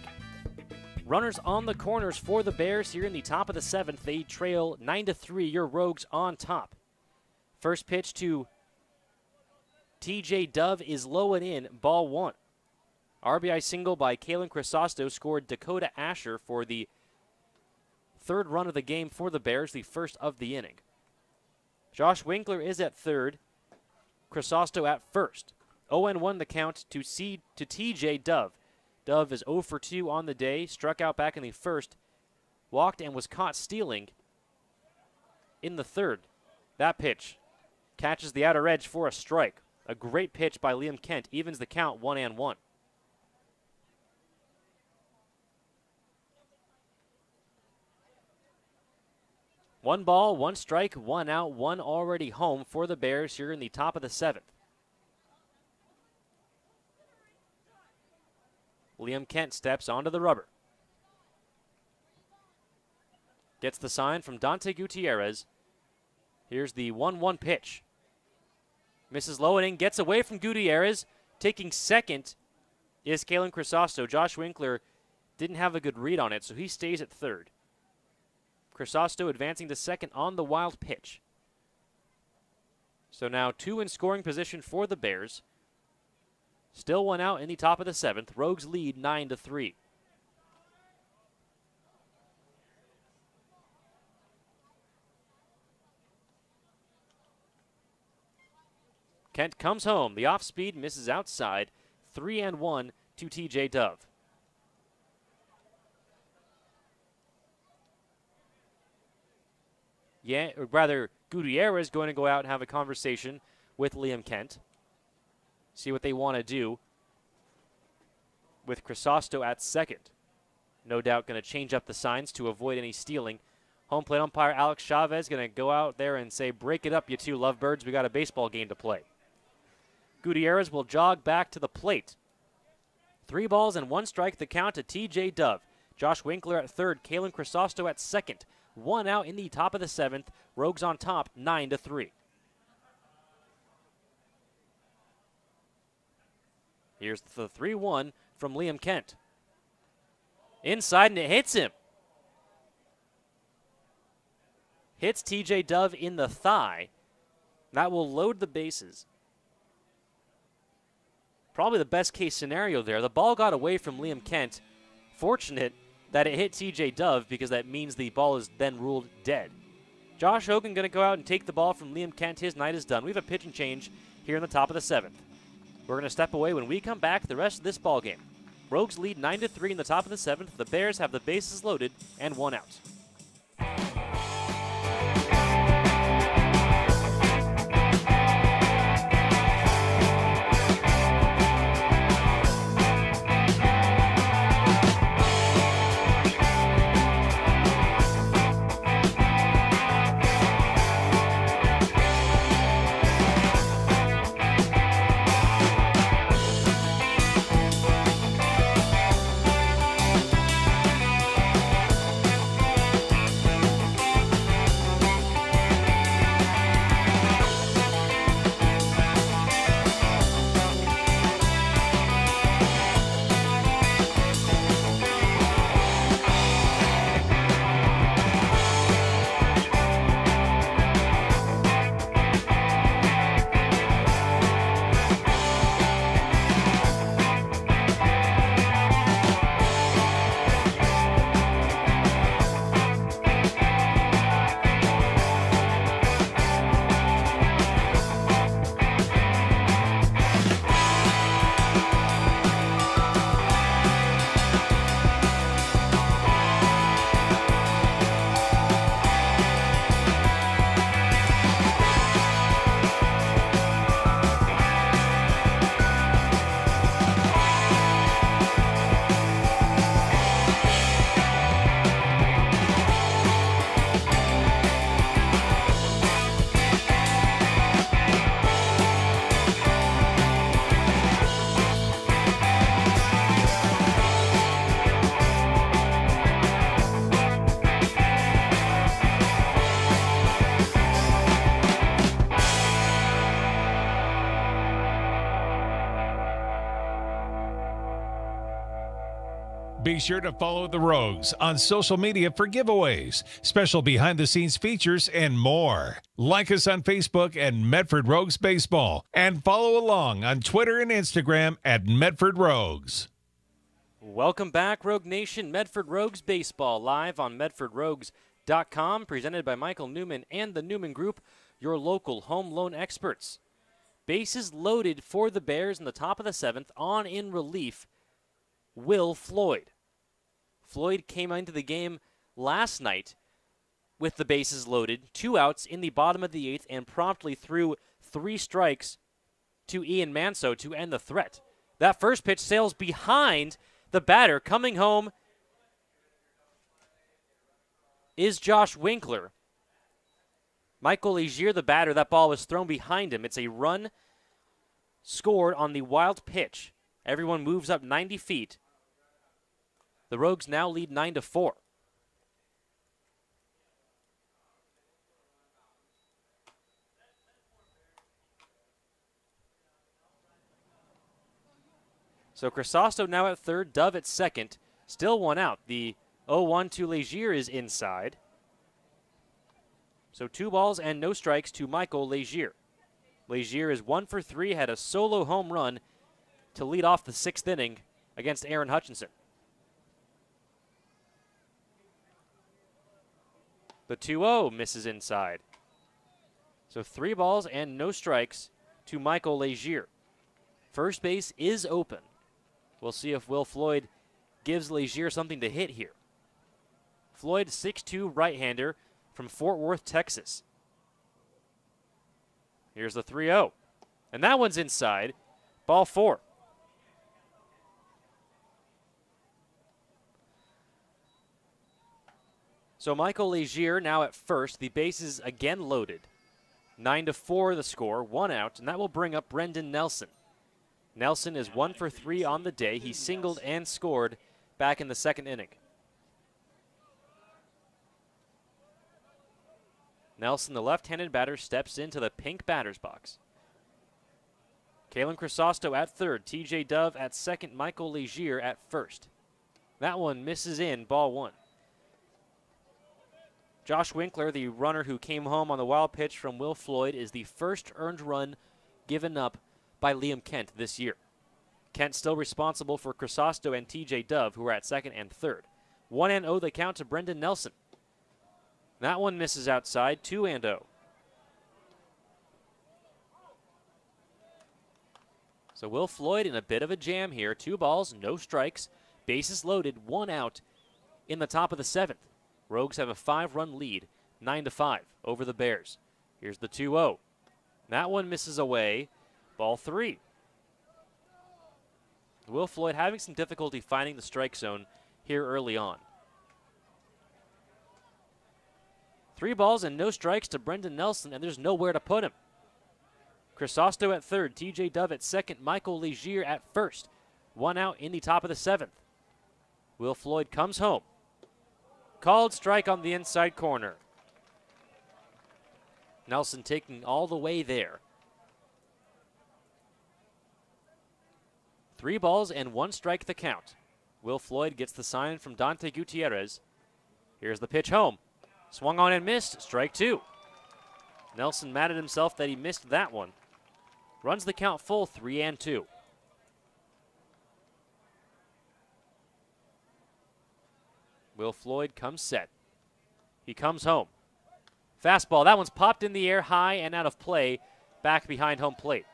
Runners on the corners for the Bears here in the top of the 7th. They trail 9-3. Your Rogues on top. First pitch to TJ Dove is low and in, ball 1. RBI single by Kalen Crisosto scored Dakota Asher for the third run of the game for the Bears, the first of the inning. Josh Winkler is at third. Crisosto at first. 0-1 the count to TJ Dove. Dove is 0 for 2 on the day, struck out back in the first, walked and was caught stealing in the third. That pitch catches the outer edge for a strike. A great pitch by Liam Kent, evens the count 1-1. One ball, one strike, 1 out, one already home for the Bears here in the top of the 7th. Liam Kent steps onto the rubber. Gets the sign from Dante Gutierrez. Here's the 1-1 pitch. Misses low and in, gets away from Gutierrez. Taking second is Kalen Crisosto. Josh Winkler didn't have a good read on it, so he stays at third. Crisosto advancing to second on the wild pitch. So now 2 in scoring position for the Bears. Still 1 out in the top of the 7th. Rogues lead 9-3. Kent comes home. The off speed misses outside. 3-1 to TJ Dove. Yeah, or rather, Gutierrez is going to go out and have a conversation with Liam Kent. See what they want to do with Crisosto at second. No doubt going to change up the signs to avoid any stealing. Home plate umpire Alex Chavez going to go out there and say, break it up, you two lovebirds. We got a baseball game to play. Gutierrez will jog back to the plate. 3 balls and 1 strike, the count to TJ Dove. Josh Winkler at third, Kalen Crisosto at second. 1 out in the top of the 7th. Rogues on top, 9-3. Here's the 3-1 from Liam Kent. Inside, and it hits him. Hits TJ Dove in the thigh. That will load the bases. Probably the best case scenario there. The ball got away from Liam Kent. Fortunate that it hit TJ Dove because that means the ball is then ruled dead. Josh Hogan going to go out and take the ball from Liam Kent. His night is done. We have a pitch and change here in the top of the 7th. We're going to step away. When we come back, the rest of this ball game. Rogues lead 9-3 in the top of the 7th. The Bears have the bases loaded and 1 out. Be sure to follow the Rogues on social media for giveaways, special behind-the-scenes features, and more. Like us on Facebook at Medford Rogues Baseball, and follow along on Twitter and Instagram at Medford Rogues. Welcome back, Rogue Nation. Medford Rogues Baseball, live on MedfordRogues.com, presented by Michael Newman and the Newman Group, your local home loan experts. Bases loaded for the Bears in the top of the 7th. On in relief, Will Floyd. Floyd came into the game last night with the bases loaded, 2 outs in the bottom of the 8th, and promptly threw 3 strikes to Ian Manso to end the threat. That first pitch sails behind the batter. Coming home is Josh Winkler. Michael Legier, the batter, that ball was thrown behind him. It's a run scored on the wild pitch. Everyone moves up 90 feet. The Rogues now lead 9-4. So Crisosto now at third, Dove at second. Still one out. The 0-1 to Legier is inside. So 2 balls and no strikes to Michael Legier. Legier is 1 for 3, had a solo home run to lead off the 6th inning against Aaron Hutchinson. The 2-0 misses inside. So 3 balls and no strikes to Michael Legier. First base is open. We'll see if Will Floyd gives Legier something to hit here. Floyd, 6'2", right-hander from Fort Worth, Texas. Here's the 3-0. And that one's inside. Ball 4. So Michael Legier now at first. The bases again loaded. 9-4 the score, 1 out, and that will bring up Brendan Nelson. Nelson is 1 for 3 on the day. He singled and scored back in the 2nd inning. Nelson, the left-handed batter, steps into the pink batter's box. Kalen Crisosto at third, TJ Dove at second, Michael Legier at first. That one misses in, ball 1. Josh Winkler, the runner who came home on the wild pitch from Will Floyd, is the first earned run given up by Liam Kent this year. Kent still responsible for Crisosto and TJ Dove, who are at second and third. 1-0 the count to Brendan Nelson. That one misses outside, 2-0. So Will Floyd in a bit of a jam here. 2 balls, no strikes, bases loaded, 1 out in the top of the 7th. Rogues have a 5-run lead, 9-5 over the Bears. Here's the 2-0. That one misses away, ball 3. Will Floyd having some difficulty finding the strike zone here early on. 3 balls and no strikes to Brendan Nelson, and there's nowhere to put him. Crisosto at third, TJ Dove at second, Michael Legier at first. 1 out in the top of the 7th. Will Floyd comes home. Called strike on the inside corner. Nelson taking all the way there. 3 balls and 1 strike the count. Will Floyd gets the sign from Dante Gutierrez. Here's the pitch home. Swung on and missed, strike 2. Nelson mad at himself that he missed that one. Runs the count full, 3-2. Will Floyd comes set. He comes home. Fastball, that one's popped in the air high and out of play, back behind home plate.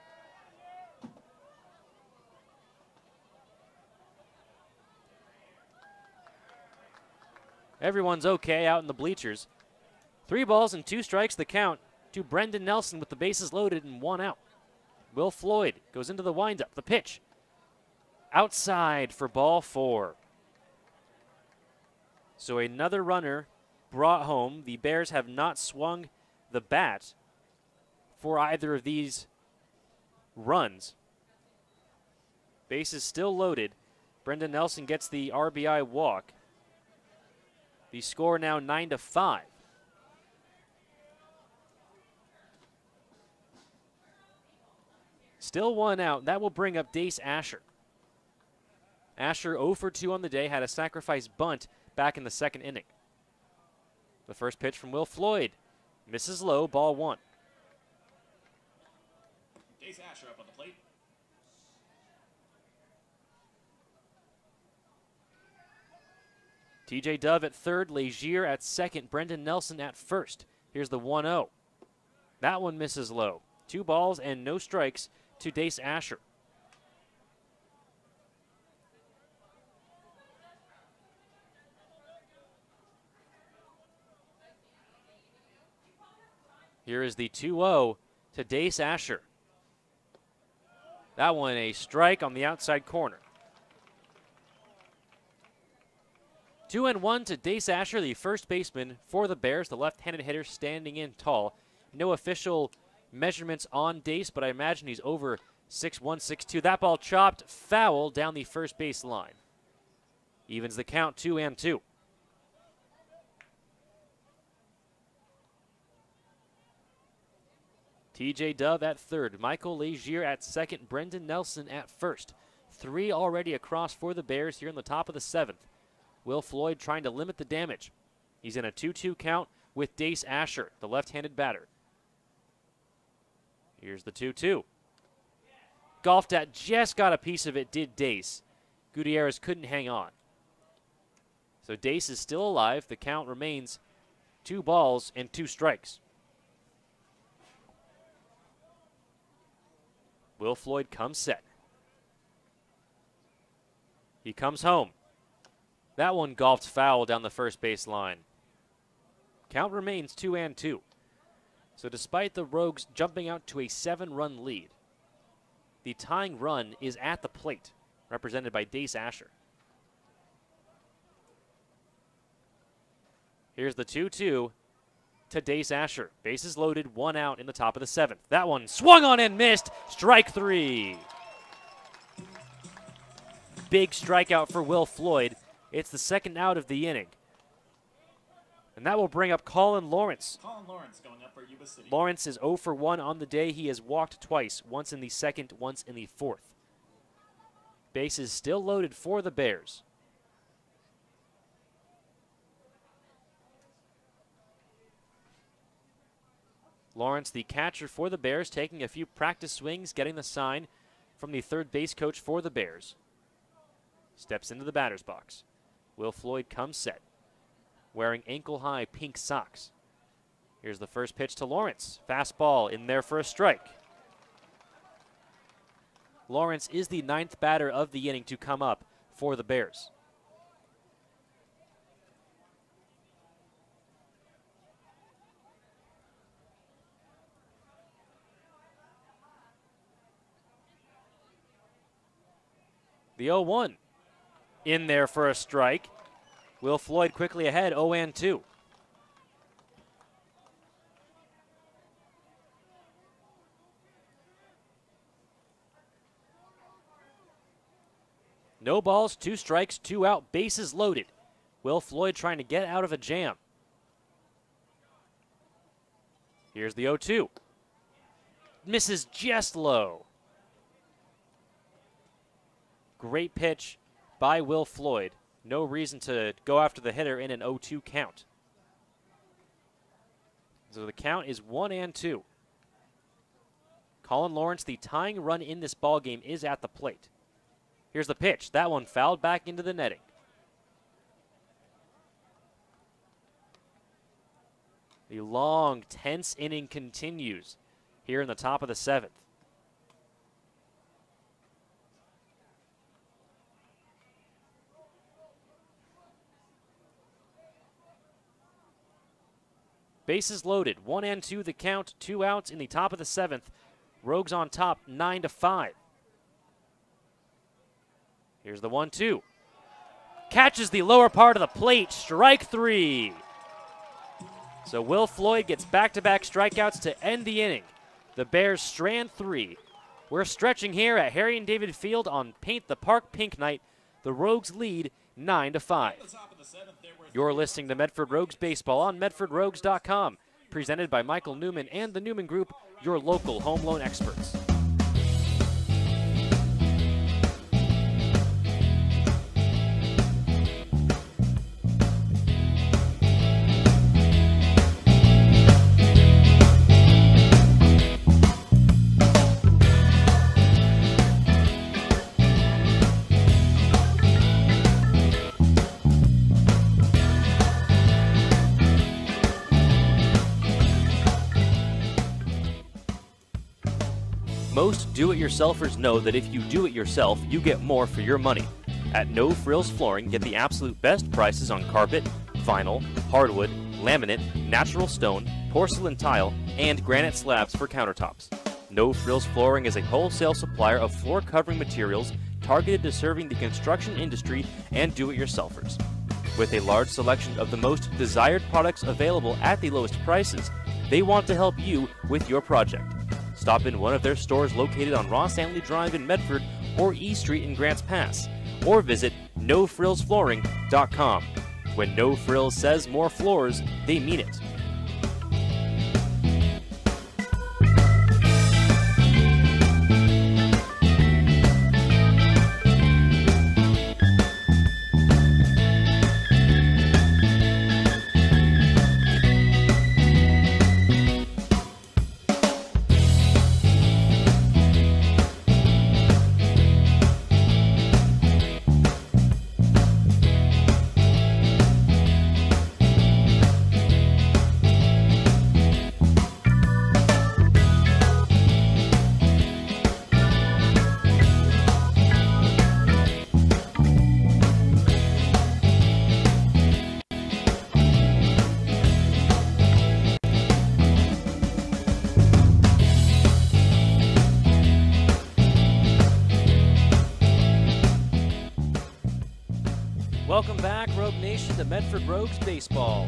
Everyone's okay out in the bleachers. 3 balls and 2 strikes the count to Brendan Nelson with the bases loaded and 1 out. Will Floyd goes into the windup. The pitch. Outside for ball 4. So another runner brought home. The Bears have not swung the bat for either of these runs. Bases still loaded. Brendan Nelson gets the RBI walk. The score now 9-5. Still 1 out. That will bring up Dace Asher. Asher 0 for 2 on the day, had a sacrifice bunt back in the 2nd inning. The first pitch from Will Floyd. Misses low, ball 1. Dace Asher up on the plate. TJ Dove at third, Legier at second, Brendan Nelson at first. Here's the 1-0. That one misses low. 2 balls and no strikes to Dace Asher. Here is the 2-0 to Dace Asher. That one a strike on the outside corner. 2-1 to Dace Asher, the first baseman for the Bears, the left-handed hitter standing in tall. No official measurements on Dace, but I imagine he's over 6'1", 6'2". That ball chopped foul down the first base line. Evens the count, 2-2. TJ Dove at third, Michael Legier at second, Brendan Nelson at first. 3 already across for the Bears here in the top of the 7th. Will Floyd trying to limit the damage. He's in a 2-2 count with Dace Asher, the left-handed batter. Here's the 2-2. Golfed at, just got a piece of it, did Dace. Gutierrez couldn't hang on. So Dace is still alive. The count remains 2 balls and 2 strikes. Will Floyd comes set. He comes home. That one golfed foul down the first base line. Count remains 2-2. So despite the Rogues jumping out to a 7-run lead, the tying run is at the plate, represented by Dace Asher. Here's the 2-2 to Dace Asher. Bases loaded, 1 out in the top of the 7th. That one swung on and missed. Strike 3. Big strikeout for Will Floyd. It's the 2nd out of the inning. And that will bring up Colin Lawrence. Colin Lawrence going up for Yuba City. Lawrence is 0 for 1 on the day. He has walked twice, once in the 2nd, once in the 4th. Bases still loaded for the Bears. Lawrence, the catcher for the Bears, taking a few practice swings, getting the sign from the third base coach for the Bears. Steps into the batter's box. Will Floyd comes set, wearing ankle-high pink socks. Here's the first pitch to Lawrence. Fastball in there for a strike. Lawrence is the 9th batter of the inning to come up for the Bears. The 0-1 in there for a strike. Will Floyd quickly ahead, 0-2. No balls, 2 strikes, 2 out, bases loaded. Will Floyd trying to get out of a jam. Here's the 0-2. Misses just low. Great pitch by Will Floyd. No reason to go after the hitter in an 0-2 count. So the count is 1-2. Colin Lawrence, the tying run in this ballgame, is at the plate. Here's the pitch. That one fouled back into the netting. The long, tense inning continues here in the top of the 7th. Bases loaded, 1-2 the count, 2 outs in the top of the 7th. Rogues on top, 9-5. Here's the 1-2. Catches the lower part of the plate, strike 3. So Will Floyd gets back-to-back strikeouts to end the inning. The Bears strand 3. We're stretching here at Harry and David Field on Paint the Park Pink Night. The Rogues lead 9-5. You're listening to Medford Rogues Baseball on MedfordRogues.com, presented by Michael Newman and the Newman Group, your local home loan experts. Most do-it-yourselfers know that if you do it yourself, you get more for your money. At No Frills Flooring, get the absolute best prices on carpet, vinyl, hardwood, laminate, natural stone, porcelain tile, and granite slabs for countertops. No Frills Flooring is a wholesale supplier of floor covering materials targeted to serving the construction industry and do-it-yourselfers. With a large selection of the most desired products available at the lowest prices, they want to help you with your project. Stop in one of their stores located on Ross Antley Drive in Medford or E Street in Grants Pass, or visit nofrillsflooring.com. When No Frills says more floors, they mean it. Welcome back, Rogue Nation, to Medford Rogues Baseball.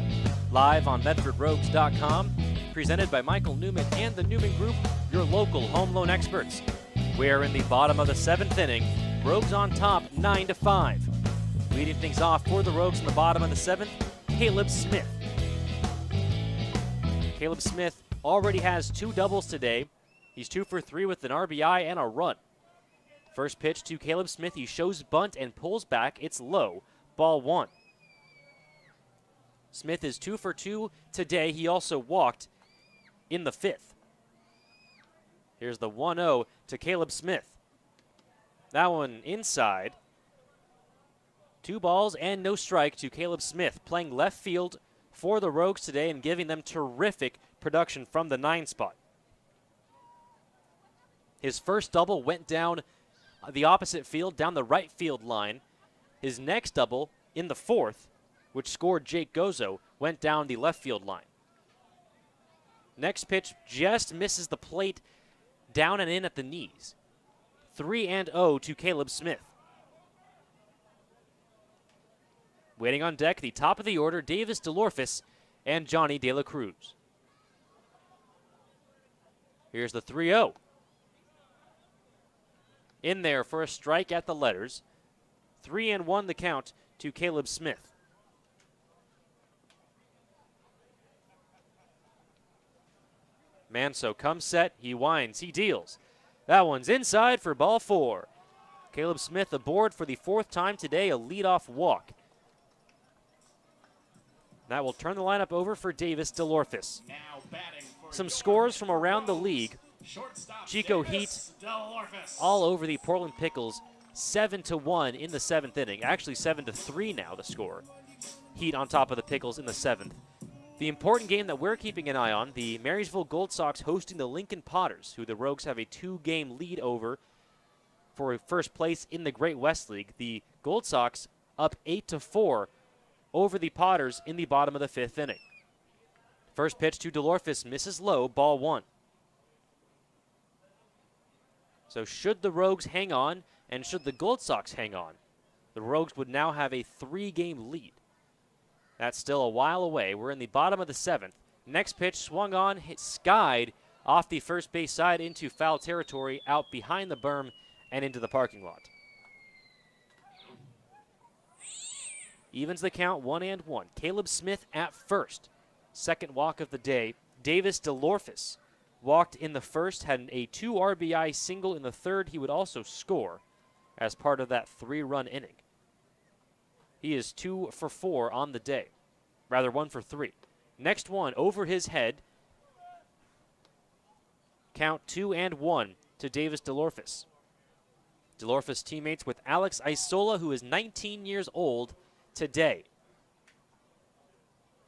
Live on MedfordRogues.com, presented by Michael Newman and the Newman Group, your local home loan experts. We're in the bottom of the 7th inning. Rogues on top, 9-5. Leading things off for the Rogues in the bottom of the 7th, Caleb Smith. Caleb Smith already has 2 doubles today. He's 2 for 3 with an RBI and a run. First pitch to Caleb Smith. He shows bunt and pulls back. It's low. Ball 1. Smith is 2 for 2 today. He also walked in the 5th. Here's the 1-0 to Caleb Smith. That one inside. 2 balls and no strike to Caleb Smith, playing left field for the Rogues today and giving them terrific production from the 9 spot. His first double went down the opposite field, down the right field line. His next double in the 4th, which scored Jake Gozo, went down the left field line. Next pitch just misses the plate, down and in at the knees. 3-0 to Caleb Smith. Waiting on deck, the top of the order, Davis DeLorfis and Johnny De La Cruz. Here's the 3-0. In there for a strike at the letters. 3-1 the count to Caleb Smith. Manso comes set, he winds, he deals. That one's inside for ball 4. Caleb Smith aboard for the 4th time today, a leadoff walk. That will turn the lineup over for Davis DeLorfis. Some scores from around the league. Chico Heat all over the Portland Pickles. 7-1 in the 7th inning. Actually 7-3 now the score. Heat on top of the Pickles in the 7th. The important game that we're keeping an eye on, the Marysville Gold Sox hosting the Lincoln Potters, who the Rogues have a 2-game lead over for first place in the Great West League. The Gold Sox up 8-4 over the Potters in the bottom of the 5th inning. First pitch to DeLorfis misses low, ball 1. So should the Rogues hang on, and should the Gold Sox hang on, the Rogues would now have a 3-game lead. That's still a while away. We're in the bottom of the 7th. Next pitch swung on, hit skied off the first base side into foul territory, out behind the berm and into the parking lot. Evens the count, 1-1. Caleb Smith at first. Second walk of the day. Davis DeLorfis walked in the first, had a 2 RBI single in the 3rd. He would also score as part of that 3-run inning. He is 2 for 4 on the day. Rather, 1 for 3. Next one over his head. Count 2-1 to Davis DeLorfis. DeLorfis teammates with Alex Isola, who is 19 years old today.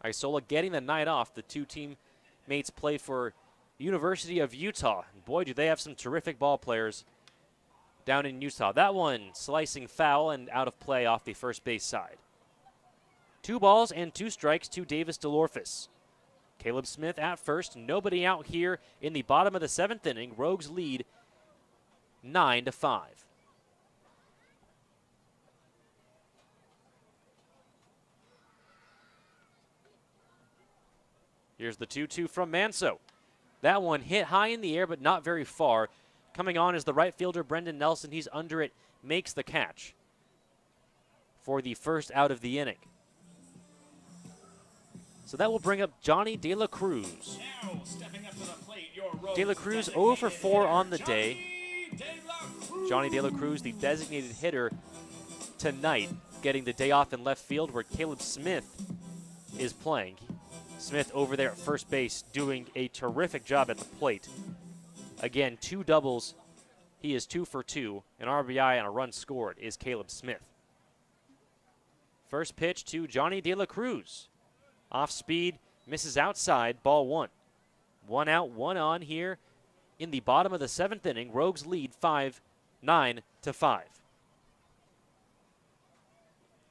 Isola getting the night off. The 2 teammates play for University of Utah. And boy, do they have some terrific ball players down in Utah. That one slicing foul and out of play off the first base side. 2 balls and 2 strikes to Davis DeLorfis. Caleb Smith at first. Nobody out here in the bottom of the 7th inning. Rogues lead 9-5. Here's the 2-2 from Manso. That one hit high in the air, but not very far. Coming on is the right fielder, Brendan Nelson. He's under it, makes the catch. for the first out of the inning. So that will bring up Johnny De La Cruz. Now stepping up to the plate, your Rogues De La Cruz 0 for 4 on the day. Johnny De La Cruz, the designated hitter tonight, getting the day off in left field where Caleb Smith is playing. Smith over there at first base doing a terrific job at the plate. Again, 2 doubles. He is 2 for 2. An RBI and a run scored is Caleb Smith. First pitch to Johnny De La Cruz. Off speed, misses outside, ball 1. 1 out, 1 on here in the bottom of the 7th inning. Rogues lead 9-5.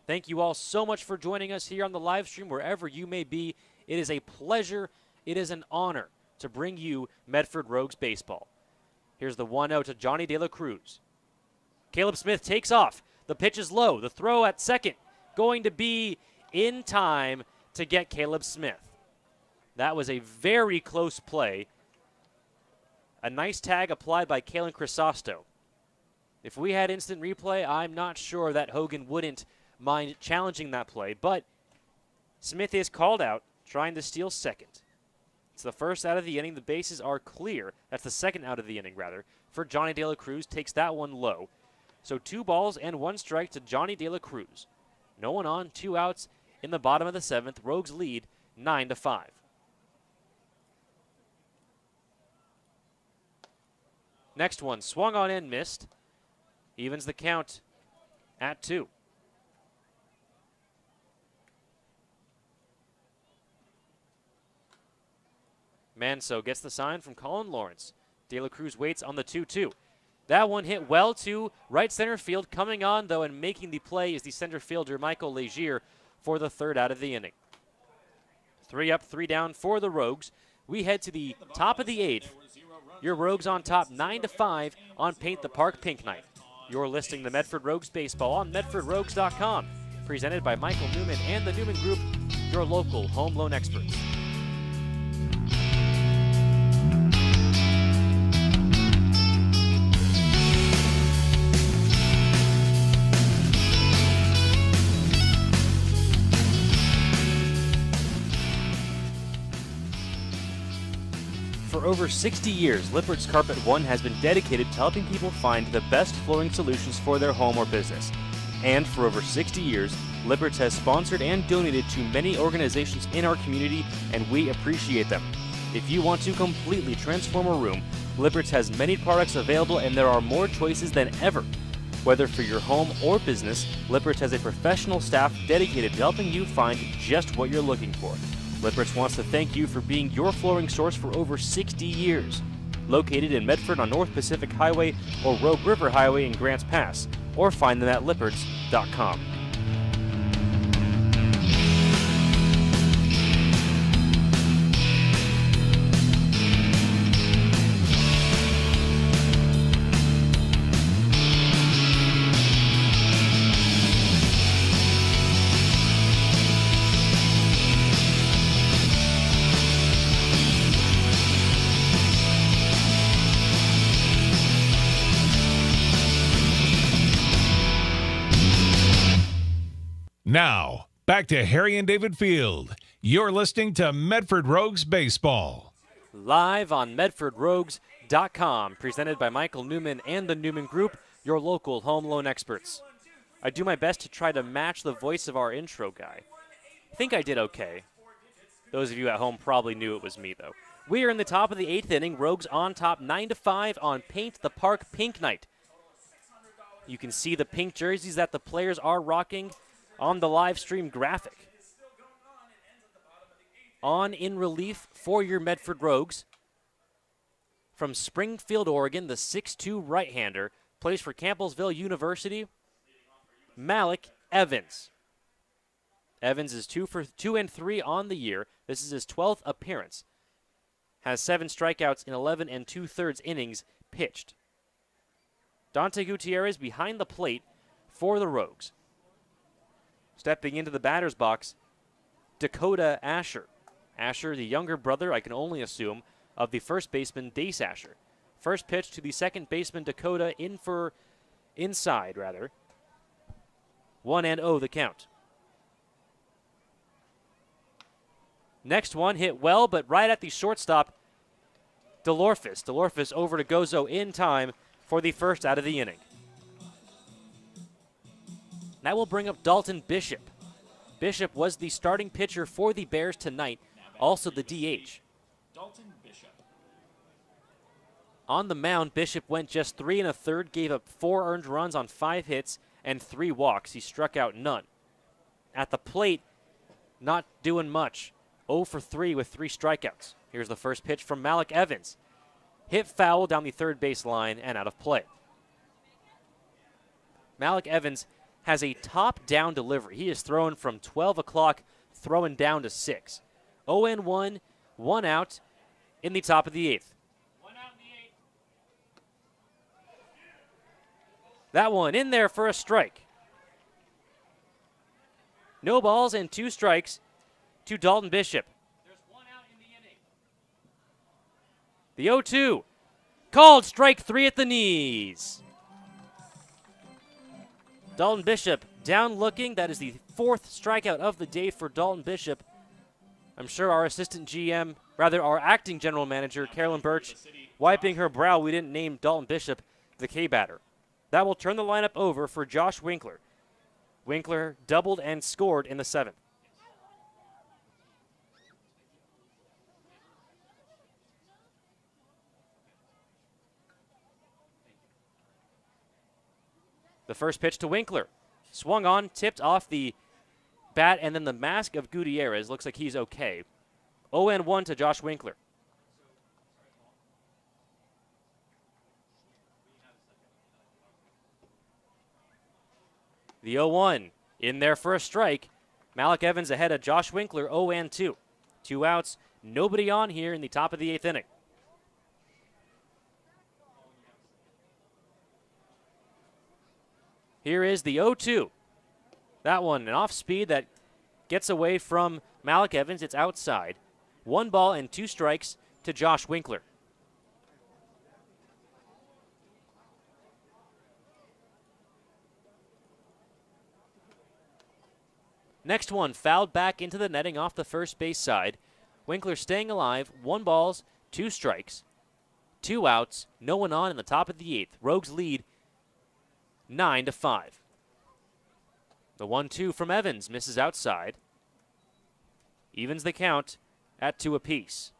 Thank you all so much for joining us here on the live stream, wherever you may be. It is a pleasure, it is an honor to bring you Medford Rogues baseball. Here's the 1-0 to Johnny De La Cruz. Caleb Smith takes off. The pitch is low. The throw at second going to be in time to get Caleb Smith. That was a very close play. A nice tag applied by Kalen Crisosto. If we had instant replay, I'm not sure that Hogan wouldn't mind challenging that play, but Smith is called out, trying to steal second. It's the first out of the inning. The bases are clear. That's the second out of the inning, rather, for Johnny De La Cruz. Takes that one low. So 2 balls and 1 strike to Johnny De La Cruz. No one on, 2 outs in the bottom of the 7th. Rogues lead 9-5. Next one, swung on and missed. Evens the count at 2. Manso gets the sign from Colin Lawrence. De La Cruz waits on the 2-2. That one hit well to right center field. Coming on, though, and making the play is the center fielder, Michael Legier, for the 3rd out of the inning. 3 up, 3 down for the Rogues. We head to the top of the 8th. Your Rogues on top 9-5 on Paint the Park Pink Night. You're listing the Medford Rogues baseball on MedfordRogues.com. Presented by Michael Newman and the Newman Group, your local home loan experts. For over 60 years, Lippert's Carpet One has been dedicated to helping people find the best flooring solutions for their home or business. And for over 60 years, Lippert's has sponsored and donated to many organizations in our community, and we appreciate them. If you want to completely transform a room, Lippert's has many products available, and there are more choices than ever. Whether for your home or business, Lippert's has a professional staff dedicated to helping you find just what you're looking for. Lippert's wants to thank you for being your flooring source for over 60 years. Located in Medford on North Pacific Highway or Rogue River Highway in Grants Pass, or find them at lipperts.com. Now, back to Harry and David Field. You're listening to Medford Rogues Baseball. Live on MedfordRogues.com, presented by Michael Newman and the Newman Group, your local home loan experts. I do my best to try to match the voice of our intro guy. I think I did okay. Those of you at home probably knew it was me, though. We are in the top of the 8th inning. Rogues on top 9-5 on Paint the Park Pink Night. You can see the pink jerseys that the players are rocking on the live stream graphic. On in relief for your Medford Rogues, from Springfield, Oregon, the 6'2 right-hander, plays for Campbellsville University, Malik Evans. Evans is 2 for 2 and 3 on the year. This is his 12th appearance. Has 7 strikeouts in 11 2/3 innings pitched. Dante Gutierrez behind the plate for the Rogues. Stepping into the batter's box, Dakota Asher. Asher, the younger brother, I can only assume, of the first baseman, Dace Asher. First pitch to the second baseman, Dakota, inside. 1-0 the count. Next one hit well, but right at the shortstop, DeLorphis. DeLorphis over to Gozo in time for the first out of the inning. That will bring up Dalton Bishop. Bishop was the starting pitcher for the Bears tonight, also the DH. Dalton Bishop. On the mound, Bishop went just 3 1/3, gave up 4 earned runs on 5 hits and 3 walks. He struck out none. At the plate, not doing much. 0 for 3 with 3 strikeouts. Here's the first pitch from Malik Evans. Hit foul down the third base line and out of play. Malik Evans has a top-down delivery. He is throwing from 12 o'clock, throwing down to 6. 0-1, 1 out in the top of the 8th. That one in there for a strike. No balls and 2 strikes to Dalton Bishop. There's 1 out in the inning. The 0-2. Called strike 3 at the knees. Dalton Bishop down looking. That is the 4th strikeout of the day for Dalton Bishop. I'm sure our our acting general manager, Carolyn Birch, wiping her brow we didn't name Dalton Bishop the K-batter. That will turn the lineup over for Josh Winkler. Winkler doubled and scored in the 7th. The first pitch to Winkler. Swung on, tipped off the bat, and then the mask of Gutierrez. Looks like he's okay. 0-1 to Josh Winkler. The 0-1 in there for a strike. Malik Evans ahead of Josh Winkler, 0-2. 2 outs, nobody on here in the top of the 8th inning. Here is the 0-2. That one, an off speed that gets away from Malik Evans. It's outside. 1 ball and 2 strikes to Josh Winkler. Next one, fouled back into the netting off the first base side. Winkler staying alive, 1 ball, 2 strikes, 2 outs, no one on in the top of the 8th. Rogues lead 9-5. The 1-2 from Evans misses outside. Evens the count at 2 apiece.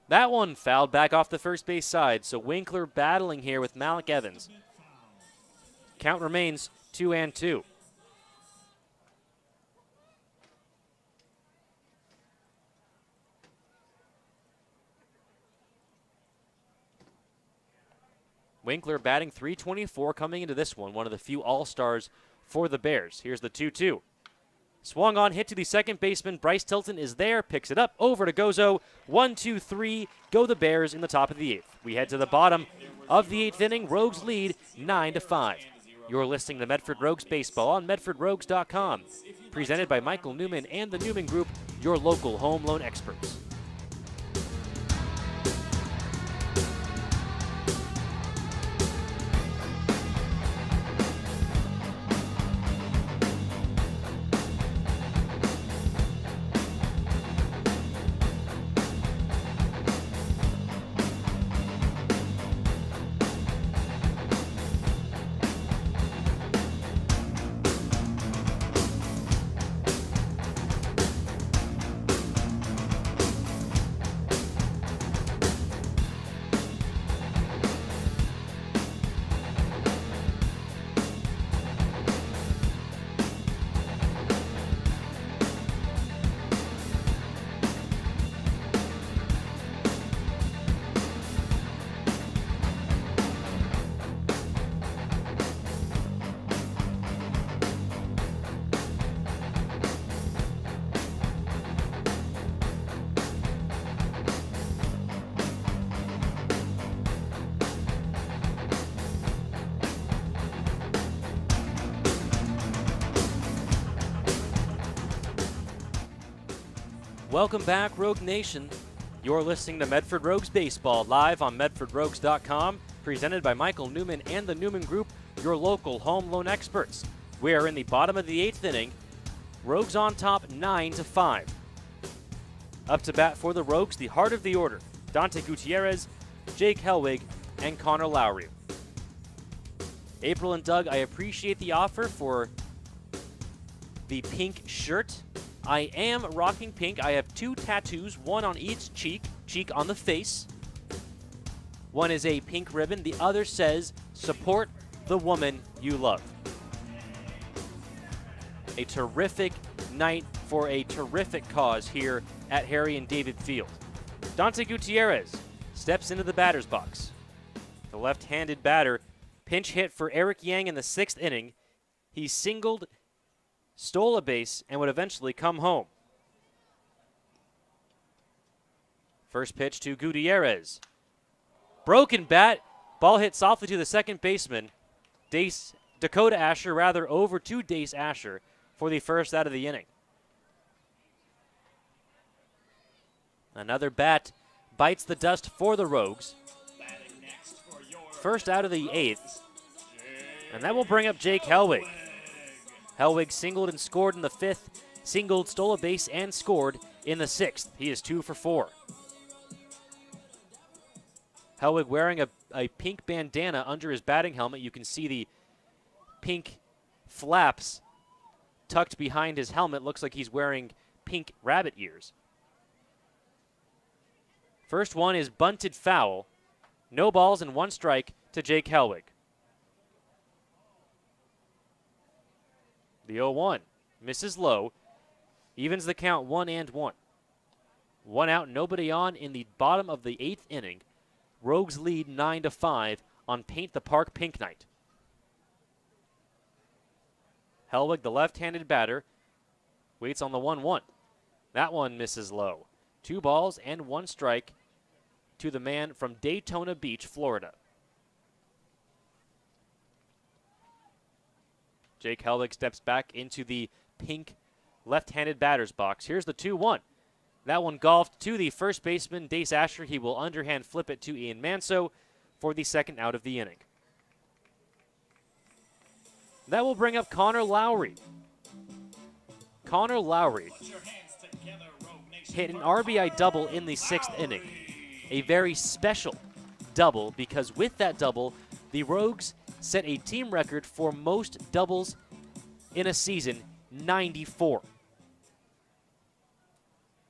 That one fouled back off the first base side, so Winkler battling here with Malik Evans. Count remains 2-2. Winkler batting .324 coming into this one of the few all-stars for the Bears. Here's the 2-2. Swung on, hit to the second baseman. Bryce Tilton is there, picks it up, over to Gozo. 1-2-3, go the Bears in the top of the 8th. We head to the bottom of the 8th inning. Rogues lead 9-5. You're listening to Medford Rogues Baseball on MedfordRogues.com. Presented by Michael Newman and the Newman Group, your local home loan experts. Welcome back, Rogue Nation. You're listening to Medford Rogues Baseball live on MedfordRogues.com, presented by Michael Newman and the Newman Group, your local home loan experts. We are in the bottom of the 8th inning. Rogues on top 9-5. Up to bat for the Rogues, the heart of the order, Dante Gutierrez, Jake Helwig, and Connor Lowry. April and Doug, I appreciate the offer for the pink shirt. I am rocking pink. I have 2 tattoos, one on each cheek on the face. One is a pink ribbon. The other says, support the woman you love. A terrific night for a terrific cause here at Harry and David Field. Dante Gutierrez steps into the batter's box. The left-handed batter pinch hit for Eric Yang in the 6th inning. He singled, stole a base, and would eventually come home. First pitch to Gutierrez. Broken bat. Ball hit softly to the second baseman. Dakota Asher, over to Dace Asher for the first out of the inning. Another bat bites the dust for the Rogues. First out of the 8th. And that will bring up Jake Helwig. Helwig singled and scored in the 5th, singled, stole a base, and scored in the 6th. He is 2 for 4. Helwig wearing a pink bandana under his batting helmet. You can see the pink flaps tucked behind his helmet. Looks like he's wearing pink rabbit ears. First one is bunted foul. No balls and 1 strike to Jake Helwig. The 0-1 misses low, evens the count 1-1. 1 out, nobody on in the bottom of the 8th inning. Rogues lead 9-5 on Paint the Park Pink Night. Helwig, the left-handed batter, waits on the 1-1. That one misses low. 2 balls and 1 strike to the man from Daytona Beach, Florida. Jake Helwig steps back into the pink left-handed batter's box. Here's the 2-1. That one golfed to the first baseman, Dace Asher. He will underhand flip it to Ian Manso for the second out of the inning. That will bring up Connor Lowry. Connor Lowry hit an RBI double in the 6th inning. A very special double because with that double, the Rogues set a team record for most doubles in a season, 94.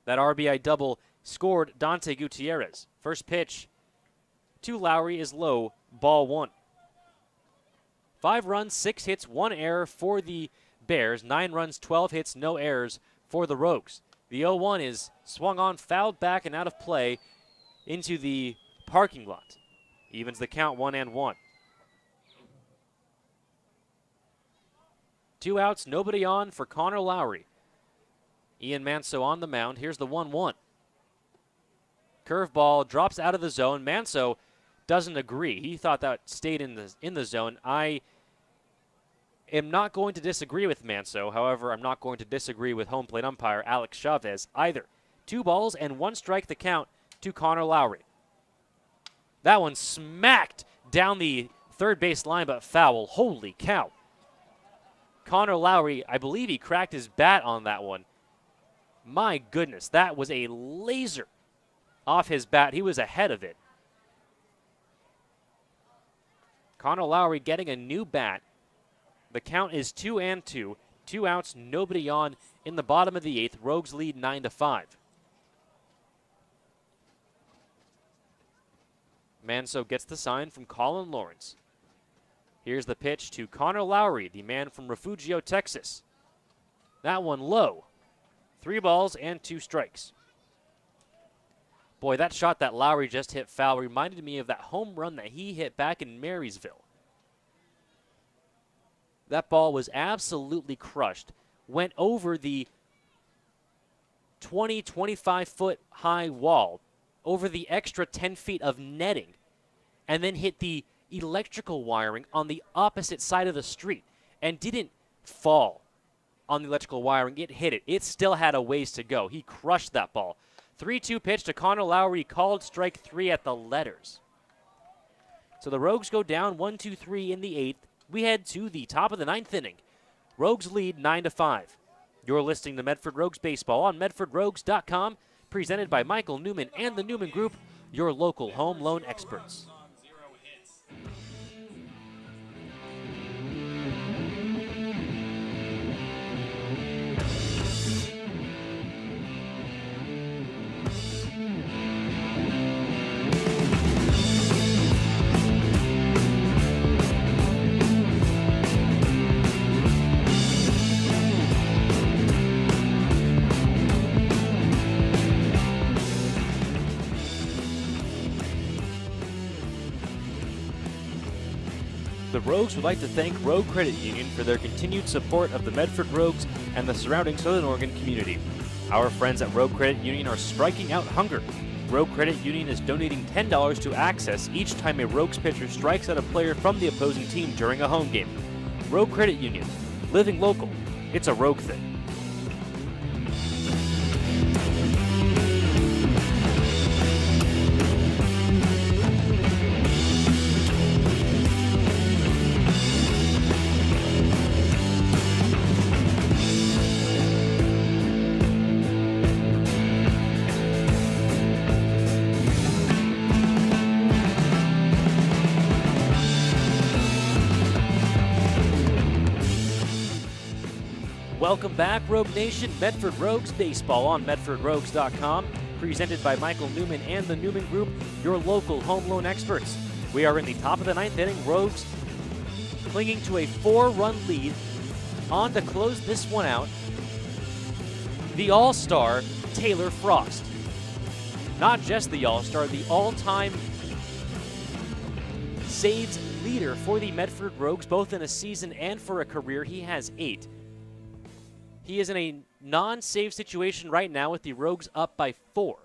That RBI double scored Dante Gutierrez. First pitch to Lowry is low, ball 1. 5 runs, 6 hits, 1 error for the Bears. 9 runs, 12 hits, no errors for the Rogues. The 0-1 is swung on, fouled back and out of play into the parking lot. Evens the count 1-1. 2 outs, nobody on for Connor Lowry. Ian Manso on the mound. Here's the 1-1. Curveball drops out of the zone. Manso doesn't agree. He thought that stayed in the zone. I am not going to disagree with Manso. However, I'm not going to disagree with home plate umpire Alex Chavez either. 2 balls and 1 strike the count to Connor Lowry. That one smacked down the third base line, but foul. Holy cow. Connor Lowry, I believe he cracked his bat on that one. My goodness, that was a laser off his bat. He was ahead of it. Connor Lowry getting a new bat. The count is 2-2. 2 outs, nobody on in the bottom of the 8th. Rogues lead 9-5. Manso gets the sign from Colin Lawrence. Here's the pitch to Connor Lowry, the man from Refugio, Texas. That one low. 3 balls and 2 strikes. Boy, that shot that Lowry just hit foul reminded me of that home run that he hit back in Marysville. That ball was absolutely crushed. Went over the 20, 25-foot high wall, over the extra 10 feet of netting, and then hit the electrical wiring on the opposite side of the street and didn't fall on the electrical wiring. It hit it. It still had a ways to go. He crushed that ball. 3-2 pitch to Connor Lowry, called strike 3 at the letters. So the Rogues go down 1-2-3 in the 8th. We head to the top of the 9th inning. Rogues lead 9-5. You're listening to Medford Rogues Baseball on MedfordRogues.com, presented by Michael Newman and the Newman Group, your local home loan experts. The Rogues would like to thank Rogue Credit Union for their continued support of the Medford Rogues and the surrounding Southern Oregon community. Our friends at Rogue Credit Union are striking out hunger. Rogue Credit Union is donating $10 to Access each time a Rogues pitcher strikes at a player from the opposing team during a home game. Rogue Credit Union, living local. It's a Rogue thing. Welcome back, Rogue Nation. Medford Rogues Baseball on MedfordRogues.com, presented by Michael Newman and the Newman Group, your local home loan experts. We are in the top of the 9th inning. Rogues clinging to a 4-run lead. On to close this one out, the All-Star, Taylor Frost. Not just the All-Star, the all-time saves leader for the Medford Rogues, both in a season and for a career. He has 8. He is in a non-save situation right now with the Rogues up by 4.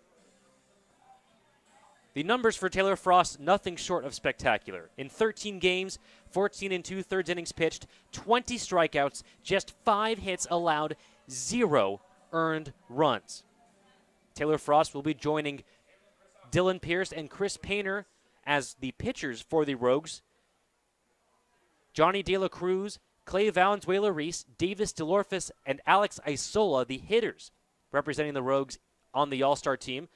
The numbers for Taylor Frost, nothing short of spectacular. In 13 games, 14 2/3 innings pitched, 20 strikeouts, just 5 hits allowed, 0 earned runs. Taylor Frost will be joining Dylan Pierce and Chris Painter as the pitchers for the Rogues. Johnny De La Cruz, Clay Valenzuela-Reese, Davis DeLorfis, and Alex Isola, the hitters representing the Rogues on the All-Star team.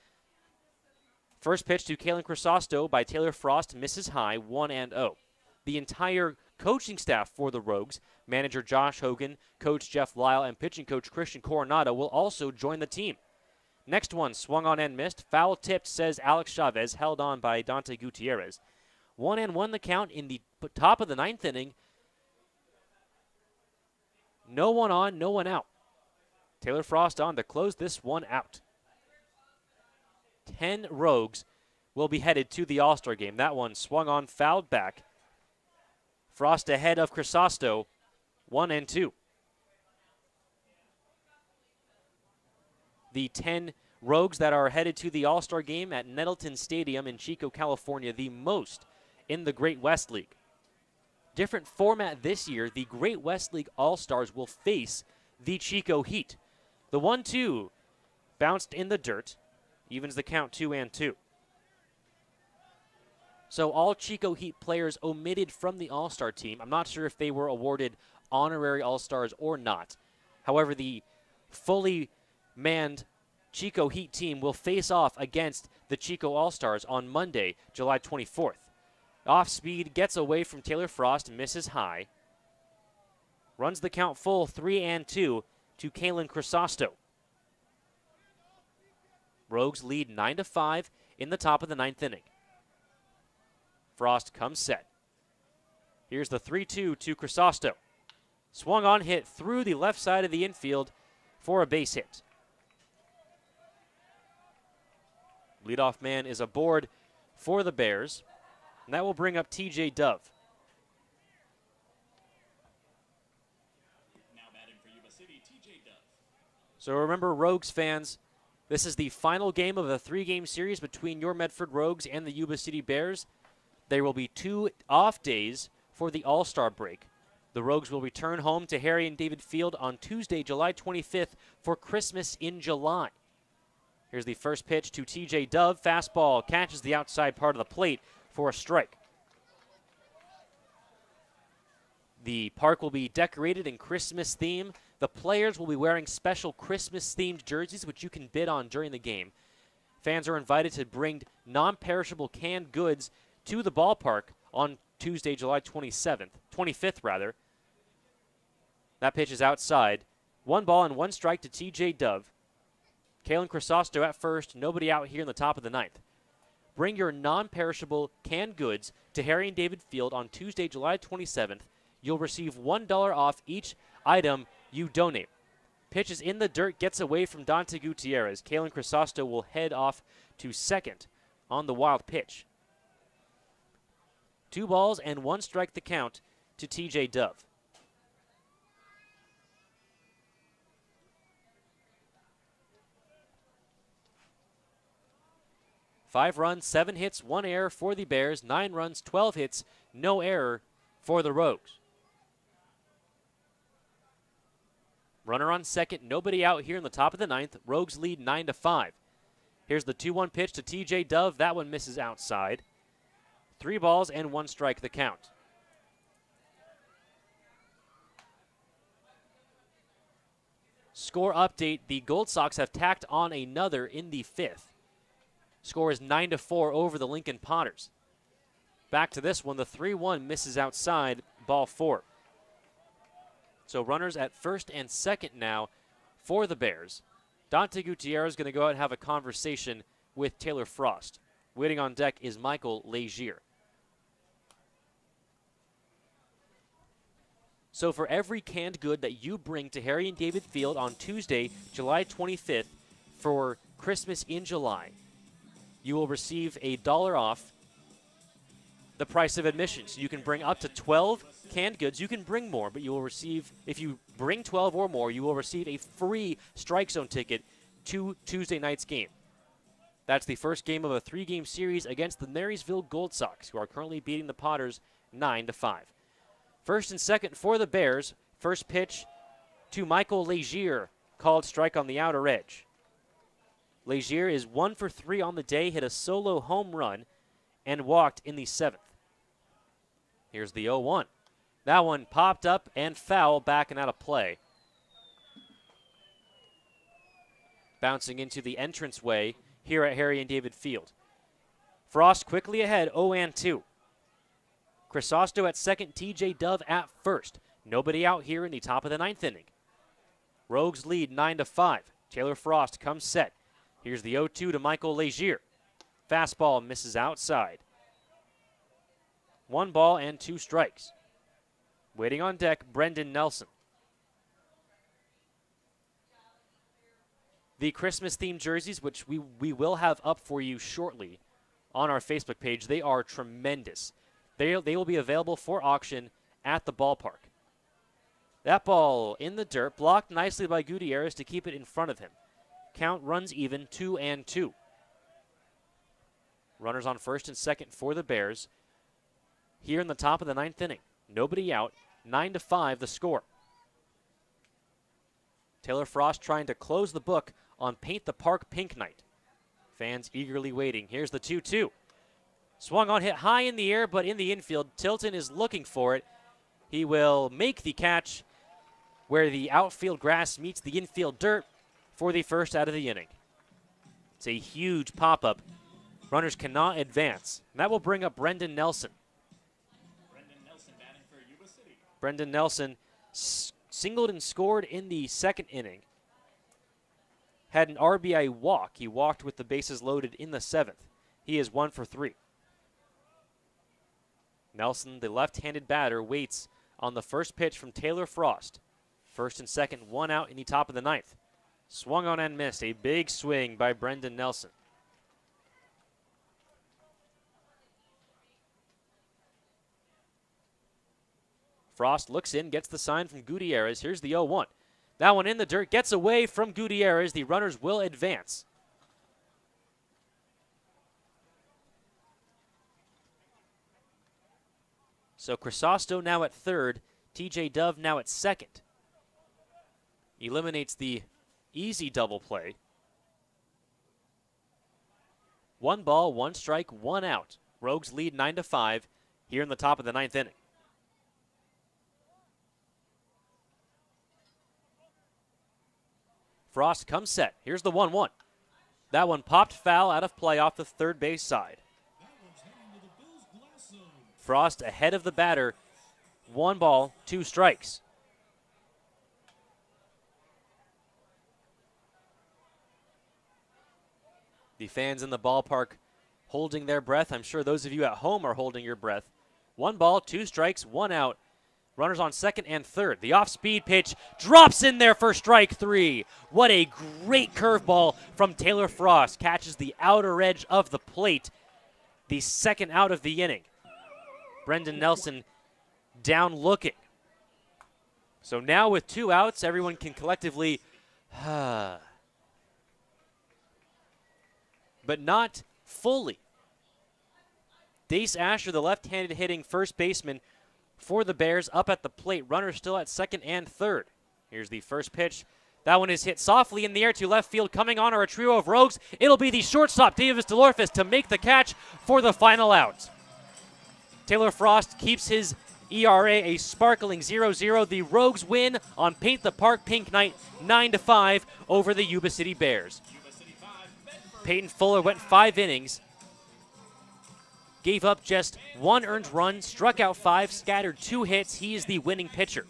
First pitch to Kalen Crisosto by Taylor Frost, misses high, 1-0. The entire coaching staff for the Rogues, manager Josh Hogan, coach Jeff Lyle, and pitching coach Christian Coronado will also join the team. Next one, swung on and missed. Foul tipped, says Alex Chavez, held on by Dante Gutierrez. 1-1 the count in the top of the 9th inning. No one on, no one out. Taylor Frost on to close this one out. 10 Rogues will be headed to the All-Star game. That one swung on, fouled back. Frost ahead of Crisosto, 1-2. The 10 Rogues that are headed to the All-Star game at Nettleton Stadium in Chico, California, the most in the Great West League. Different format this year, the Great West League All-Stars will face the Chico Heat. The 1-2 bounced in the dirt, evens the count 2-2. So all Chico Heat players omitted from the All-Star team. I'm not sure if they were awarded honorary All-Stars or not. However, the fully manned Chico Heat team will face off against the Chico All-Stars on Monday, July 24th. Off speed, gets away from Taylor Frost, misses high. Runs the count full, 3-2 to Kalen Crisosto. Rogues lead 9-5 in the top of the 9th inning. Frost comes set. Here's the 3-2 to Crisosto. Swung on, hit through the left side of the infield for a base hit. Leadoff man is aboard for the Bears. And that will bring up TJ Dove. Now batting for Yuba City, TJ Dove. So remember, Rogues fans, this is the final game of a 3-game series between your Medford Rogues and the Yuba City Bears. There will be 2 off days for the All-Star break. The Rogues will return home to Harry and David Field on Tuesday, July 25th for Christmas in July. Here's the first pitch to TJ Dove. Fastball catches the outside part of the plate for a strike. The park will be decorated in Christmas theme. The players will be wearing special Christmas-themed jerseys, which you can bid on during the game. Fans are invited to bring non-perishable canned goods to the ballpark on Tuesday, July 25th rather. That pitch is outside. 1 ball and 1 strike to TJ Dove. Kalen Crisosto at first, nobody out here in the top of the 9th. Bring your non-perishable canned goods to Harry and David Field on Tuesday, July 27th. You'll receive $1 off each item you donate. Pitches in the dirt, gets away from Dante Gutierrez. Kalen Crisosto will head off to second on the wild pitch. 2 balls and 1 strike the count to TJ Dove. Five runs, 7 hits, 1 error for the Bears. 9 runs, 12 hits, no error for the Rogues. Runner on second, nobody out here in the top of the 9th. Rogues lead 9-5. Here's the 2-1 pitch to TJ Dove. That one misses outside. 3 balls and 1 strike the count. Score update, the Gold Sox have tacked on another in the 5th. Score is 9-4 over the Lincoln Potters. Back to this one, the 3-1 misses outside, ball 4. So runners at first and second now for the Bears. Dante Gutierrez is going to go out and have a conversation with Taylor Frost. Waiting on deck is Michael Legier. So for every canned good that you bring to Harry and David Field on Tuesday, July 25th for Christmas in July, you will receive $1 off the price of admission. So you can bring up to 12 canned goods. You can bring more, but you will receive, if you bring 12 or more, you will receive a free Strike Zone ticket to Tuesday night's game. That's the first game of a 3-game series against the Marysville Gold Sox, who are currently beating the Potters 9-5. First and second for the Bears. First pitch to Michael Legier, called strike on the outer edge. Legier is 1 for 3 on the day, hit a solo home run, and walked in the 7th. Here's the 0-1. That one popped up and foul, back and out of play. Bouncing into the entranceway here at Harry and David Field. Frost quickly ahead, 0-2. Crisosto at second, TJ Dove at first. Nobody out here in the top of the 9th inning. Rogues lead 9-5. Taylor Frost comes set. Here's the 0-2 to Michael Legier. Fastball misses outside. 1 ball and 2 strikes. Waiting on deck, Brendan Nelson. The Christmas-themed jerseys, which we will have up for you shortly on our Facebook page, they are tremendous. They will be available for auction at the ballpark. That ball in the dirt, blocked nicely by Gutierrez to keep it in front of him. Count runs even, 2-2. Runners on first and second for the Bears. Here in the top of the 9th inning. Nobody out. 9-5 the score. Taylor Frost trying to close the book on Paint the Park Pink Night. Fans eagerly waiting. Here's the 2-2. Swung on, hit high in the air, but in the infield. Tilton is looking for it. He will make the catch where the outfield grass meets the infield dirt for the first out of the inning. It's a huge pop-up. Runners cannot advance. And that will bring up Brendan Nelson. Brendan Nelson batting for Yuba City. Brendan Nelson singled and scored in the 2nd inning. Had an RBI walk. He walked with the bases loaded in the 7th. He is 1 for 3. Nelson, the left-handed batter, waits on the first pitch from Taylor Frost. First and second, 1 out in the top of the 9th. Swung on and missed. A big swing by Brendan Nelson. Frost looks in, gets the sign from Gutierrez. Here's the 0-1. That one in the dirt, gets away from Gutierrez. The runners will advance. So Crisosto now at third, TJ Dove now at second. Eliminates the easy double play. 1 ball, 1 strike, 1 out. Rogues lead 9-5 here in the top of the 9th inning. Frost comes set. Here's the 1-1. That one popped foul out of play off the third base side. Frost ahead of the batter. 1 ball, 2 strikes. The fans in the ballpark holding their breath. I'm sure those of you at home are holding your breath. 1 ball, 2 strikes, 1 out. Runners on second and third. The off-speed pitch drops in there for strike 3. What a great curveball from Taylor Frost. Catches the outer edge of the plate. The second out of the inning. Brendan Nelson down looking. So now with 2 outs, everyone can collectively, but not fully. Dace Asher, the left-handed hitting first baseman for the Bears, up at the plate. Runner still at second and third. Here's the first pitch. That one is hit softly in the air to left field. Coming on are a trio of Rogues. It'll be the shortstop, Davis DeLorfis, to make the catch for the final out. Taylor Frost keeps his ERA a sparkling 0-0. The Rogues win on Paint the Park Pink Night 9-5 over the Yuba City Bears. Peyton Fuller went 5 innings, gave up just 1 earned run, struck out 5, scattered 2 hits. He is the winning pitcher.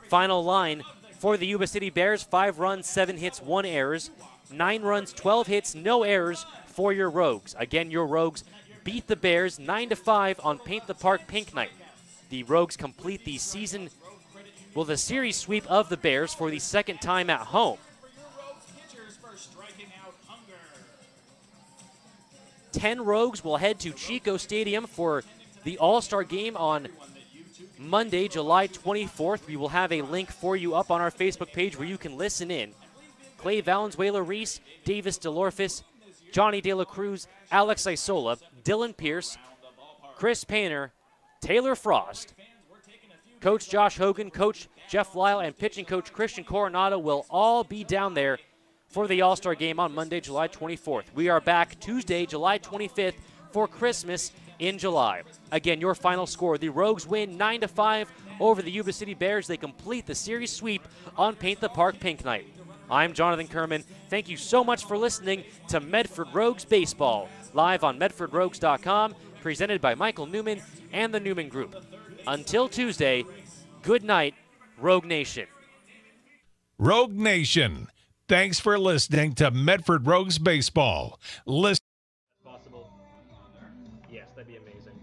Final line for the Yuba City Bears: 5 runs, 7 hits, 1 errors. 9 runs, 12 hits, no errors for your Rogues. Again, your Rogues beat the Bears 9-5 on Paint the Park Pink Night. The Rogues complete the the series sweep of the Bears for the second time at home. 10 Rogues will head to Chico Stadium for the All-Star Game on Monday, July 24th. We will have a link for you up on our Facebook page where you can listen in. Clay Valenzuela-Reese, Davis DeLorfis, Johnny De La Cruz, Alex Isola, Dylan Pierce, Chris Painter, Taylor Frost, Coach Josh Hogan, Coach Jeff Lyle, and pitching coach Christian Coronado will all be down there for the All-Star Game on Monday, July 24th. We are back Tuesday, July 25th for Christmas in July. Again, your final score: the Rogues win 9-5 over the Yuba City Bears. They complete the series sweep on Paint the Park Pink Night. I'm Jonathan Kerman. Thank you so much for listening to Medford Rogues Baseball, live on MedfordRogues.com, presented by Michael Newman and the Newman Group. Until Tuesday, good night, Rogue Nation. Rogue Nation, thanks for listening to Medford Rogues Baseball. Listen. Possible. Yes, that'd be amazing.